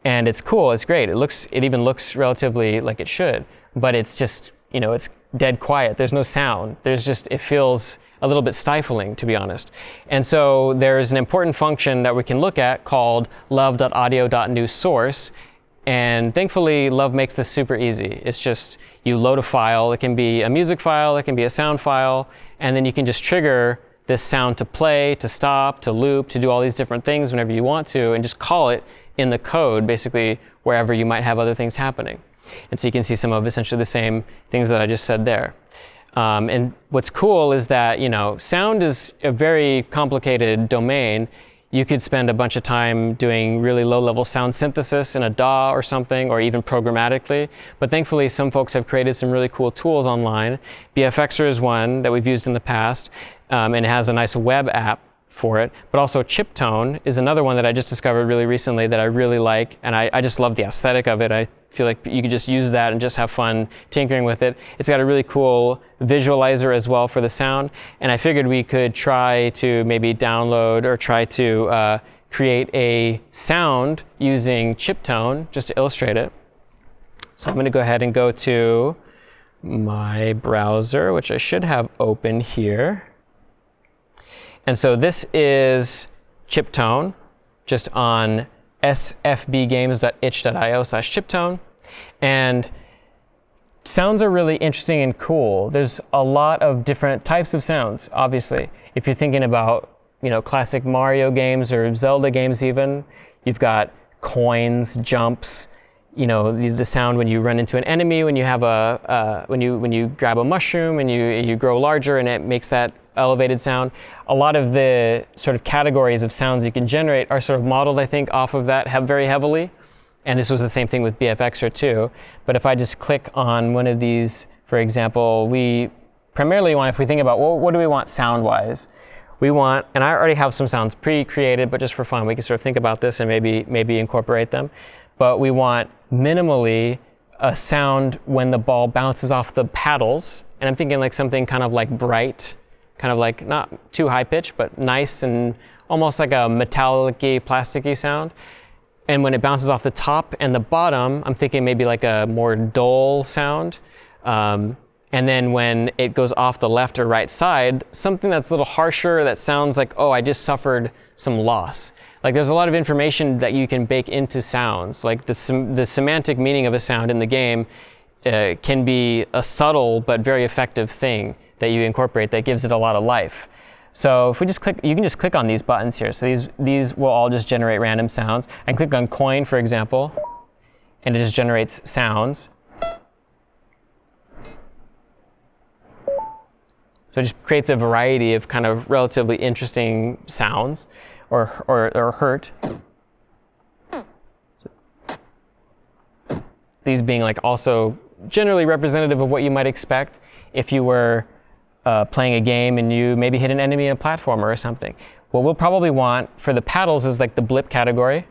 and it's cool, it's great. It even looks relatively like it should, but it's just it's dead quiet. There's no sound. It feels a little bit stifling, to be honest. And so there's an important function that we can look at called love.audio.newSource. And thankfully, Love makes this super easy. It's just you load a file. It can be a music file, it can be a sound file, and then you can just trigger this sound to play, to stop, to loop, to do all these different things whenever you want to, and just call it in the code, basically wherever you might have other things happening. And so you can see some of essentially the same things that I just said there. And what's cool is that, sound is a very complicated domain. You could spend a bunch of time doing really low-level sound synthesis in a DAW or something, or even programmatically. But thankfully, some folks have created some really cool tools online. BFXer is one that we've used in the past, and it has a nice web app for it. But also Chiptone is another one that I just discovered really recently that I really like, and I just love the aesthetic of it. I feel like you could just use that and just have fun tinkering with it. It's got a really cool visualizer as well for the sound, and I figured we could try to maybe download or try to create a sound using Chiptone just to illustrate it. So I'm going to go ahead and go to my browser, which I should have open here. And so this is Chiptone, just on sfbgames.itch.io/Chiptone. And sounds are really interesting and cool. There's a lot of different types of sounds, obviously. If you're thinking about, classic Mario games or Zelda games even, you've got coins, jumps, the sound when you run into an enemy, when you have when you grab a mushroom and you grow larger and it makes that elevated sound. A lot of the sort of categories of sounds you can generate are sort of modeled, I think, off of that very heavily. And this was the same thing with BFXer too. But if I just click on one of these, for example, we primarily want, if we think about what do we want sound-wise, we want, and I already have some sounds pre-created, but just for fun, we can sort of think about this and maybe incorporate them. But we want minimally a sound when the ball bounces off the paddles. And I'm thinking like something kind of like bright, kind of like not too high pitched, but nice and almost like a metallic-y, plasticky sound. And when it bounces off the top and the bottom, I'm thinking maybe like a more dull sound. And then when it goes off the left or right side, something that's a little harsher that sounds like, oh, I just suffered some loss. Like there's a lot of information that you can bake into sounds. Like the semantic meaning of a sound in the game can be a subtle but very effective thing that you incorporate that gives it a lot of life. So if we just click, you can just click on these buttons here. So these will all just generate random sounds. I can click on coin, for example, and it just generates sounds. So it just creates a variety of kind of relatively interesting sounds or hurt. These being like also generally representative of what you might expect if you were playing a game and you maybe hit an enemy in a platformer or something. What we'll probably want for the paddles is like the blip category.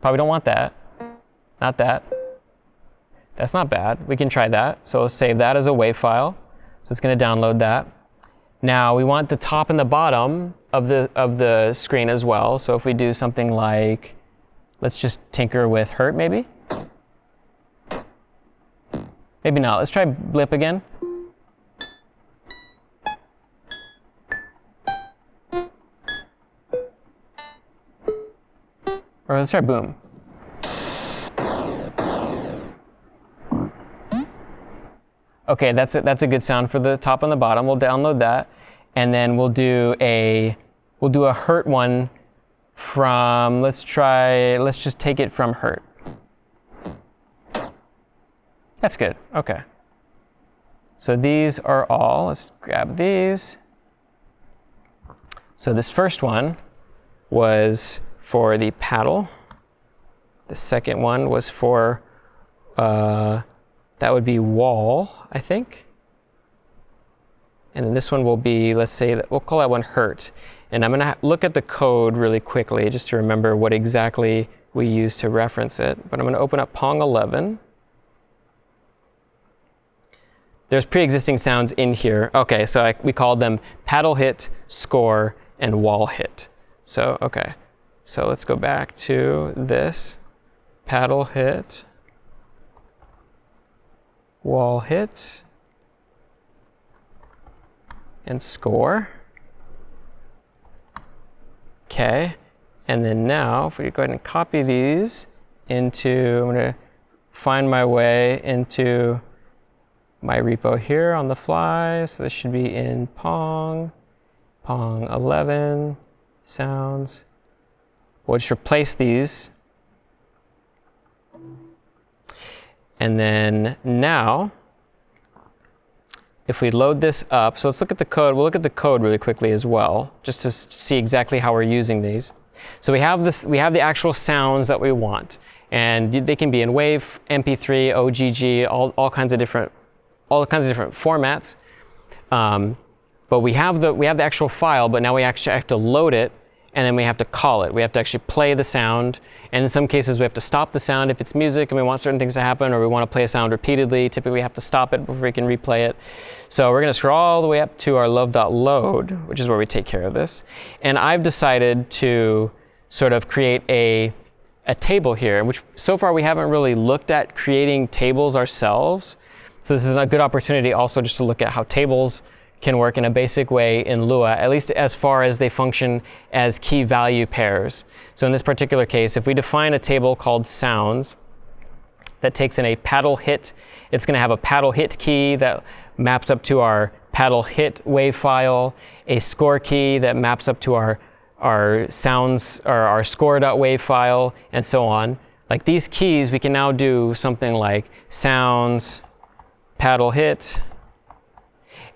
Probably don't want that. Not that. That's not bad. We can try that. So we'll save that as a WAV file. So it's going to download that. Now we want the top and the bottom of the screen as well. So if we do something like, let's just tinker with hurt maybe. Maybe not. Let's try blip again. Or let's try boom. Okay, that's a good sound for the top and the bottom. We'll download that, and then we'll do a hurt one from, let's just take it from hurt. That's good, okay. So these are all, let's grab these. So this first one was for the paddle. The second one was for, that would be wall, I think. And then this one will be, let's say, we'll call that one hurt. And I'm going to look at the code really quickly just to remember what exactly we use to reference it. But I'm going to open up Pong 11. There's pre-existing sounds in here. OK, so we called them paddle hit, score, and wall hit. So OK, so let's go back to this. Paddle hit, wall hit, and score. OK, and then now if we go ahead and copy these into, I'm going to find my way into my repo here on the fly. So this should be in Pong 11, sounds. We'll just replace these. And then now, if we load this up, so let's look at the code. We'll look at the code really quickly as well, just to see exactly how we're using these. So we have the actual sounds that we want, and they can be in WAV, MP3, OGG, all kinds of different formats. But we have the actual file, but now we actually have to load it, and then we have to call it. We have to actually play the sound, and in some cases we have to stop the sound if it's music and we want certain things to happen, or we want to play a sound repeatedly. Typically we have to stop it before we can replay it. So we're going to scroll all the way up to our love.load, which is where we take care of this. And I've decided to sort of create a table here, which so far we haven't really looked at creating tables ourselves. So this is a good opportunity also just to look at how tables can work in a basic way in Lua, at least as far as they function as key value pairs. So in this particular case, if we define a table called sounds that takes in a paddle hit, it's going to have a paddle hit key that maps up to our paddle hit wave file, a score key that maps up to our sounds or our score.wave file, and so on. Like these keys, we can now do something like sounds, paddle hit,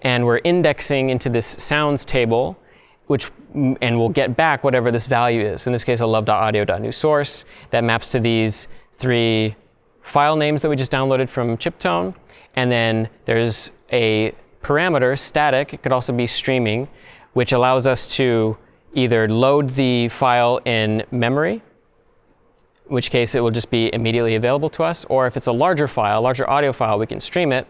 and we're indexing into this sounds table, and we'll get back whatever this value is. In this case, a love.audio.newSource that maps to these 3 file names that we just downloaded from Chiptone. And then there's a parameter, static, it could also be streaming, which allows us to either load the file in memory, in which case it will just be immediately available to us, or if it's a larger file, larger audio file, we can stream it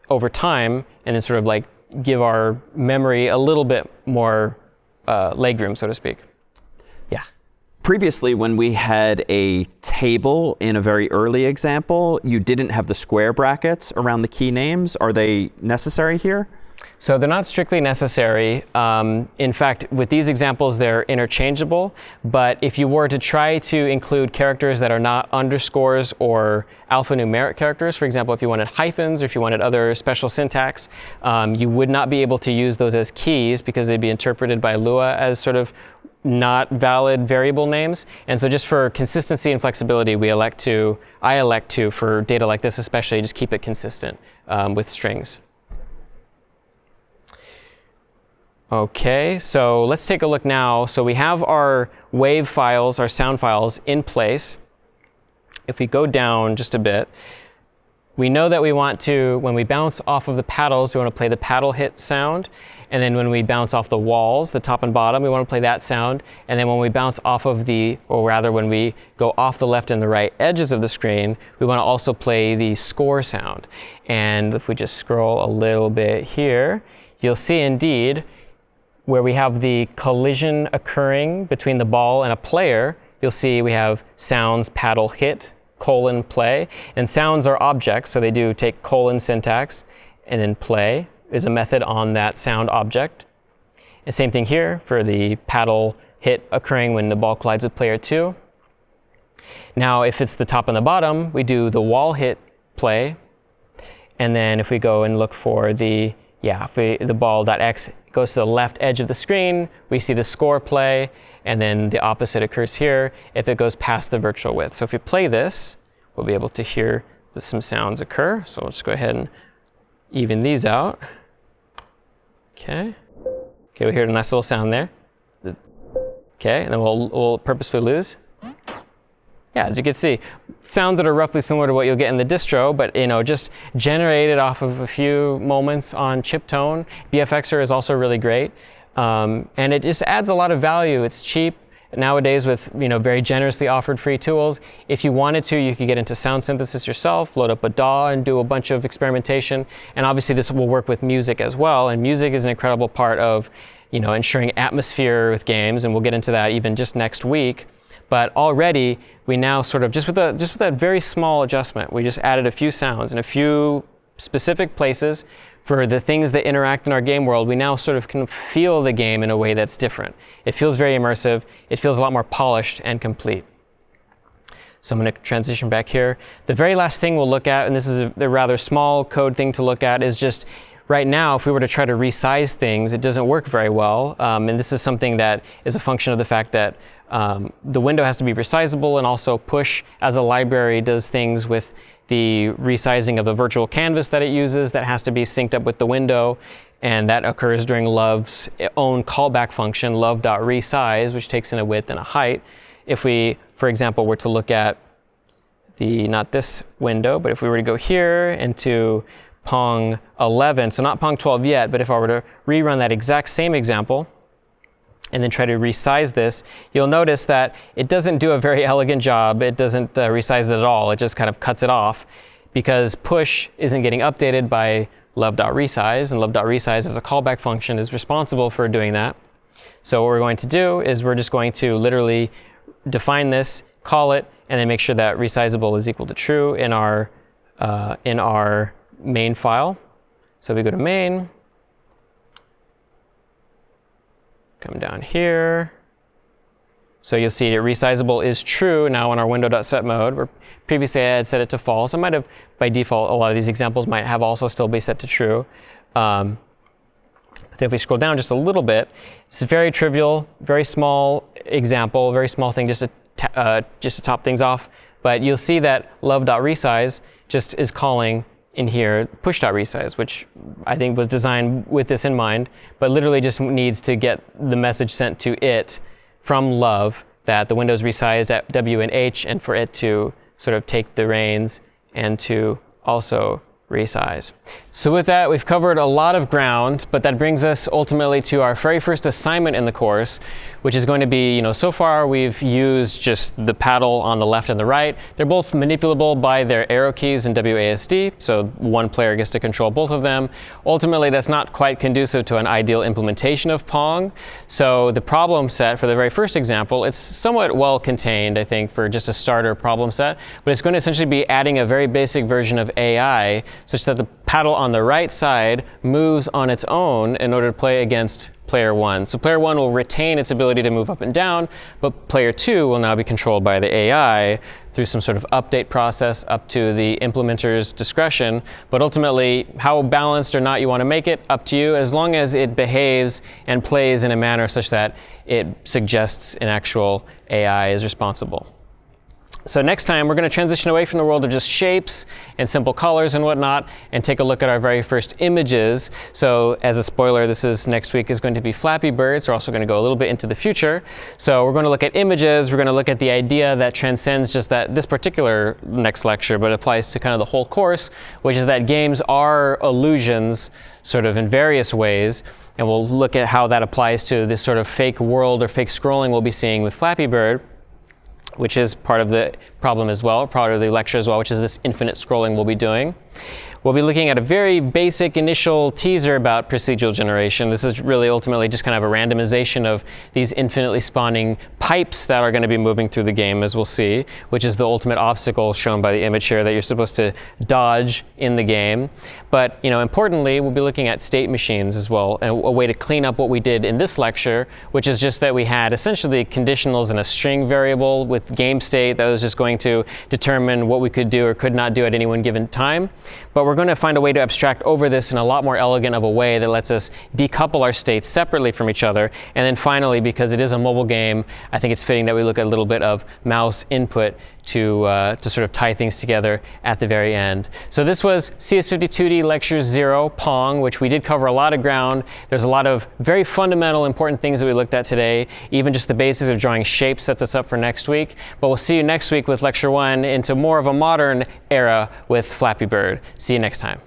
over time and then sort of like give our memory a little bit more legroom, so to speak. Yeah. Previously, when we had a table in a very early example, you didn't have the square brackets around the key names. Are they necessary here? So they're not strictly necessary. In fact, with these examples, they're interchangeable. But if you were to try to include characters that are not underscores or alphanumeric characters, for example, if you wanted hyphens or if you wanted other special syntax, you would not be able to use those as keys because they'd be interpreted by Lua as sort of not valid variable names. And so just for consistency and flexibility, I elect to, for data like this especially, just keep it consistent with strings. OK, so let's take a look now. So we have our wave files, our sound files in place. If we go down just a bit, we know that we want to, when we bounce off of the paddles, we want to play the paddle hit sound. And then when we bounce off the walls, the top and bottom, we want to play that sound. And then when we bounce off of or rather when we go off the left and the right edges of the screen, we want to also play the score sound. And if we just scroll a little bit here, you'll see indeed, where we have the collision occurring between the ball and a player, you'll see we have sounds paddle hit, play. And sounds are objects, so they do take syntax, and then play is a method on that sound object. And same thing here for the paddle hit occurring when the ball collides with player 2. Now, if it's the top and the bottom, we do the wall hit play. And then if we go and look for the ball.x goes to the left edge of the screen, we see the score play, and then the opposite occurs here if it goes past the virtual width. So if we play this, we'll be able to hear some sounds occur. So we'll just go ahead and even these out. Okay. Okay, we heard a nice little sound there. Okay, and then we'll purposefully lose. Yeah, as you can see, sounds that are roughly similar to what you'll get in the distro, but just generated off of a few moments on chiptone. BFXer is also really great, and it just adds a lot of value. It's cheap nowadays with very generously offered free tools. If you wanted to, you could get into sound synthesis yourself, load up a DAW and do a bunch of experimentation. And obviously this will work with music as well. And music is an incredible part of ensuring atmosphere with games, and we'll get into that even just next week. But already we now sort of just with that very small adjustment, we just added a few sounds in a few specific places for the things that interact in our game world. We now sort of can feel the game in a way that's different. It feels very immersive. It feels a lot more polished and complete. So I'm going to transition back here. The very last thing we'll look at, and this is a rather small code thing to look at, is just right now, if we were to try to resize things, it doesn't work very well. And this is something that is a function of the fact that the window has to be resizable, and also push as a library does things with the resizing of the virtual canvas that it uses that has to be synced up with the window, and that occurs during Love's own callback function, love.resize, which takes in a width and a height. If we, for example, were to look at not this window, but if we were to go here into Pong 11, so not Pong 12 yet, but if I were to rerun that exact same example, and then try to resize this, you'll notice that it doesn't do a very elegant job. It doesn't resize it at all. It just kind of cuts it off because push isn't getting updated by love.resize, and love.resize as a callback function is responsible for doing that. So what we're going to do is we're just going to literally define this, call it, and then make sure that resizable is equal to true in our main file. So we go to main, come down here. So you'll see that resizable is true now in our window.set mode, where previously I had set it to false. I might have, by default, a lot of these examples might have also still be set to true. But if we scroll down just a little bit, it's a very trivial, very small example, very small thing just to top things off. But you'll see that love.resize just is calling in here push.resize, which I think was designed with this in mind, but literally just needs to get the message sent to it from Love that the window's resized at W and H, and for it to sort of take the reins and to also resize. So with that, we've covered a lot of ground, but that brings us ultimately to our very first assignment in the course, which is going to be, so far we've used just the paddle on the left and the right. They're both manipulable by their arrow keys in WASD, so one player gets to control both of them. Ultimately, that's not quite conducive to an ideal implementation of Pong. So the problem set for the very first example, it's somewhat well contained, I think, for just a starter problem set, but it's going to essentially be adding a very basic version of AI such that the paddle on the right side moves on its own in order to play against player one. So player one will retain its ability to move up and down, but player two will now be controlled by the AI through some sort of update process up to the implementer's discretion. But ultimately, how balanced or not you want to make it, up to you, as long as it behaves and plays in a manner such that it suggests an actual AI is responsible. So next time, we're going to transition away from the world of just shapes and simple colors and whatnot, and take a look at our very first images. So as a spoiler, next week is going to be Flappy Birds. We're also going to go a little bit into the future. So we're going to look at images. We're going to look at the idea that transcends just this particular next lecture, but applies to kind of the whole course, which is that games are illusions sort of in various ways. And we'll look at how that applies to this sort of fake world or fake scrolling we'll be seeing with Flappy Bird, which is part of the problem as well, part of the lecture as well, which is this infinite scrolling we'll be doing. We'll be looking at a very basic initial teaser about procedural generation. This is really ultimately just kind of a randomization of these infinitely spawning pipes that are going to be moving through the game, as we'll see, which is the ultimate obstacle shown by the image here that you're supposed to dodge in the game. But importantly, we'll be looking at state machines as well, and a way to clean up what we did in this lecture, which is just that we had essentially conditionals in a string variable with game state that was just going to determine what we could do or could not do at any one given time. But we're we're going to find a way to abstract over this in a lot more elegant of a way that lets us decouple our states separately from each other. And then finally, because it is a mobile game, I think it's fitting that we look at a little bit of mouse input to sort of tie things together at the very end. So this was CS50 Lecture 0, Pong, which we did cover a lot of ground. There's a lot of very fundamental, important things that we looked at today. Even just the basics of drawing shapes sets us up for next week. But we'll see you next week with Lecture 1 into more of a modern era with Flappy Bird. See you next time.